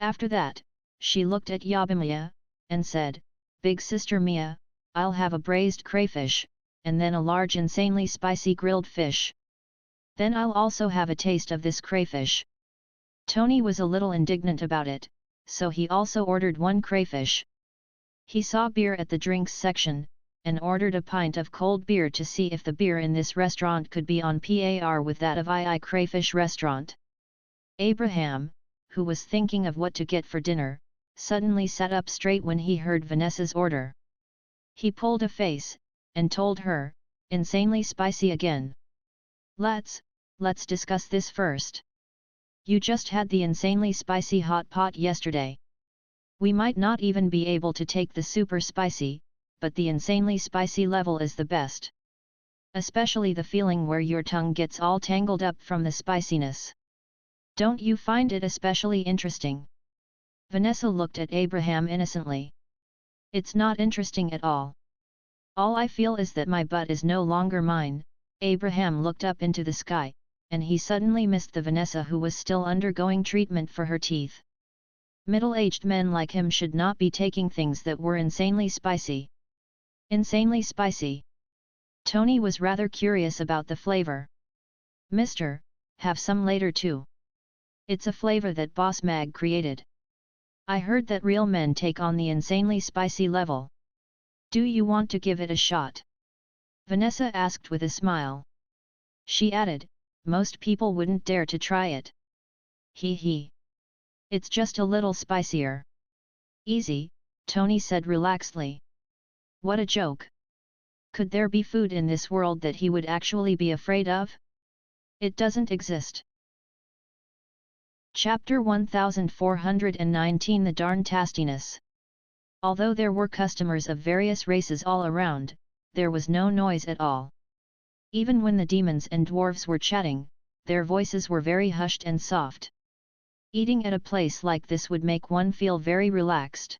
After that, she looked at Yabimia, and said, "Big sister Mia, I'll have a braised crayfish, and then a large insanely spicy grilled fish. Then I'll also have a taste of this crayfish." Tony was a little indignant about it, so he also ordered one crayfish. He saw beer at the drinks section, and ordered a pint of cold beer to see if the beer in this restaurant could be on par with that of II Crayfish Restaurant. Abraham, who was thinking of what to get for dinner, suddenly sat up straight when he heard Vanessa's order. He pulled a face, and told her, "Insanely spicy again. Let's discuss this first. You just had the insanely spicy hot pot yesterday. We might not even be able to take the super spicy, but the insanely spicy level is the best. Especially the feeling where your tongue gets all tangled up from the spiciness. Don't you find it especially interesting?" Vanessa looked at Abraham innocently. "It's not interesting at all. All I feel is that my butt is no longer mine." Abraham looked up into the sky, and he suddenly missed the Vanessa who was still undergoing treatment for her teeth. Middle-aged men like him should not be taking things that were insanely spicy. Insanely spicy. Tony was rather curious about the flavor. "Mister, have some later too. It's a flavor that Boss Mag created. I heard that real men take on the insanely spicy level. Do you want to give it a shot?" Vanessa asked with a smile. She added, "Most people wouldn't dare to try it. Hee hee. It's just a little spicier." "Easy," Tony said relaxedly. What a joke. Could there be food in this world that he would actually be afraid of? It doesn't exist. Chapter 1419 The Darn Tastiness. Although there were customers of various races all around, there was no noise at all. Even when the demons and dwarves were chatting, their voices were very hushed and soft. Eating at a place like this would make one feel very relaxed.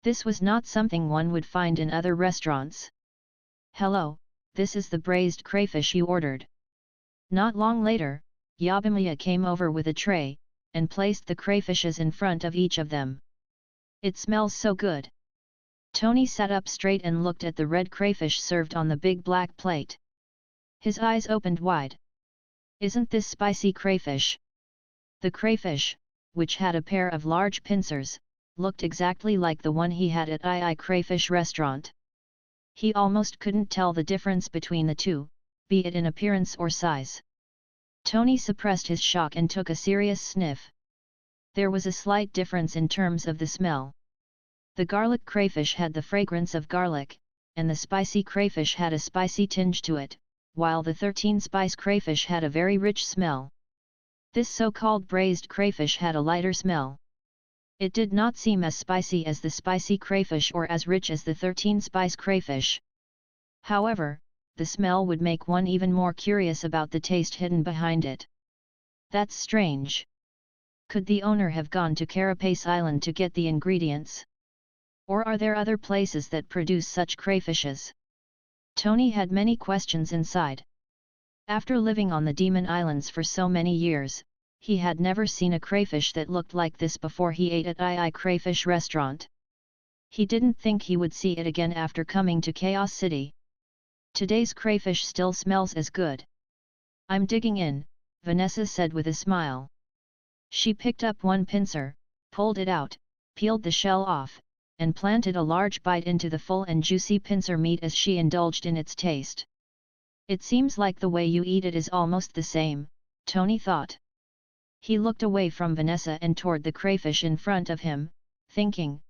This was not something one would find in other restaurants. "Hello, this is the braised crayfish you ordered." Not long later, Yabimiya came over with a tray, and placed the crayfishes in front of each of them. "It smells so good." Tony sat up straight and looked at the red crayfish served on the big black plate. His eyes opened wide. "Isn't this spicy crayfish?" The crayfish, which had a pair of large pincers, looked exactly like the one he had at II Crayfish Restaurant. He almost couldn't tell the difference between the two, be it in appearance or size. Tony suppressed his shock and took a serious sniff. There was a slight difference in terms of the smell. The garlic crayfish had the fragrance of garlic, and the spicy crayfish had a spicy tinge to it, while the 13-spice crayfish had a very rich smell. This so-called braised crayfish had a lighter smell. It did not seem as spicy as the spicy crayfish or as rich as the 13-spice crayfish. However, the smell would make one even more curious about the taste hidden behind it. That's strange. Could the owner have gone to Carapace Island to get the ingredients? Or are there other places that produce such crayfishes? Tony had many questions inside. After living on the Demon Islands for so many years, he had never seen a crayfish that looked like this before he ate at II Crayfish Restaurant. He didn't think he would see it again after coming to Chaos City. Today's crayfish still smells as good. "I'm digging in," Vanessa said with a smile. She picked up one pincer, pulled it out, peeled the shell off, and planted a large bite into the full and juicy pincer meat as she indulged in its taste. "It seems like the way you eat it is almost the same," Tony thought. He looked away from Vanessa and toward the crayfish in front of him, thinking,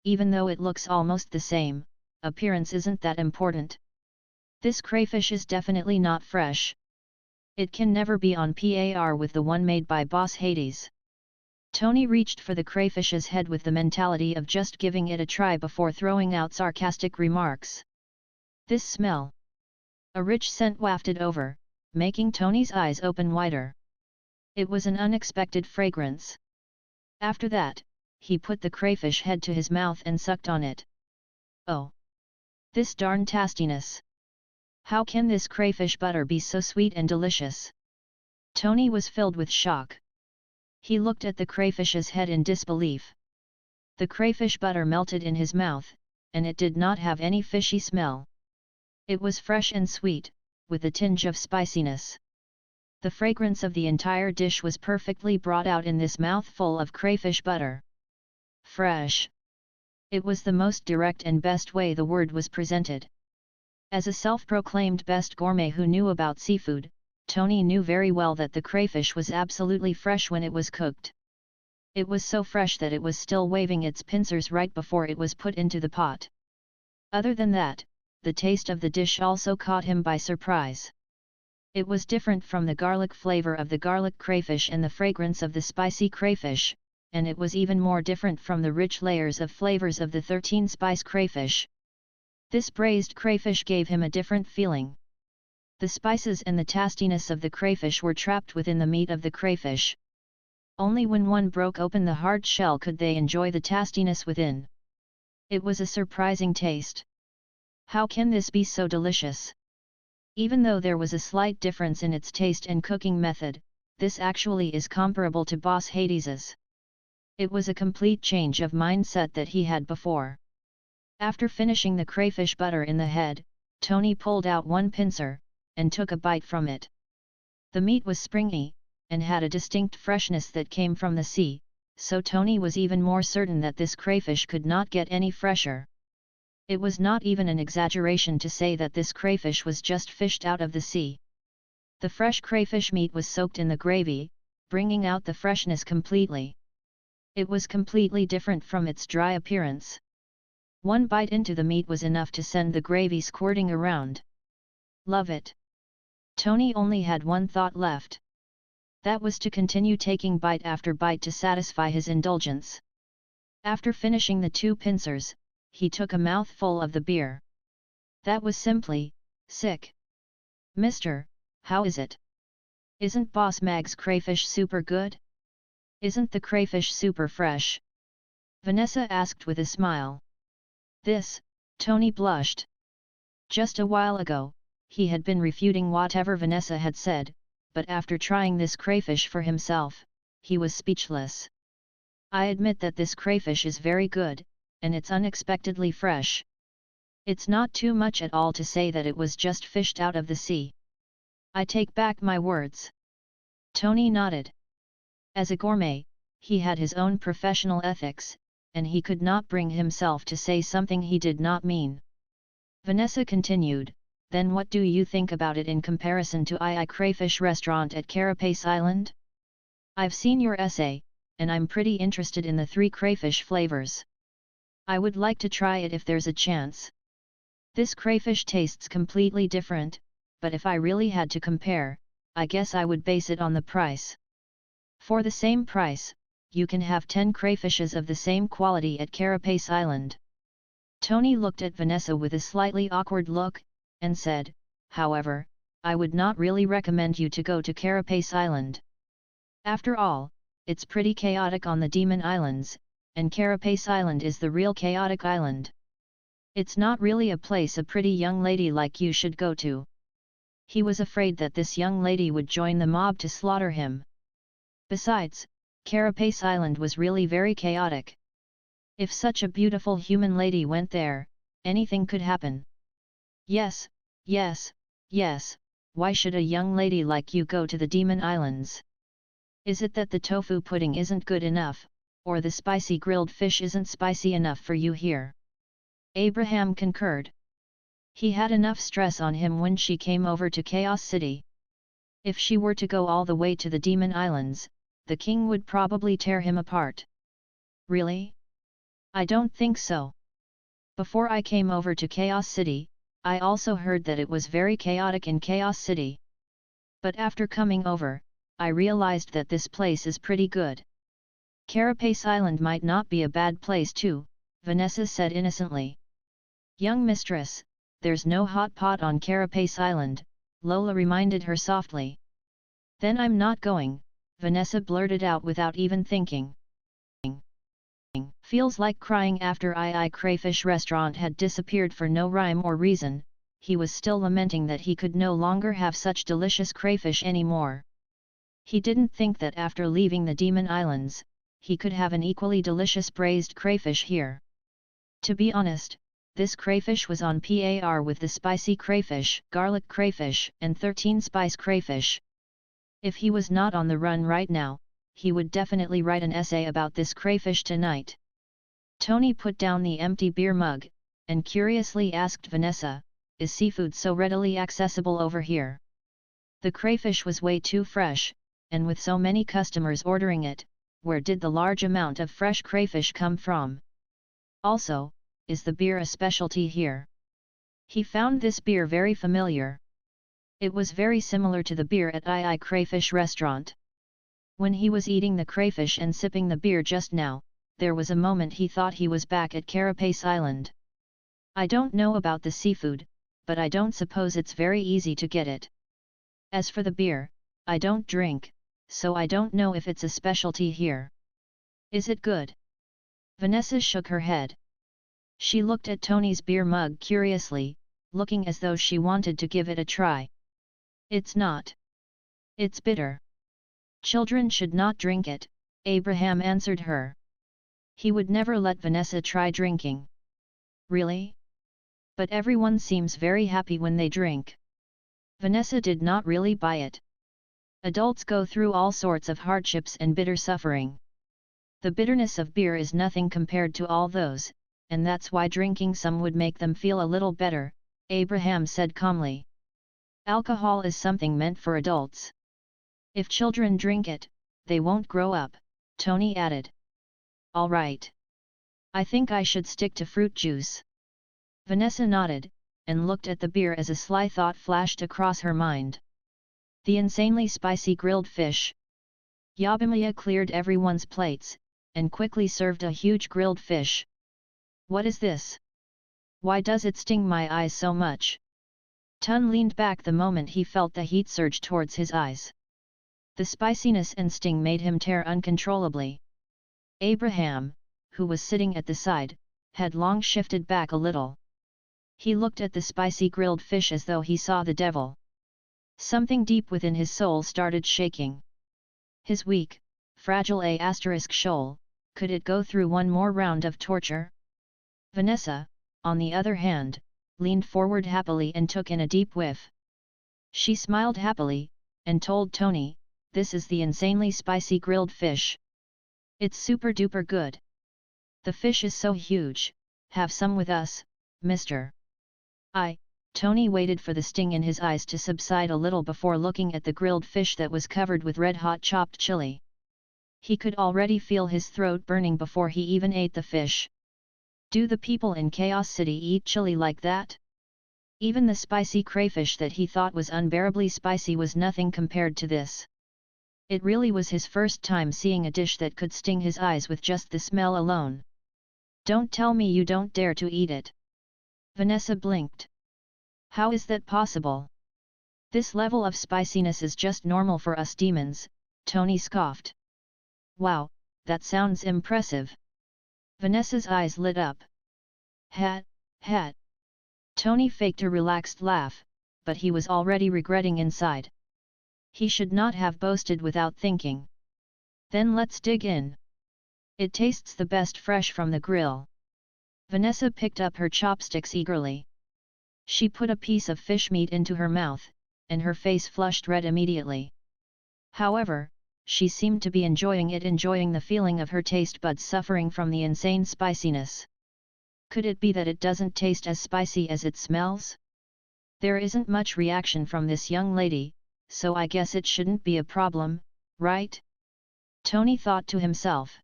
even though it looks almost the same, appearance isn't that important. This crayfish is definitely not fresh. It can never be on par with the one made by Boss Hades." Tony reached for the crayfish's head with the mentality of just giving it a try before throwing out sarcastic remarks. "This smell!" A rich scent wafted over, making Tony's eyes open wider. It was an unexpected fragrance. After that, he put the crayfish head to his mouth and sucked on it. "Oh! This darn tastiness! How can this crayfish butter be so sweet and delicious?" Tony was filled with shock. He looked at the crayfish's head in disbelief. The crayfish butter melted in his mouth, and it did not have any fishy smell. It was fresh and sweet, with a tinge of spiciness. The fragrance of the entire dish was perfectly brought out in this mouthful of crayfish butter. Fresh. It was the most direct and best way the word was presented. As a self-proclaimed best gourmet who knew about seafood, Tony knew very well that the crayfish was absolutely fresh when it was cooked. It was so fresh that it was still waving its pincers right before it was put into the pot. Other than that, the taste of the dish also caught him by surprise. It was different from the garlic flavor of the garlic crayfish and the fragrance of the spicy crayfish, and it was even more different from the rich layers of flavors of the 13-spice crayfish. This braised crayfish gave him a different feeling. The spices and the tastiness of the crayfish were trapped within the meat of the crayfish. Only when one broke open the hard shell could they enjoy the tastiness within. It was a surprising taste. How can this be so delicious? Even though there was a slight difference in its taste and cooking method, this actually is comparable to Boss Hades's. It was a complete change of mindset that he had before. After finishing the crayfish butter in the head, Tony pulled out one pincer, and took a bite from it. The meat was springy, and had a distinct freshness that came from the sea, so Tony was even more certain that this crayfish could not get any fresher. It was not even an exaggeration to say that this crayfish was just fished out of the sea. The fresh crayfish meat was soaked in the gravy, bringing out the freshness completely. It was completely different from its dry appearance. One bite into the meat was enough to send the gravy squirting around. "Love it." Tony only had one thought left. That was to continue taking bite after bite to satisfy his indulgence. After finishing the 2 pincers, he took a mouthful of the beer. That was simply sick. "Mister, how is it? Isn't Boss Mag's crayfish super good? Isn't the crayfish super fresh?" Vanessa asked with a smile. Tony blushed. Just a while ago, he had been refuting whatever Vanessa had said, but after trying this crayfish for himself, he was speechless. "I admit that this crayfish is very good, and it's unexpectedly fresh. It's not too much at all to say that it was just fished out of the sea. I take back my words." Tony nodded. As a gourmet, he had his own professional ethics, and he could not bring himself to say something he did not mean. Vanessa continued, "Then what do you think about it in comparison to II Crayfish Restaurant at Carapace Island? I've seen your essay, and I'm pretty interested in the 3 crayfish flavors. I would like to try it if there's a chance. This crayfish tastes completely different, but if I really had to compare, I guess I would base it on the price. For the same price, you can have 10 crayfishes of the same quality at Carapace Island." Tony looked at Vanessa with a slightly awkward look, and said, "However, I would not really recommend you to go to Carapace Island. After all, it's pretty chaotic on the Demon Islands, and Carapace Island is the real chaotic island. It's not really a place a pretty young lady like you should go to." He was afraid that this young lady would join the mob to slaughter him. Besides, Carapace Island was really very chaotic. If such a beautiful human lady went there, anything could happen. Yes, why should a young lady like you go to the Demon Islands? Is it that the tofu pudding isn't good enough, or the spicy grilled fish isn't spicy enough for you here?" Abraham concurred. He had enough stress on him when she came over to Chaos City. If she were to go all the way to the Demon Islands, the king would probably tear him apart. "Really? I don't think so. Before I came over to Chaos City, I also heard that it was very chaotic in Chaos City. But after coming over, I realized that this place is pretty good. Carapace Island might not be a bad place too," Vanessa said innocently. "Young mistress, there's no hot pot on Carapace Island," Lola reminded her softly. "Then I'm not going," Vanessa blurted out without even thinking. Feels like crying. After II Crayfish Restaurant had disappeared for no rhyme or reason, he was still lamenting that he could no longer have such delicious crayfish anymore. He didn't think that after leaving the Demon Islands, he could have an equally delicious braised crayfish here. To be honest, this crayfish was on par with the spicy crayfish, garlic crayfish, and 13 spice crayfish. If he was not on the run right now, he would definitely write an essay about this crayfish tonight. Tony put down the empty beer mug, and curiously asked Vanessa, "Is seafood so readily accessible over here?" The crayfish was way too fresh, and with so many customers ordering it, where did the large amount of fresh crayfish come from? Also, is the beer a specialty here? He found this beer very familiar. It was very similar to the beer at II Crayfish Restaurant. When he was eating the crayfish and sipping the beer just now, there was a moment he thought he was back at Carapace Island. "I don't know about the seafood, but I don't suppose it's very easy to get it. As for the beer, I don't drink, so I don't know if it's a specialty here. Is it good?" Vanessa shook her head. She looked at Tony's beer mug curiously, looking as though she wanted to give it a try. "It's not. It's bitter. Children should not drink it," Abraham answered her. He would never let Vanessa try drinking. "Really? But everyone seems very happy when they drink." Vanessa did not really buy it. Adults go through all sorts of hardships and bitter suffering. The bitterness of beer is nothing compared to all those, and that's why drinking some would make them feel a little better, Abraham said calmly. "Alcohol is something meant for adults. If children drink it, they won't grow up," Tony added. "All right. I think I should stick to fruit juice." Vanessa nodded, and looked at the beer as a sly thought flashed across her mind. The insanely spicy grilled fish. Yabimiya cleared everyone's plates, and quickly served a huge grilled fish. What is this? Why does it sting my eyes so much? Tun leaned back the moment he felt the heat surge towards his eyes. The spiciness and sting made him tear uncontrollably. Abraham, who was sitting at the side, had long shifted back a little. He looked at the spicy grilled fish as though he saw the devil. Something deep within his soul started shaking. His weak, fragile soul, could it go through one more round of torture? Vanessa, on the other hand, leaned forward happily and took in a deep whiff. She smiled happily, and told Tony, "This is the insanely spicy grilled fish. It's super duper good. The fish is so huge, have some with us, mister." Tony waited for the sting in his eyes to subside a little before looking at the grilled fish that was covered with red-hot chopped chili. He could already feel his throat burning before he even ate the fish. Do the people in Chaos City eat chili like that? Even the spicy crayfish that he thought was unbearably spicy was nothing compared to this. It really was his first time seeing a dish that could sting his eyes with just the smell alone. "Don't tell me you don't dare to eat it." Vanessa blinked. "How is that possible? This level of spiciness is just normal for us demons," Tony scoffed. "Wow, that sounds impressive." Vanessa's eyes lit up. Hat. Tony faked a relaxed laugh, but he was already regretting inside. He should not have boasted without thinking. "Then let's dig in. It tastes the best fresh from the grill." Vanessa picked up her chopsticks eagerly. She put a piece of fish meat into her mouth, and her face flushed red immediately. However, she seemed to be enjoying the feeling of her taste buds suffering from the insane spiciness. Could it be that it doesn't taste as spicy as it smells? There isn't much reaction from this young lady, so I guess it shouldn't be a problem, right? Tony thought to himself.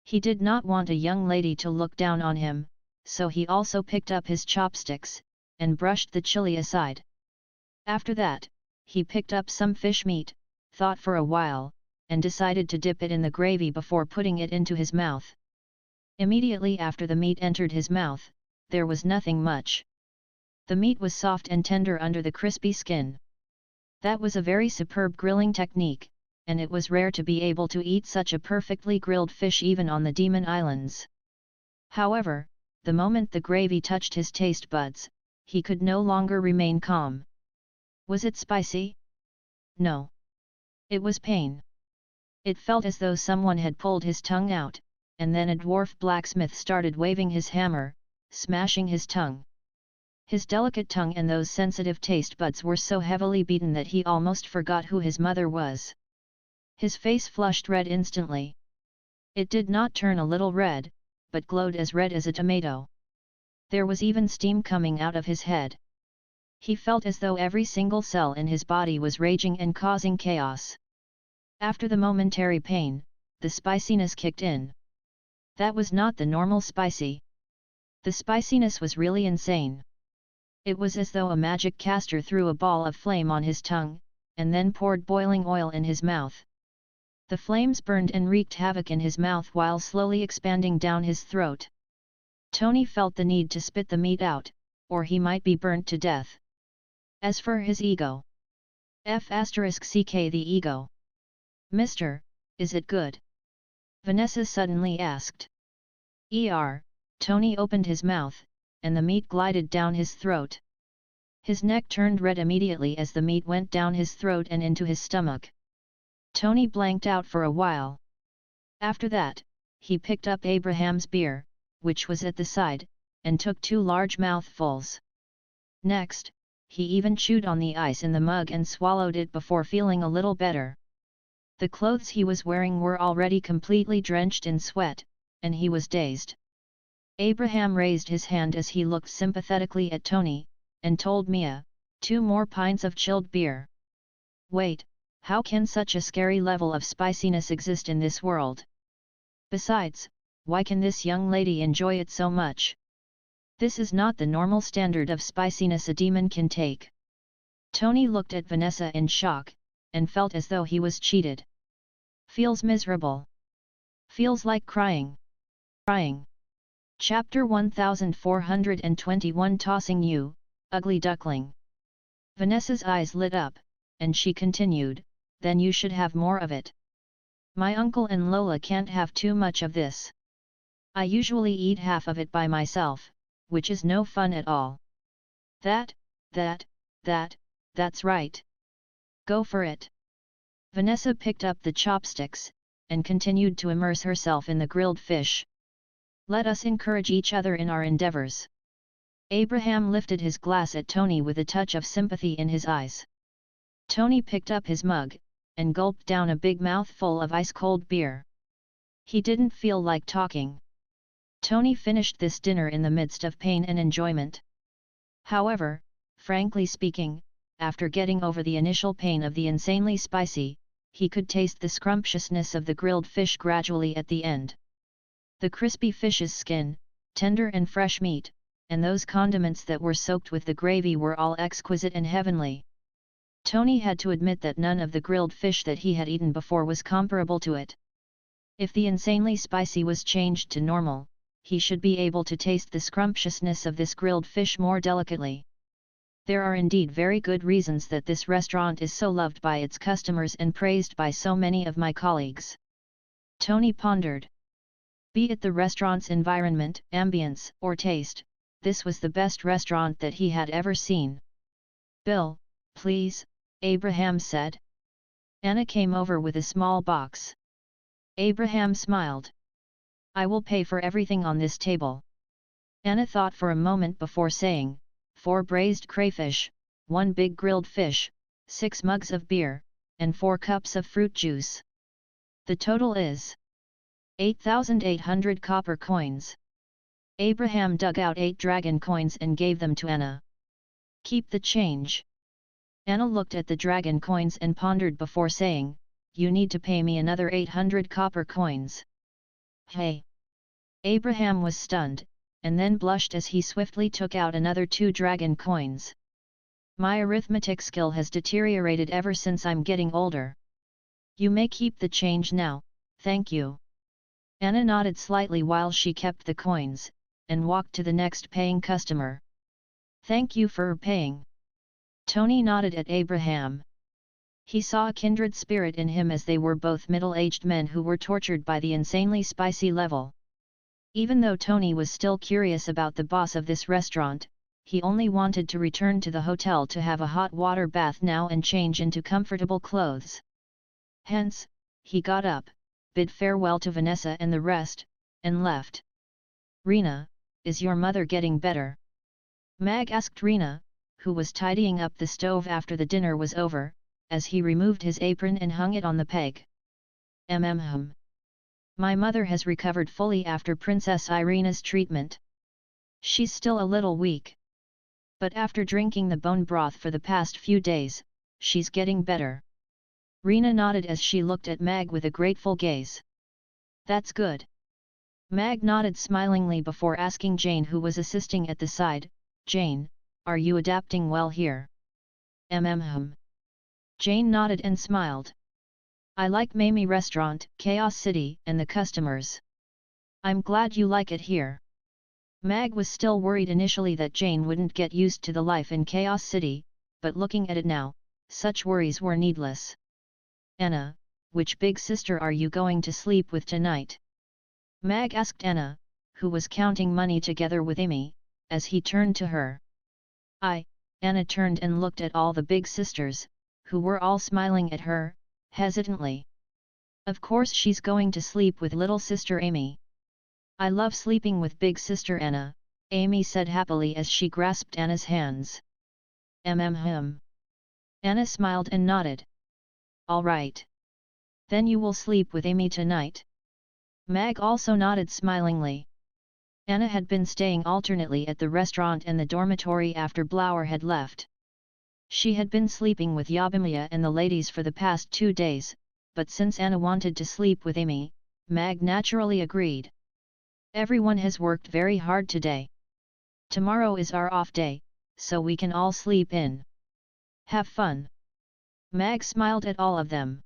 He did not want a young lady to look down on him, so he also picked up his chopsticks, and brushed the chili aside. After that, he picked up some fish meat, thought for a while, and decided to dip it in the gravy before putting it into his mouth. Immediately after the meat entered his mouth, there was nothing much. The meat was soft and tender under the crispy skin. That was a very superb grilling technique, and it was rare to be able to eat such a perfectly grilled fish even on the Demon Islands. However, the moment the gravy touched his taste buds, he could no longer remain calm. Was it spicy? No. It was pain. It felt as though someone had pulled his tongue out, and then a dwarf blacksmith started waving his hammer, smashing his tongue. His delicate tongue and those sensitive taste buds were so heavily beaten that he almost forgot who his mother was. His face flushed red instantly. It did not turn a little red, but glowed as red as a tomato. There was even steam coming out of his head. He felt as though every single cell in his body was raging and causing chaos. After the momentary pain, the spiciness kicked in. That was not the normal spicy. The spiciness was really insane. It was as though a magic caster threw a ball of flame on his tongue, and then poured boiling oil in his mouth. The flames burned and wreaked havoc in his mouth while slowly expanding down his throat. Tony felt the need to spit the meat out, or he might be burnt to death. As for his ego. *CK the ego. "Mister, is it good?" Vanessa suddenly asked. Tony opened his mouth, and the meat glided down his throat. His neck turned red immediately as the meat went down his throat and into his stomach. Tony blanked out for a while. After that, he picked up Abraham's beer, which was at the side, and took 2 large mouthfuls. Next, he even chewed on the ice in the mug and swallowed it before feeling a little better. The clothes he was wearing were already completely drenched in sweat, and he was dazed. Abraham raised his hand as he looked sympathetically at Tony, and told Mia, 2 more pints of chilled beer. Wait, how can such a scary level of spiciness exist in this world? Besides, why can this young lady enjoy it so much? This is not the normal standard of spiciness a demon can take. Tony looked at Vanessa in shock, and felt as though he was cheated. Feels miserable. Feels like crying. Crying. Chapter 1421 Tossing You, Ugly Duckling. Vanessa's eyes lit up, and she continued, then you should have more of it. My uncle and Lola can't have too much of this. I usually eat half of it by myself, which is no fun at all. That's right. Go for it. Vanessa picked up the chopsticks, and continued to immerse herself in the grilled fish. Let us encourage each other in our endeavors. Abraham lifted his glass at Tony with a touch of sympathy in his eyes. Tony picked up his mug, and gulped down a big mouthful of ice-cold beer. He didn't feel like talking. Tony finished this dinner in the midst of pain and enjoyment. However, frankly speaking, after getting over the initial pain of the insanely spicy, he could taste the scrumptiousness of the grilled fish gradually at the end. The crispy fish's skin, tender and fresh meat, and those condiments that were soaked with the gravy were all exquisite and heavenly. Tony had to admit that none of the grilled fish that he had eaten before was comparable to it. If the insanely spicy was changed to normal, he should be able to taste the scrumptiousness of this grilled fish more delicately. There are indeed very good reasons that this restaurant is so loved by its customers and praised by so many of my colleagues. Tony pondered. Be it the restaurant's environment, ambience, or taste, this was the best restaurant that he had ever seen. Bill, please, Abraham said. Anna came over with a small box. Abraham smiled. I will pay for everything on this table. Anna thought for a moment before saying, 4 braised crayfish, 1 big grilled fish, 6 mugs of beer, and 4 cups of fruit juice. The total is 8,800 copper coins. Abraham dug out 8 dragon coins and gave them to Anna. Keep the change. Anna looked at the dragon coins and pondered before saying, you need to pay me another 800 copper coins. Hey! Abraham was stunned, and then blushed as he swiftly took out another 2 dragon coins. My arithmetic skill has deteriorated ever since I'm getting older. You may keep the change now, thank you. Anna nodded slightly while she kept the coins, and walked to the next paying customer. Thank you for paying. Tony nodded at Abraham. He saw a kindred spirit in him as they were both middle-aged men who were tortured by the insanely spicy level. Even though Tony was still curious about the boss of this restaurant, he only wanted to return to the hotel to have a hot water bath now and change into comfortable clothes. Hence, he got up, bid farewell to Vanessa and the rest, and left. Rena, is your mother getting better? Mag asked Rena, who was tidying up the stove after the dinner was over, as he removed his apron and hung it on the peg. My mother has recovered fully after Princess Irina's treatment. She's still a little weak. But after drinking the bone broth for the past few days, she's getting better. Rena nodded as she looked at Mag with a grateful gaze. That's good. Mag nodded smilingly before asking Jane, who was assisting at the side, Jane, are you adapting well here? Jane nodded and smiled. I like Mamie Restaurant, Chaos City, and the customers. I'm glad you like it here. Mag was still worried initially that Jane wouldn't get used to the life in Chaos City, but looking at it now, such worries were needless. Anna, which big sister are you going to sleep with tonight? Mag asked Anna, who was counting money together with Amy, as he turned to her. Anna turned and looked at all the big sisters, who were all smiling at her, hesitantly. Of course she's going to sleep with little sister Amy. I love sleeping with big sister Anna, Amy said happily as she grasped Anna's hands. Anna smiled and nodded. All right. Then you will sleep with Amy tonight? Mag also nodded smilingly. Anna had been staying alternately at the restaurant and the dormitory after Blower had left. She had been sleeping with Yabimiya and the ladies for the past 2 days, but since Anna wanted to sleep with Amy, Mag naturally agreed. Everyone has worked very hard today. Tomorrow is our off day, so we can all sleep in. Have fun. Mag smiled at all of them.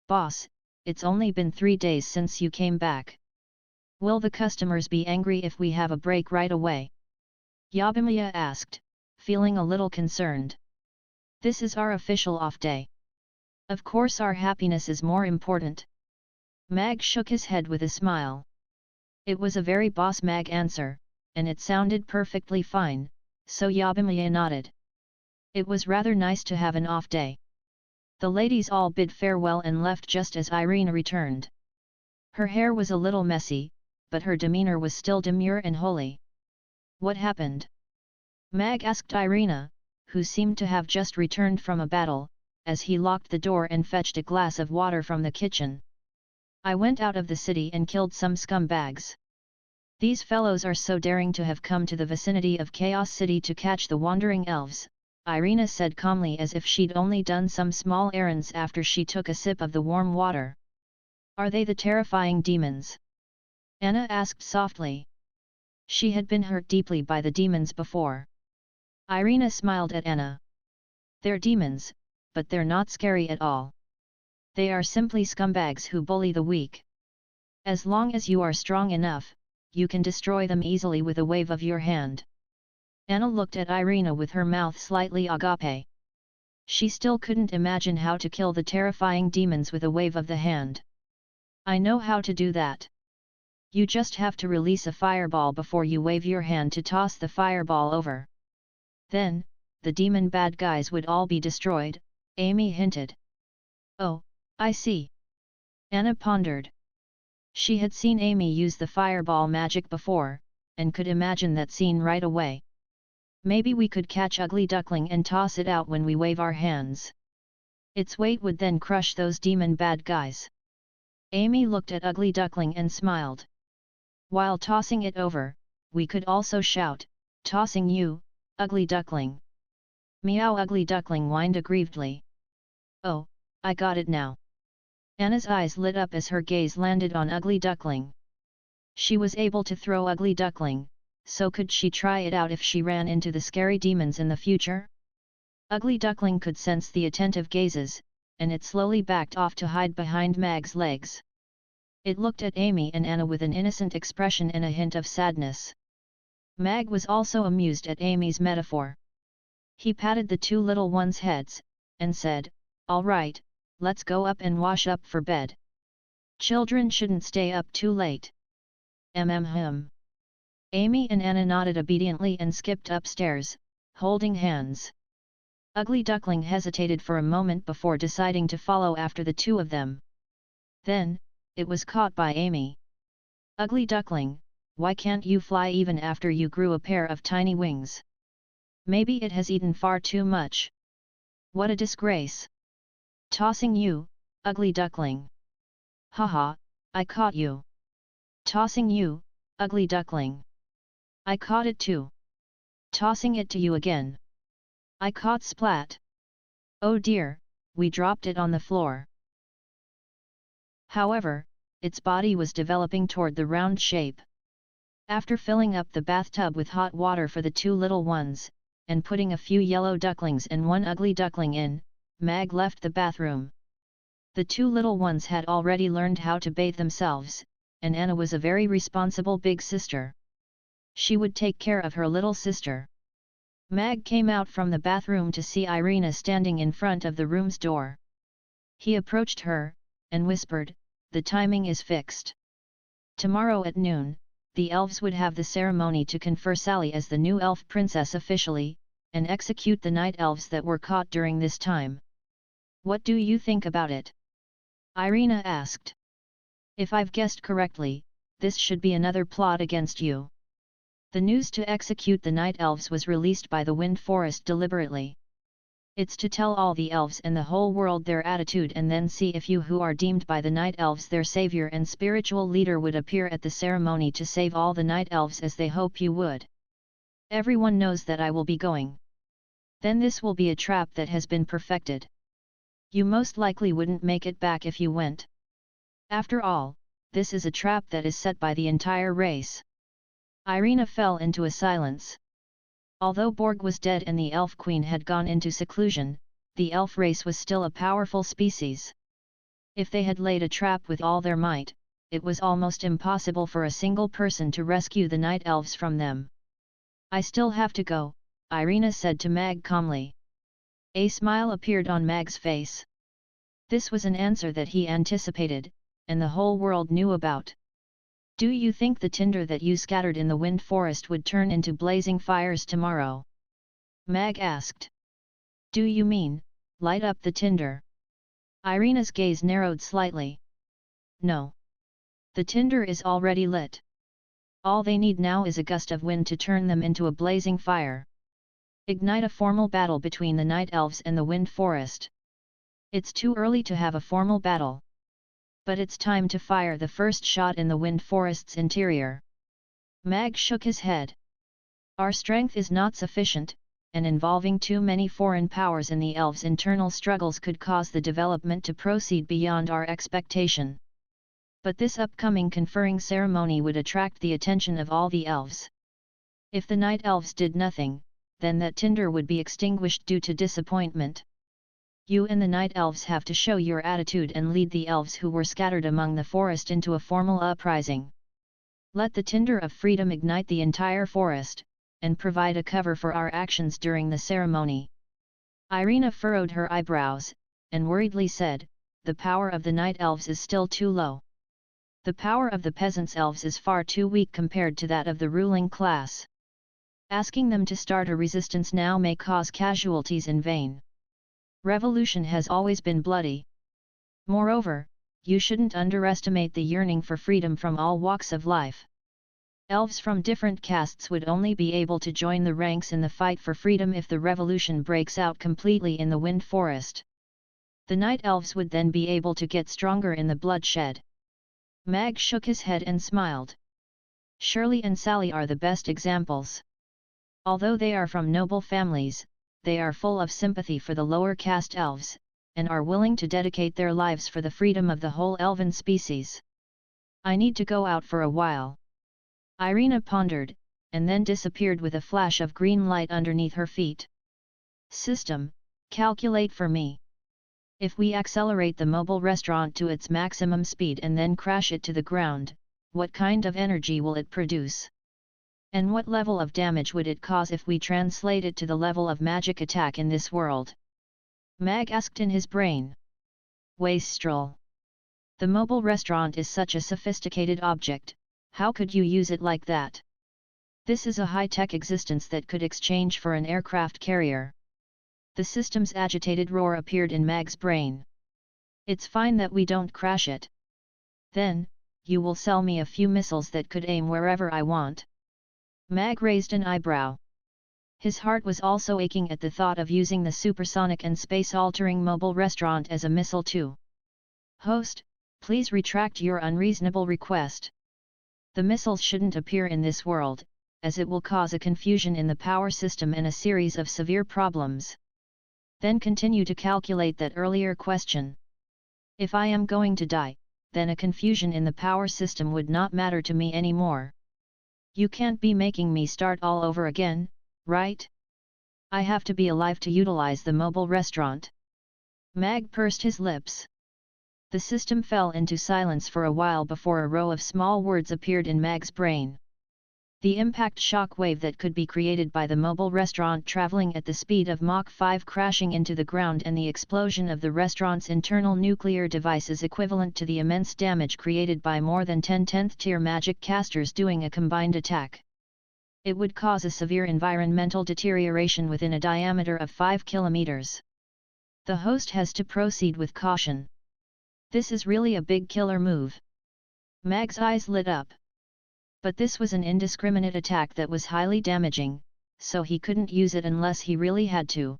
Boss, it's only been 3 days since you came back. Will the customers be angry if we have a break right away? Yabimiya asked, feeling a little concerned. This is our official off day. Of course our happiness is more important. Mag shook his head with a smile. It was a very boss Mag answer, and it sounded perfectly fine, so Yabimiya nodded. It was rather nice to have an off day. The ladies all bid farewell and left just as Irina returned. Her hair was a little messy, but her demeanor was still demure and holy. What happened? Mag asked Irina, who seemed to have just returned from a battle, as he locked the door and fetched a glass of water from the kitchen. I went out of the city and killed some scumbags. These fellows are so daring to have come to the vicinity of Chaos City to catch the wandering elves, Irina said calmly as if she'd only done some small errands after she took a sip of the warm water. Are they the terrifying demons? Anna asked softly. She had been hurt deeply by the demons before. Irina smiled at Anna. They're demons, but they're not scary at all. They are simply scumbags who bully the weak. As long as you are strong enough, you can destroy them easily with a wave of your hand. Anna looked at Irina with her mouth slightly agape. She still couldn't imagine how to kill the terrifying demons with a wave of the hand. I know how to do that. You just have to release a fireball before you wave your hand to toss the fireball over. Then, the demon bad guys would all be destroyed, Amy hinted. Oh, I see. Anna pondered. She had seen Amy use the fireball magic before, and could imagine that scene right away. Maybe we could catch Ugly Duckling and toss it out when we wave our hands. Its weight would then crush those demon bad guys. Amy looked at Ugly Duckling and smiled. While tossing it over, we could also shout, tossing you, Ugly Duckling. Meow. Ugly Duckling whined aggrievedly. Oh, I got it now. Anna's eyes lit up as her gaze landed on Ugly Duckling. She was able to throw Ugly Duckling, so could she try it out if she ran into the scary demons in the future? Ugly Duckling could sense the attentive gazes, and it slowly backed off to hide behind Mag's legs. It looked at Amy and Anna with an innocent expression and a hint of sadness. Mag was also amused at Amy's metaphor. He patted the two little ones' heads, and said, "All right, let's go up and wash up for bed. Children shouldn't stay up too late." Hum. Amy and Anna nodded obediently and skipped upstairs, holding hands. Ugly Duckling hesitated for a moment before deciding to follow after the two of them. Then, it was caught by Amy. Ugly Duckling, why can't you fly even after you grew a pair of tiny wings? Maybe it has eaten far too much. What a disgrace! Tossing you, Ugly Duckling. Haha, I caught you. Tossing you, Ugly Duckling. I caught it too. Tossing it to you again. I caught splat. Oh dear, we dropped it on the floor. However, its body was developing toward the round shape. After filling up the bathtub with hot water for the two little ones, and putting a few yellow ducklings and one ugly duckling in, Mag left the bathroom. The two little ones had already learned how to bathe themselves, and Anna was a very responsible big sister. She would take care of her little sister. Mag came out from the bathroom to see Irina standing in front of the room's door. He approached her, and whispered, "The timing is fixed. Tomorrow at noon, the elves would have the ceremony to confer Sally as the new elf princess officially, and execute the night elves that were caught during this time. What do you think about it?" Irina asked. "If I've guessed correctly, this should be another plot against you." The news to execute the night elves was released by the Wind Forest deliberately. It's to tell all the elves and the whole world their attitude and then see if you who are deemed by the night elves their savior and spiritual leader would appear at the ceremony to save all the night elves as they hope you would. Everyone knows that I will be going. Then this will be a trap that has been perfected. You most likely wouldn't make it back if you went. After all, this is a trap that is set by the entire race. Irina fell into a silence. Although Borg was dead and the elf queen had gone into seclusion, the elf race was still a powerful species. If they had laid a trap with all their might, it was almost impossible for a single person to rescue the night elves from them. I still have to go, Irina said to Mag calmly. A smile appeared on Mag's face. This was an answer that he anticipated, and the whole world knew about. Do you think the tinder that you scattered in the wind forest would turn into blazing fires tomorrow? Mag asked. Do you mean, light up the tinder? Irina's gaze narrowed slightly. No. The tinder is already lit. All they need now is a gust of wind to turn them into a blazing fire. Ignite a formal battle between the night elves and the wind forest. It's too early to have a formal battle. But it's time to fire the first shot in the wind forest's interior. Mag shook his head. Our strength is not sufficient, and involving too many foreign powers in the elves' internal struggles could cause the development to proceed beyond our expectation. But this upcoming conferring ceremony would attract the attention of all the elves. If the night elves did nothing, then that tinder would be extinguished due to disappointment. You and the night elves have to show your attitude and lead the elves who were scattered among the forest into a formal uprising. Let the tinder of freedom ignite the entire forest, and provide a cover for our actions during the ceremony. Irina furrowed her eyebrows, and worriedly said, the power of the night elves is still too low. The power of the peasants' elves is far too weak compared to that of the ruling class. Asking them to start a resistance now may cause casualties in vain. Revolution has always been bloody. Moreover, you shouldn't underestimate the yearning for freedom from all walks of life. Elves from different castes would only be able to join the ranks in the fight for freedom if the revolution breaks out completely in the wind forest. The night elves would then be able to get stronger in the bloodshed. Mag shook his head and smiled. Shirley and Sally are the best examples. Although they are from noble families, they are full of sympathy for the lower caste elves, and are willing to dedicate their lives for the freedom of the whole elven species. I need to go out for a while. Irina pondered, and then disappeared with a flash of green light underneath her feet. System, calculate for me. If we accelerate the mobile restaurant to its maximum speed and then crash it to the ground, what kind of energy will it produce? And what level of damage would it cause if we translate it to the level of magic attack in this world? Mag asked in his brain. Wastrel. The mobile restaurant is such a sophisticated object, how could you use it like that? This is a high-tech existence that could exchange for an aircraft carrier. The system's agitated roar appeared in Mag's brain. It's fine that we don't crash it. Then, you will sell me a few missiles that could aim wherever I want. Mag raised an eyebrow. His heart was also aching at the thought of using the supersonic and space-altering mobile restaurant as a missile too. Host, please retract your unreasonable request. The missiles shouldn't appear in this world, as it will cause a confusion in the power system and a series of severe problems. Then continue to calculate that earlier question. If I am going to die, then a confusion in the power system would not matter to me anymore. You can't be making me start all over again, right? I have to be alive to utilize the mobile restaurant. Mag pursed his lips. The system fell into silence for a while before a row of small words appeared in Mag's brain. The impact shock wave that could be created by the mobile restaurant traveling at the speed of Mach 5 crashing into the ground and the explosion of the restaurant's internal nuclear device is equivalent to the immense damage created by more than 10 10th tier magic casters doing a combined attack. It would cause a severe environmental deterioration within a diameter of 5 kilometers. The host has to proceed with caution. This is really a big killer move. Mag's eyes lit up. But this was an indiscriminate attack that was highly damaging, so he couldn't use it unless he really had to.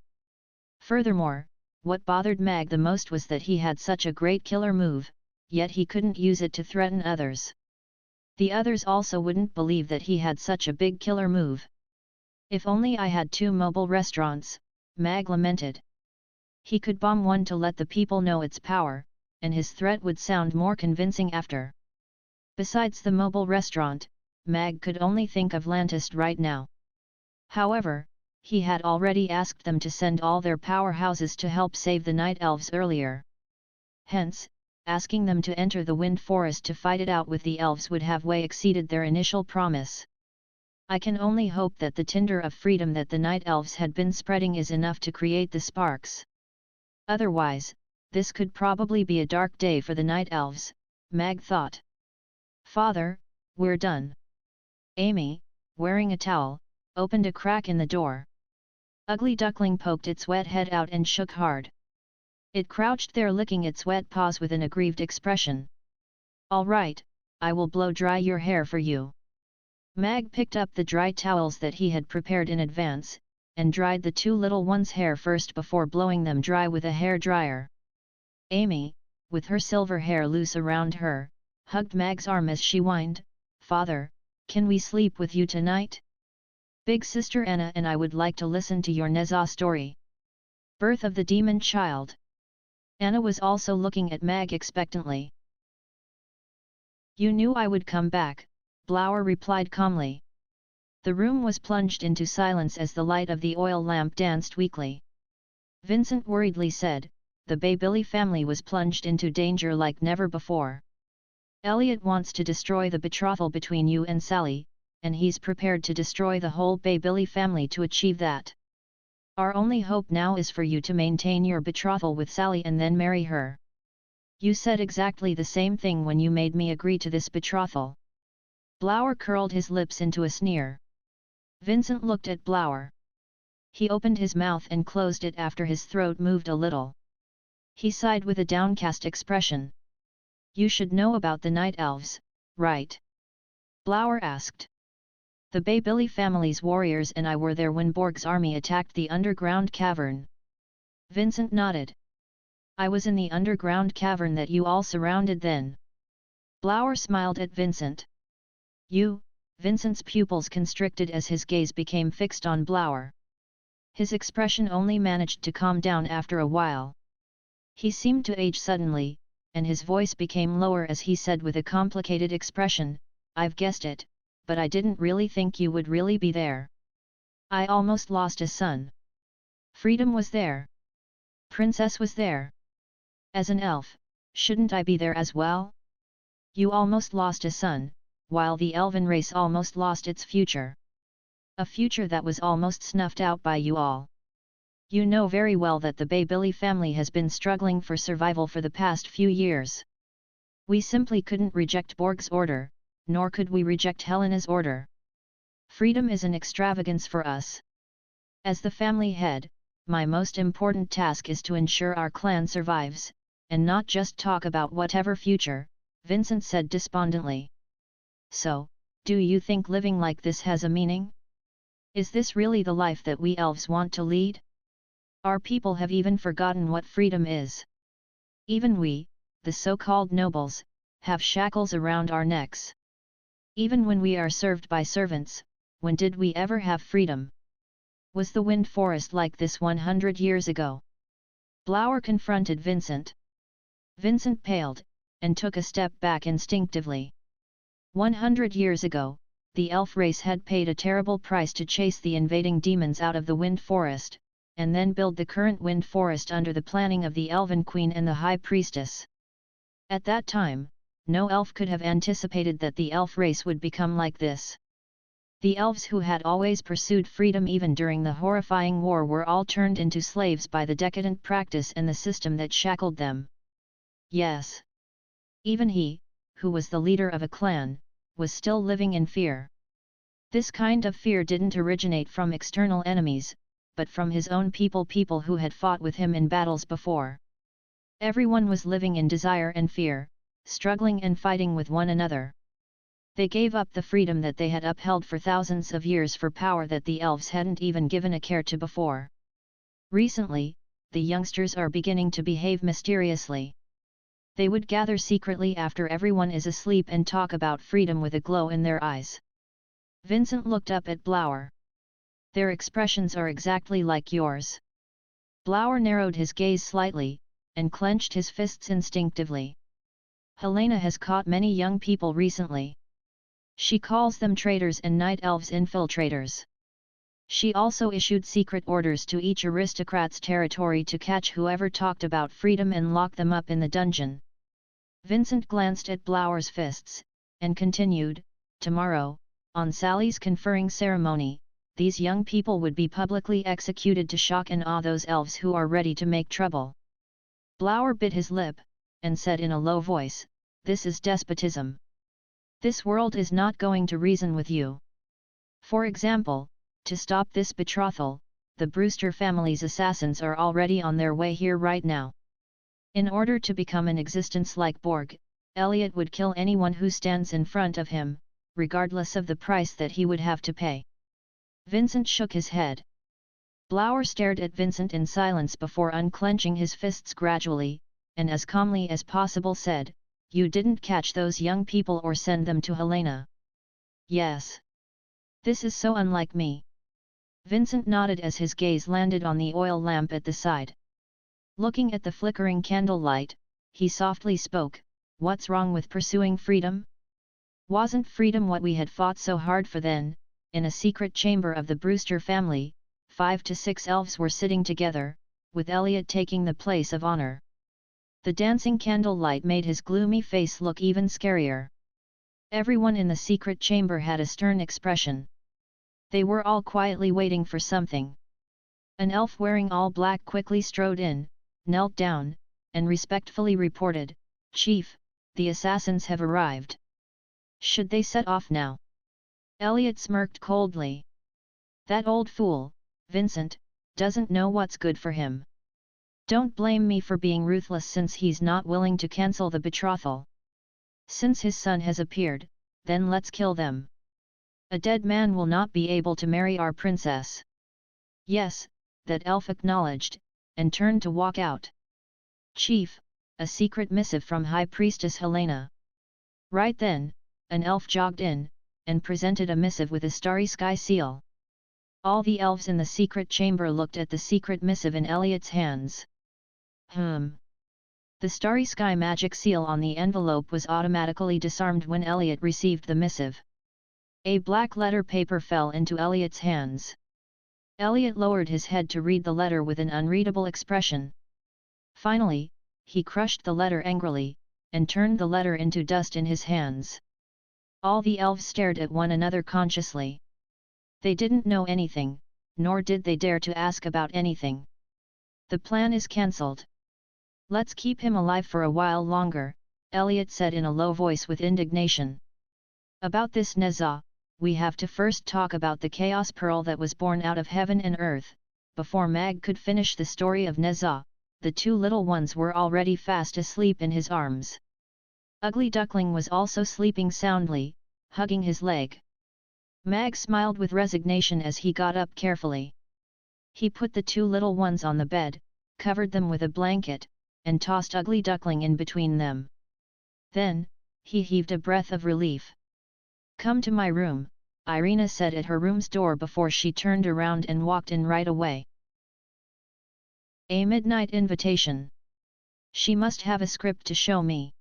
Furthermore, what bothered Mag the most was that he had such a great killer move, yet he couldn't use it to threaten others. The others also wouldn't believe that he had such a big killer move. If only I had 2 mobile restaurants, Mag lamented. He could bomb one to let the people know its power, and his threat would sound more convincing after. Besides the mobile restaurant, Mag could only think of Lantist right now. However, he had already asked them to send all their powerhouses to help save the Night Elves earlier. Hence, asking them to enter the Wind Forest to fight it out with the Elves would have way exceeded their initial promise. I can only hope that the tinder of freedom that the Night Elves had been spreading is enough to create the sparks. Otherwise, this could probably be a dark day for the Night Elves, Mag thought. Father, we're done. Amy, wearing a towel, opened a crack in the door. Ugly Duckling poked its wet head out and shook hard. It crouched there licking its wet paws with an aggrieved expression. All right, I will blow dry your hair for you. Mag picked up the dry towels that he had prepared in advance, and dried the two little ones' hair first before blowing them dry with a hair dryer. Amy, with her silver hair loose around her, hugged Mag's arm as she whined, "Father, can we sleep with you tonight? Big sister Anna and I would like to listen to your Nezha story. Birth of the Demon Child." Anna was also looking at Mag expectantly. "You knew I would come back," Blower replied calmly. The room was plunged into silence as the light of the oil lamp danced weakly. Vincent worriedly said, "The Baybilly family was plunged into danger like never before. Elliot wants to destroy the betrothal between you and Sally, and he's prepared to destroy the whole Baybilly family to achieve that. Our only hope now is for you to maintain your betrothal with Sally and then marry her. You said exactly the same thing when you made me agree to this betrothal." Blower curled his lips into a sneer. Vincent looked at Blower. He opened his mouth and closed it after his throat moved a little. He sighed with a downcast expression. "You should know about the Night Elves, right?" Blower asked. "The Baybilly family's warriors and I were there when Borg's army attacked the underground cavern." Vincent nodded. "I was in the underground cavern that you all surrounded then." Blower smiled at Vincent. "You?" Vincent's pupils constricted as his gaze became fixed on Blower. His expression only managed to calm down after a while. He seemed to age suddenly, and his voice became lower as he said with a complicated expression, "I've guessed it, but I didn't really think you would really be there. I almost lost a son. Freedom was there. Princess was there. As an elf, shouldn't I be there as well? You almost lost a son, while the elven race almost lost its future. A future that was almost snuffed out by you all. You know very well that the Baybilly family has been struggling for survival for the past few years. We simply couldn't reject Borg's order, nor could we reject Helena's order. Freedom is an extravagance for us. As the family head, my most important task is to ensure our clan survives, and not just talk about whatever future," Vincent said despondently. "So, do you think living like this has a meaning? Is this really the life that we elves want to lead? Our people have even forgotten what freedom is. Even we, the so-called nobles, have shackles around our necks. Even when we are served by servants, when did we ever have freedom? Was the Wind Forest like this 100 years ago?" Blower confronted Vincent. Vincent paled, and took a step back instinctively. 100 years ago, the elf race had paid a terrible price to chase the invading demons out of the Wind Forest, and then build the current Wind Forest under the planning of the Elven Queen and the High Priestess. At that time, no elf could have anticipated that the elf race would become like this. The elves who had always pursued freedom even during the horrifying war were all turned into slaves by the decadent practice and the system that shackled them. Yes. Even he, who was the leader of a clan, was still living in fear. This kind of fear didn't originate from external enemies, but from his own people who had fought with him in battles before. Everyone was living in desire and fear, struggling and fighting with one another. They gave up the freedom that they had upheld for thousands of years for power that the elves hadn't even given a care to before. Recently, the youngsters are beginning to behave mysteriously. They would gather secretly after everyone is asleep and talk about freedom with a glow in their eyes. Vincent looked up at Blower. "Their expressions are exactly like yours." Blower narrowed his gaze slightly, and clenched his fists instinctively. "Helena has caught many young people recently. She calls them traitors and Night Elves infiltrators. She also issued secret orders to each aristocrat's territory to catch whoever talked about freedom and lock them up in the dungeon. Vincent glanced at Blower's fists, and continued, "Tomorrow, on Sally's conferring ceremony, these young people would be publicly executed to shock and awe those elves who are ready to make trouble." Blower bit his lip, and said in a low voice, "This is despotism. This world is not going to reason with you. For example, to stop this betrothal, the Brewster family's assassins are already on their way here right now. In order to become an existence like Borg, Elliot would kill anyone who stands in front of him, regardless of the price that he would have to pay." Vincent shook his head. Blower stared at Vincent in silence before unclenching his fists gradually, and as calmly as possible said, "You didn't catch those young people or send them to Helena." "Yes. This is so unlike me." Vincent nodded as his gaze landed on the oil lamp at the side. Looking at the flickering candlelight, he softly spoke, "What's wrong with pursuing freedom? Wasn't freedom what we had fought so hard for then?" In a secret chamber of the Brewster family, 5 to 6 elves were sitting together, with Elliot taking the place of honor. The dancing candlelight made his gloomy face look even scarier. Everyone in the secret chamber had a stern expression. They were all quietly waiting for something. An elf wearing all black quickly strode in, knelt down, and respectfully reported, "Chief, the assassins have arrived. Should they set off now?" Elliot smirked coldly. "That old fool, Vincent, doesn't know what's good for him. Don't blame me for being ruthless since he's not willing to cancel the betrothal. Since his son has appeared, then let's kill them. A dead man will not be able to marry our princess." "Yes," that elf acknowledged, and turned to walk out. "Chief, a secret missive from High Priestess Helena." Right then, an elf jogged in, and presented a missive with a starry sky seal. All the elves in the secret chamber looked at the secret missive in Elliot's hands. The starry sky magic seal on the envelope was automatically disarmed when Elliot received the missive. A black letter paper fell into Elliot's hands. Elliot lowered his head to read the letter with an unreadable expression. Finally, he crushed the letter angrily, and turned the letter into dust in his hands. All the elves stared at one another consciously. They didn't know anything, nor did they dare to ask about anything. "The plan is cancelled. Let's keep him alive for a while longer," Elliot said in a low voice with indignation. "About this Nezha, we have to first talk about the Chaos Pearl that was born out of heaven and earth." Before Mag could finish the story of Nezha, the 2 little ones were already fast asleep in his arms. Ugly Duckling was also sleeping soundly, hugging his leg. Mag smiled with resignation as he got up carefully. He put the 2 little ones on the bed, covered them with a blanket, and tossed Ugly Duckling in between them. Then, he heaved a breath of relief. "Come to my room," Irina said at her room's door before she turned around and walked in right away. A midnight invitation. She must have a script to show me.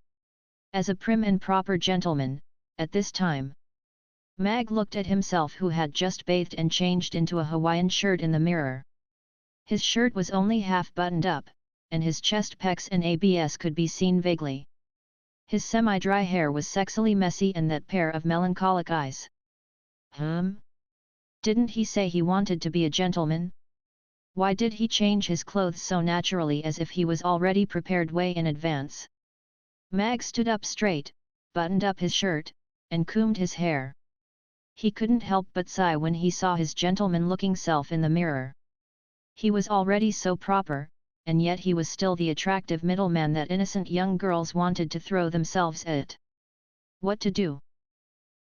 As a prim and proper gentleman, at this time. Mag looked at himself, who had just bathed and changed into a Hawaiian shirt in the mirror. His shirt was only half buttoned up, and his chest pecs and abs could be seen vaguely. His semi-dry hair was sexily messy and that pair of melancholic eyes. Didn't he say he wanted to be a gentleman? Why did he change his clothes so naturally as if he was already prepared way in advance? Mag stood up straight, buttoned up his shirt, and combed his hair. He couldn't help but sigh when he saw his gentleman-looking self in the mirror. He was already so proper, and yet he was still the attractive middleman that innocent young girls wanted to throw themselves at. What to do?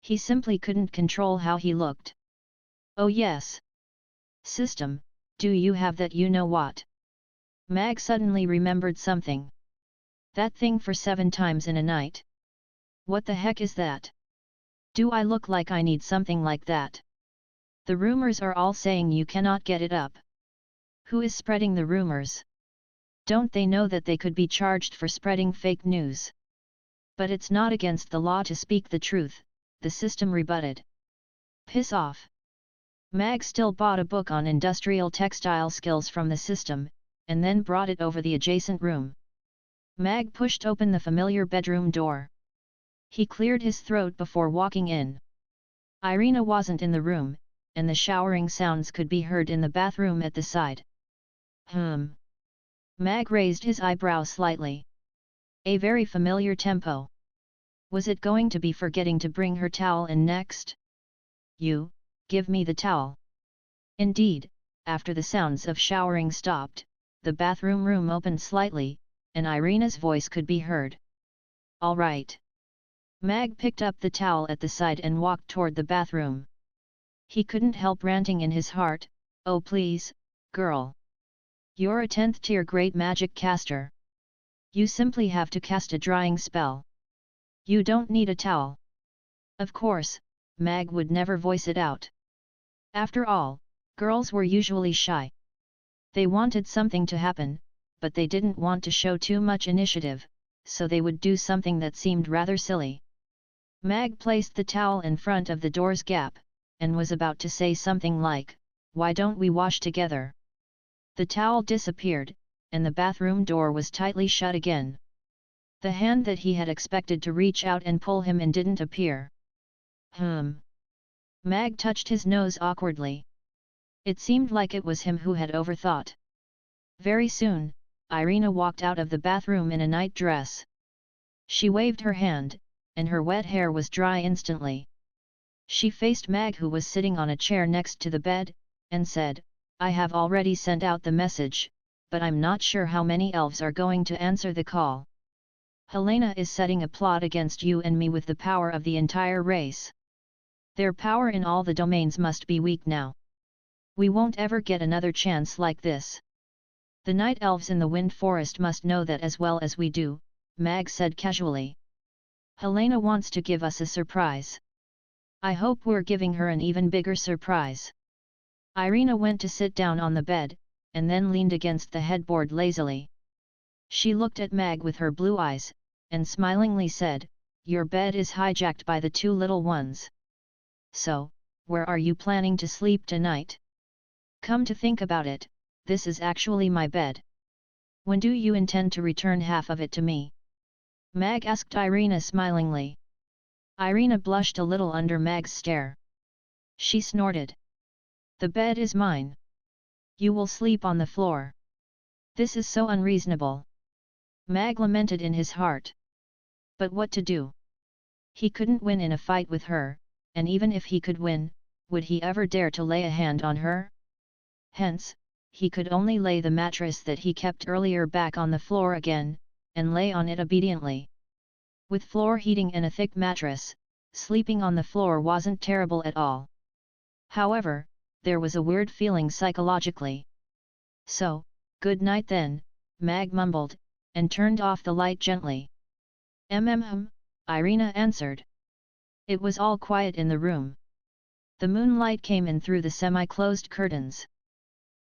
He simply couldn't control how he looked. "Oh yes. System, do you have that you know what?" Mag suddenly remembered something. "That thing for 7 times in a night. What the heck is that? Do I look like I need something like that? The rumors are all saying you cannot get it up. Who is spreading the rumors? Don't they know that they could be charged for spreading fake news?" "But it's not against the law to speak the truth," the system rebutted. "Piss off. Mag still bought a book on industrial textile skills from the system, and then brought it over the adjacent room. Mag pushed open the familiar bedroom door. He cleared his throat before walking in. Irina wasn't in the room, and the showering sounds could be heard in the bathroom at the side. Mag raised his eyebrow slightly. A very familiar tempo. Was it going to be forgetting to bring her towel in next? You, give me the towel. Indeed, after the sounds of showering stopped, the bathroom room opened slightly, and Irina's voice could be heard. All right. Mag picked up the towel at the side and walked toward the bathroom. He couldn't help ranting in his heart, oh please, girl. You're a 10th tier great magic caster. You simply have to cast a drying spell. You don't need a towel. Of course, Mag would never voice it out. After all, girls were usually shy. They wanted something to happen, but they didn't want to show too much initiative, so they would do something that seemed rather silly. Mag placed the towel in front of the door's gap, and was about to say something like, "Why don't we wash together?" The towel disappeared, and the bathroom door was tightly shut again. The hand that he had expected to reach out and pull him in didn't appear. Mag touched his nose awkwardly. It seemed like it was him who had overthought. Very soon, Irina walked out of the bathroom in a night dress. She waved her hand, and her wet hair was dry instantly. She faced Mag, who was sitting on a chair next to the bed, and said, "I have already sent out the message, but I'm not sure how many elves are going to answer the call. Helena is setting a plot against you and me with the power of the entire race. Their power in all the domains must be weak now. We won't ever get another chance like this. The night elves in the wind forest must know that as well as we do," Mag said casually. "Helena wants to give us a surprise. I hope we're giving her an even bigger surprise." Irina went to sit down on the bed, and then leaned against the headboard lazily. She looked at Mag with her blue eyes, and smilingly said, "Your bed is hijacked by the two little ones. So, where are you planning to sleep tonight? Come to think about it, this is actually my bed. When do you intend to return half of it to me?" Mag asked Irina smilingly. Irina blushed a little under Mag's stare. She snorted. "The bed is mine. You will sleep on the floor. This is so unreasonable." Mag lamented in his heart. But what to do? He couldn't win in a fight with her, and even if he could win, would he ever dare to lay a hand on her? Hence, he could only lay the mattress that he kept earlier back on the floor again, and lay on it obediently. With floor heating and a thick mattress, sleeping on the floor wasn't terrible at all. However, there was a weird feeling psychologically. "So, good night then," Mag mumbled, and turned off the light gently. Irina answered. It was all quiet in the room. The moonlight came in through the semi-closed curtains.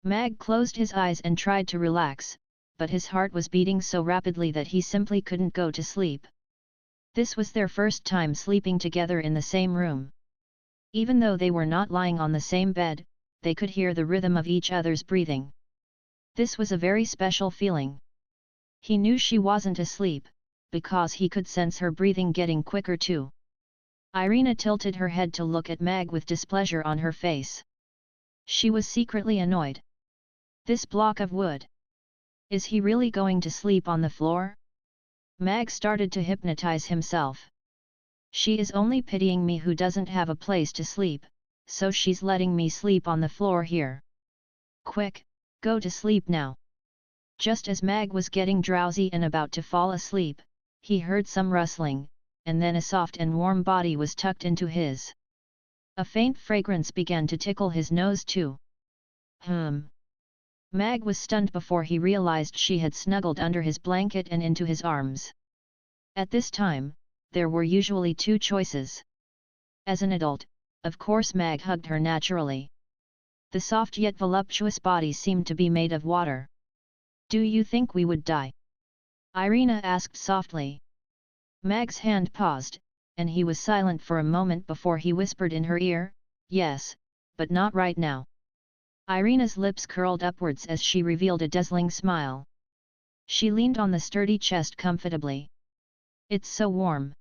Mag closed his eyes and tried to relax, but his heart was beating so rapidly that he simply couldn't go to sleep. This was their first time sleeping together in the same room. Even though they were not lying on the same bed, they could hear the rhythm of each other's breathing. This was a very special feeling. He knew she wasn't asleep, because he could sense her breathing getting quicker too. Irina tilted her head to look at Mag with displeasure on her face. She was secretly annoyed. This block of wood. Is he really going to sleep on the floor? Mag started to hypnotize himself. She is only pitying me who doesn't have a place to sleep, so she's letting me sleep on the floor here. Quick, go to sleep now. Just as Mag was getting drowsy and about to fall asleep, he heard some rustling, and then a soft and warm body was tucked into his. A faint fragrance began to tickle his nose too. Mag was stunned before he realized she had snuggled under his blanket and into his arms. At this time, there were usually two choices. As an adult, of course Mag hugged her naturally. The soft yet voluptuous body seemed to be made of water. "Do you think we would die?" Irina asked softly. Mag's hand paused, and he was silent for a moment before he whispered in her ear, "Yes, but not right now. Irina's lips curled upwards as she revealed a dazzling smile. She leaned on the sturdy chest comfortably. It's so warm.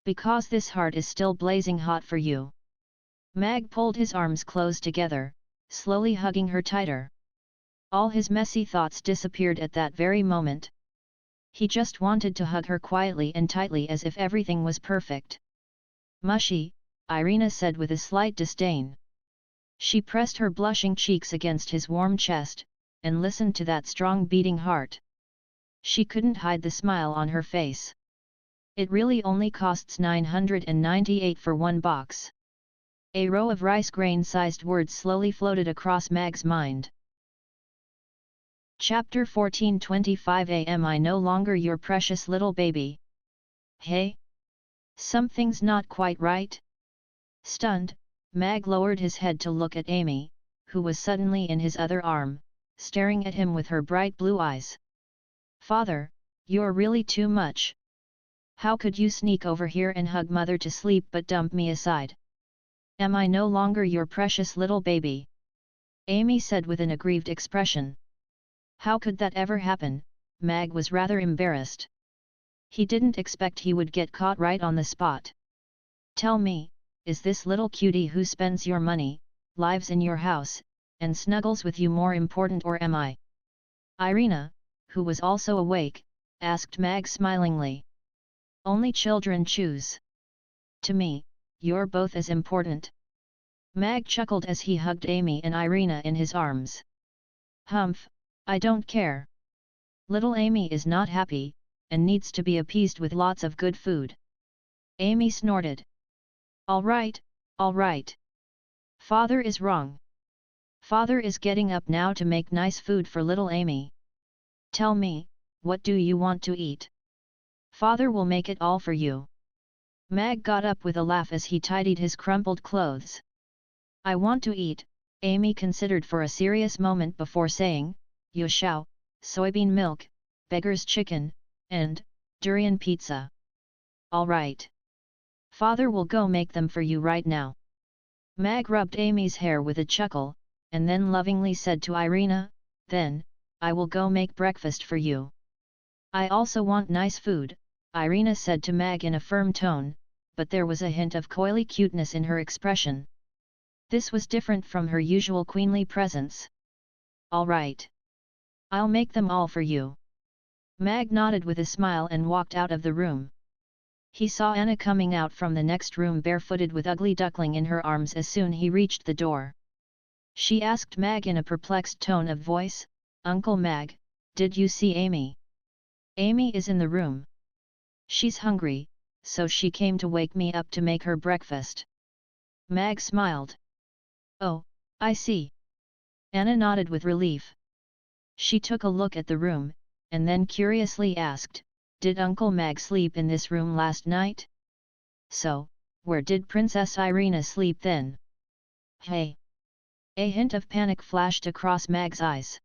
Because this heart is still blazing hot for you. Mag pulled his arms close together, slowly hugging her tighter. All his messy thoughts disappeared at that very moment. He just wanted to hug her quietly and tightly as if everything was perfect. Mushy, Irina said with a slight disdain. She pressed her blushing cheeks against his warm chest, and listened to that strong beating heart. She couldn't hide the smile on her face. It really only costs 998 for one box. A row of rice grain-sized words slowly floated across Mag's mind. Chapter 14:25 Am I no longer your precious little baby? Hey? Something's not quite right? Stunned, Mag lowered his head to look at Amy, who was suddenly in his other arm, staring at him with her bright blue eyes. Father, you're really too much. How could you sneak over here and hug Mother to sleep but dump me aside? Am I no longer your precious little baby? Amy said with an aggrieved expression. How could that ever happen? Mag was rather embarrassed. He didn't expect he would get caught right on the spot. Tell me, is this little cutie who spends your money, lives in your house, and snuggles with you more important, or am I? Irina, who was also awake, asked Mag smilingly. Only children choose. To me, you're both as important. Mag chuckled as he hugged Amy and Irina in his arms. Humph, I don't care. Little Amy is not happy, and needs to be appeased with lots of good food. Amy snorted. All right, all right. Father is wrong. Father is getting up now to make nice food for little Amy. Tell me, what do you want to eat? Father will make it all for you. Mag got up with a laugh as he tidied his crumpled clothes. I want to eat, Amy considered for a serious moment before saying, Yoshao, soybean milk, beggar's chicken, and durian pizza. All right. Father will go make them for you right now. Mag rubbed Amy's hair with a chuckle, and then lovingly said to Irina, then, I will go make breakfast for you. I also want nice food, Irina said to Mag in a firm tone, but there was a hint of coyly cuteness in her expression. This was different from her usual queenly presence. All right. I'll make them all for you. Mag nodded with a smile and walked out of the room. He saw Anna coming out from the next room barefooted with Ugly Duckling in her arms as soon he reached the door. She asked Mag in a perplexed tone of voice, Uncle Mag, did you see Amy? Amy is in the room. She's hungry, so she came to wake me up to make her breakfast. Mag smiled. Oh, I see. Anna nodded with relief. She took a look at the room, and then curiously asked, did Uncle Mag sleep in this room last night? So, where did Princess Irina sleep then? Hey! A hint of panic flashed across Mag's eyes.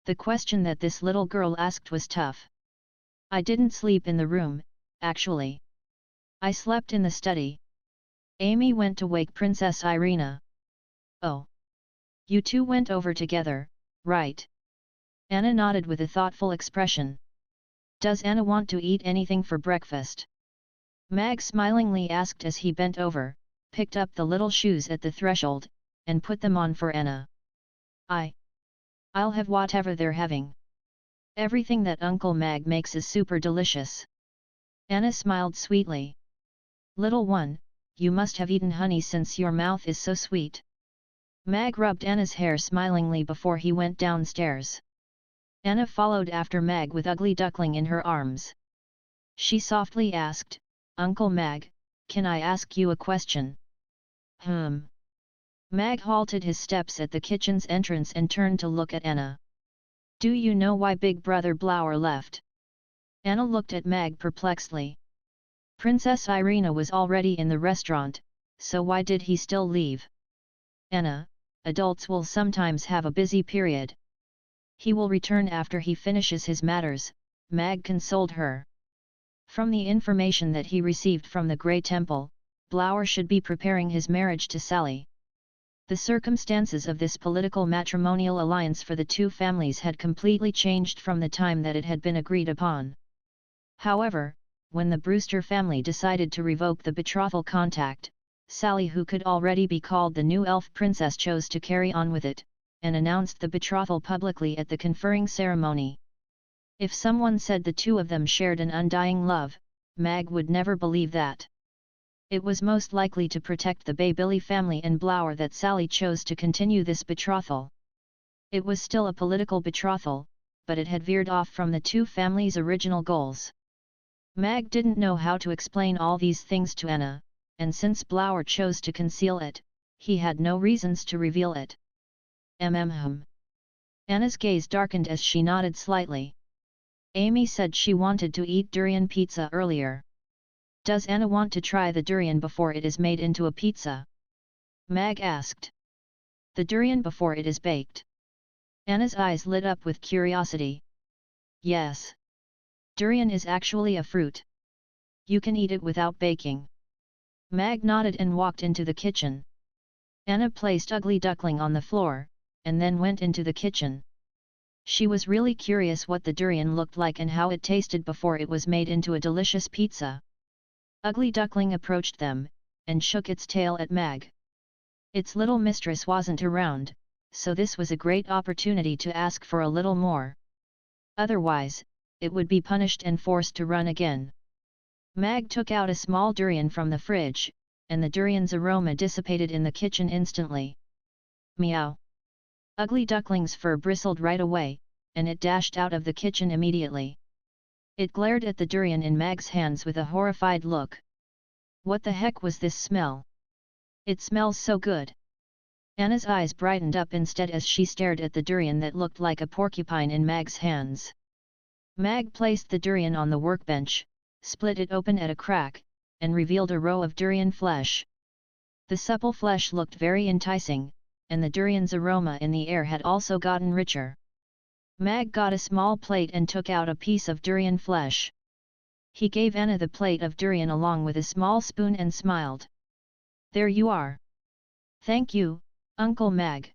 The question that this little girl asked was tough. I didn't sleep in the room, actually. I slept in the study. Amy went to wake Princess Irina. Oh. You two went over together, right? Anna nodded with a thoughtful expression. Does Anna want to eat anything for breakfast? Mag smilingly asked as he bent over, picked up the little shoes at the threshold, and put them on for Anna. I'll have whatever they're having. Everything that Uncle Mag makes is super delicious. Anna smiled sweetly. Little one, you must have eaten honey since your mouth is so sweet. Mag rubbed Anna's hair smilingly before he went downstairs. Anna followed after Mag with Ugly Duckling in her arms. She softly asked, Uncle Mag, can I ask you a question? Mag halted his steps at the kitchen's entrance and turned to look at Anna. Do you know why Big Brother Blower left? Anna looked at Mag perplexedly. Princess Irina was already in the restaurant, so why did he still leave? Anna, adults will sometimes have a busy period. He will return after he finishes his matters, Mag consoled her. From the information that he received from the Grey Temple, Blower should be preparing his marriage to Sally. The circumstances of this political matrimonial alliance for the two families had completely changed from the time that it had been agreed upon. However, when the Brewster family decided to revoke the betrothal contract, Sally, who could already be called the new elf princess, chose to carry on with it, and announced the betrothal publicly at the conferring ceremony. If someone said the two of them shared an undying love, Mag would never believe that. It was most likely to protect the Baybilly family and Blower that Sally chose to continue this betrothal. It was still a political betrothal, but it had veered off from the two families' original goals. Mag didn't know how to explain all these things to Anna, and since Blower chose to conceal it, he had no reasons to reveal it. Anna's gaze darkened as she nodded slightly. Amy said she wanted to eat durian pizza earlier. Does Anna want to try the durian before it is made into a pizza? Mag asked. The durian before it is baked. Anna's eyes lit up with curiosity. Yes. Durian is actually a fruit. You can eat it without baking. Mag nodded and walked into the kitchen. Anna placed Ugly Duckling on the floor, and then went into the kitchen. She was really curious what the durian looked like and how it tasted before it was made into a delicious pizza. Ugly Duckling approached them, and shook its tail at Mag. Its little mistress wasn't around, so this was a great opportunity to ask for a little more. Otherwise, it would be punished and forced to run again. Mag took out a small durian from the fridge, and the durian's aroma dissipated in the kitchen instantly. Meow! Ugly Duckling's fur bristled right away, and it dashed out of the kitchen immediately. It glared at the durian in Mag's hands with a horrified look. What the heck was this smell? It smells so good. Anna's eyes brightened up instead as she stared at the durian that looked like a porcupine in Mag's hands. Mag placed the durian on the workbench, split it open at a crack, and revealed a row of durian flesh. The supple flesh looked very enticing, and the durian's aroma in the air had also gotten richer. Mag got a small plate and took out a piece of durian flesh. He gave Anna the plate of durian along with a small spoon and smiled. There you are. Thank you, Uncle Mag.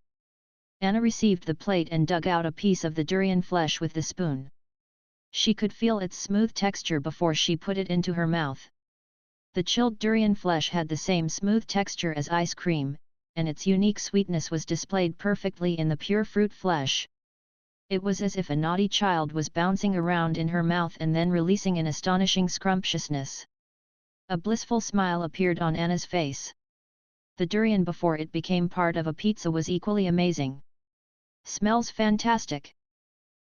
Anna received the plate and dug out a piece of the durian flesh with the spoon. She could feel its smooth texture before she put it into her mouth. The chilled durian flesh had the same smooth texture as ice cream, and its unique sweetness was displayed perfectly in the pure fruit flesh. It was as if a naughty child was bouncing around in her mouth and then releasing in astonishing scrumptiousness. A blissful smile appeared on Anna's face. The durian before it became part of a pizza was equally amazing. Smells fantastic.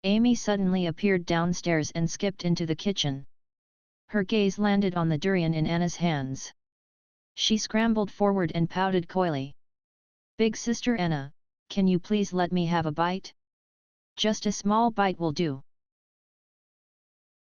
Amy suddenly appeared downstairs and skipped into the kitchen. Her gaze landed on the durian in Anna's hands. She scrambled forward and pouted coyly. Big Sister Anna, can you please let me have a bite? Just a small bite will do.